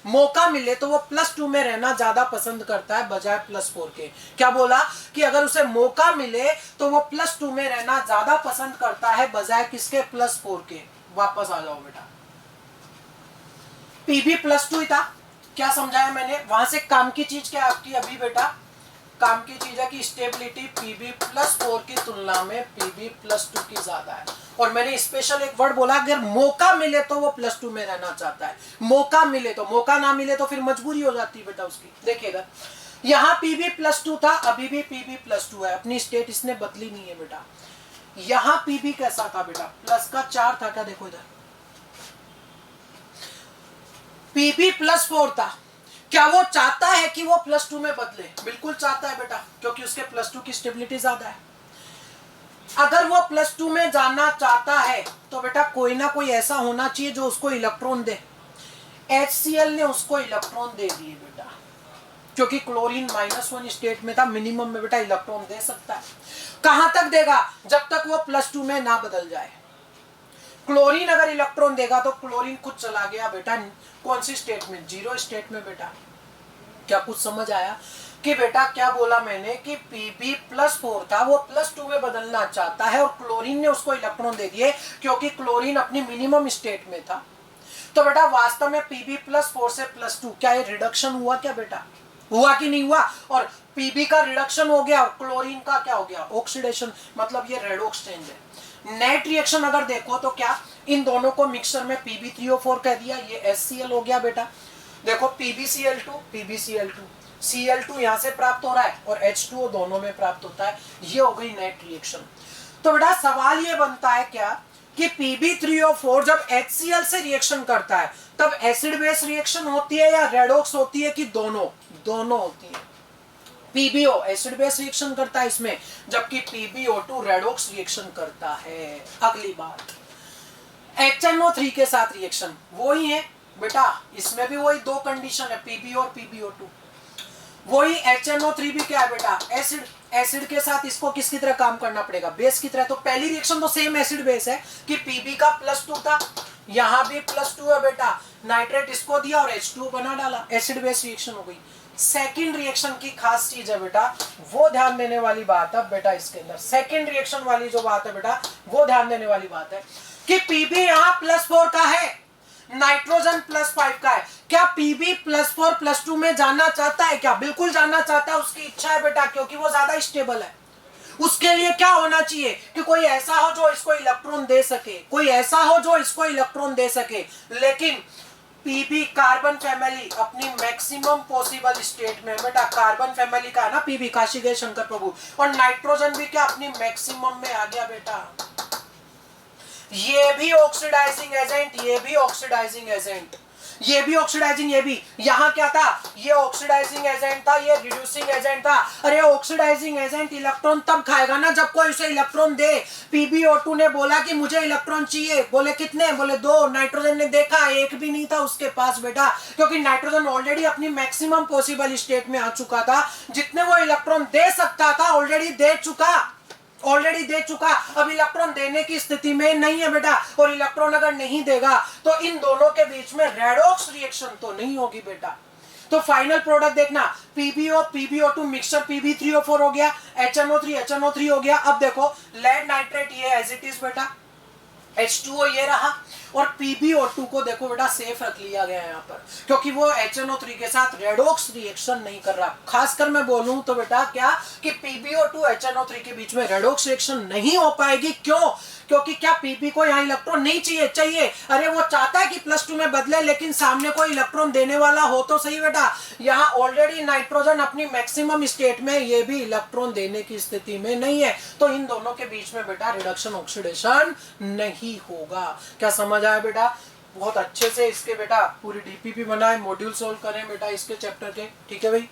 मौका मिले तो वो +2 में रहना ज्यादा पसंद करता है बजाय +4 के। क्या बोला कि अगर उसे मौका मिले तो वो +2 में रहना ज्यादा पसंद करता है बजाय किसके, +4 के। वापस आ जाओ बेटा, Pb+2 ही था, क्या समझाया मैंने, वहां से काम की चीज क्या आपकी अभी बेटा, काम की चीज है कि स्टेबिलिटी Pb+4 की तुलना में Pb+2 की ज्यादा है। और मैंने स्पेशल एक वर्ड बोला, अगर मौका मिले तो वो +2 में रहना चाहता है, मौका मिले तो, मौका ना मिले तो फिर मजबूरी हो जाती है बेटा उसकी। देखिएगा यहाँ Pb+2 था, अभी भी Pb+2 है, अपनी स्टेट इसने बदली नहीं है बेटा। यहाँ Pb कैसा था बेटा, प्लस का 4 था, क्या देखो इधर Pb+4 था। क्या वो चाहता है कि वो +2 में बदले, बिल्कुल चाहता है बेटा, क्योंकि उसके +2 की स्टेबिलिटी ज्यादा है। अगर वो +2 में जाना चाहता है तो बेटा कोई ना कोई ऐसा होना चाहिए जो उसको इलेक्ट्रॉन दे। HCl ने उसको इलेक्ट्रॉन दे दिए बेटा, क्योंकि क्लोरीन -1 स्टेट में था, मिनिमम में बेटा इलेक्ट्रॉन दे सकता है। कहां तक देगा, जब तक वो +2 में ना बदल जाए। क्लोरीन अगर इलेक्ट्रॉन देगा तो क्लोरीन खुद चला गया बेटा कौन सी स्टेट में, 0 स्टेट में बेटा। क्या कुछ समझ आया कि बेटा क्या बोला मैंने कि Pb+4 था, वो +2 में बदलना चाहता है और क्लोरीन ने उसको इलेक्ट्रॉन दे दिए क्योंकि क्लोरीन अपनी मिनिमम स्टेट में था। तो बेटा वास्तव में Pb+4 से +2 क्या ये रिडक्शन हुआ क्या बेटा, हुआ कि नहीं हुआ। और Pb का रिडक्शन हो गया और क्लोरीन का क्या हो गया, ऑक्सीडेशन, मतलब ये रेडॉक्स चेंज है। नेट रिएक्शन अगर देखो तो क्या, इन दोनों को मिक्सचर में Pb3O4 कह दिया, ये HCl हो गया बेटा। देखो PbCl2 Cl2 यहां से प्राप्त हो रहा है और H2O दोनों में प्राप्त होता है, ये हो गई नेट रिएक्शन। तो बेटा सवाल ये बनता है क्या कि Pb3O4 जब HCl से रिएक्शन करता है तब एसिड बेस रिएक्शन होती है या रेडॉक्स होती है, कि दोनों होती है। PbO एसिड बेस रिएक्शन करता है इसमें, जबकि PbO2 रेडॉक्स रिएक्शन करता है। अगली बात, HNO3 के साथ रिएक्शन वही है बेटा, इसमें भी वही दो कंडीशन है, PbO और PbO2। वही HNO3 भी क्या है बेटा, एसिड के साथ इसको किसकी तरह काम करना पड़ेगा, बेस की तरह। तो पहली रिएक्शन तो सेम एसिड बेस है कि Pb का +2 था, यहां भी +2 है बेटा, नाइट्रेट इसको दिया और H2O बना डाला, एसिड बेस रिएक्शन हो गई। सेकेंड रिएक्शन की खास चीज है बेटा, वो ध्यान देने वाली बात है बेटा, इसके अंदर सेकेंड रिएक्शन वाली जो बात है बेटा, वो ध्यान देने वाली बात है कि Pb यहाँ +4 का है, नाइट्रोजन +5 का है। क्या Pb+4 +2 में जाना चाहता है क्या, बिल्कुल जाना चाहता है, उसकी इच्छा है बेटा, क्योंकि वो ज्यादा स्टेबल है। उसके लिए क्या होना चाहिए कि कोई ऐसा हो जो इसको इलेक्ट्रॉन दे सके, कोई ऐसा हो जो इसको इलेक्ट्रॉन दे सके। लेकिन Pb कार्बन फैमिली अपनी मैक्सिमम पॉसिबल स्टेट में बेटा, कार्बन फैमिली का है ना Pb, काशी गए शंकर प्रभु, और नाइट्रोजन भी क्या अपनी मैक्सिमम में आ गया बेटा। ये भी ऑक्सीडाइजिंग एजेंट, ये भी ऑक्सीडाइजिंग एजेंट, ये भी ऑक्सीडाइजिंग, ये भी, यहां क्या था, ये ऑक्सीडाइजिंग एजेंट था, ये रिड्यूसिंग एजेंट था। अरे ऑक्सीडाइजिंग एजेंट इलेक्ट्रॉन तब खाएगा ना जब कोई उसे इलेक्ट्रॉन दे। PbO2 ने बोला कि मुझे इलेक्ट्रॉन चाहिए, बोले कितने, बोले 2। नाइट्रोजन ने देखा एक भी नहीं था उसके पास बेटा, क्योंकि नाइट्रोजन ऑलरेडी अपनी मैक्सिमम पॉसिबल स्टेट में आ चुका था, जितने वो इलेक्ट्रॉन दे सकता था ऑलरेडी दे चुका, अब इलेक्ट्रॉन देने की स्थिति में नहीं है बेटा। और इलेक्ट्रॉन अगर नहीं देगा तो इन दोनों के बीच में रेडॉक्स रिएक्शन तो नहीं होगी बेटा। तो फाइनल प्रोडक्ट देखना, PbO PbO2 मिक्सचर Pb3O4 हो गया, HNO3 हो गया। अब देखो लेड नाइट्रेट ये एज इट इज बेटा, H2O ये रहा, और PbO2 को देखो बेटा सेफ रख लिया गया है यहाँ पर, क्योंकि वो HNO3 के साथ रेडॉक्स रिएक्शन नहीं कर रहा। खासकर मैं बोलूं तो बेटा क्या कि PbO2 HNO3 के बीच में रेडॉक्स रिएक्शन नहीं हो पाएगी। क्यों, क्योंकि क्या Pb को यहाँ इलेक्ट्रॉन नहीं चाहिए। अरे वो चाहता है कि +2 में बदले, लेकिन सामने कोई इलेक्ट्रॉन देने वाला हो तो सही बेटा। यहाँ ऑलरेडी नाइट्रोजन अपनी मैक्सिमम स्टेट में, ये भी इलेक्ट्रॉन देने की स्थिति में नहीं है, तो इन दोनों के बीच में बेटा रिडक्शन ऑक्सीडेशन नहीं होगा। क्या समझ आया बेटा, बहुत अच्छे से इसके बेटा पूरी DPP बनाए, मॉड्यूल सोल्व करें बेटा इसके चैप्टर के, ठीक है भाई।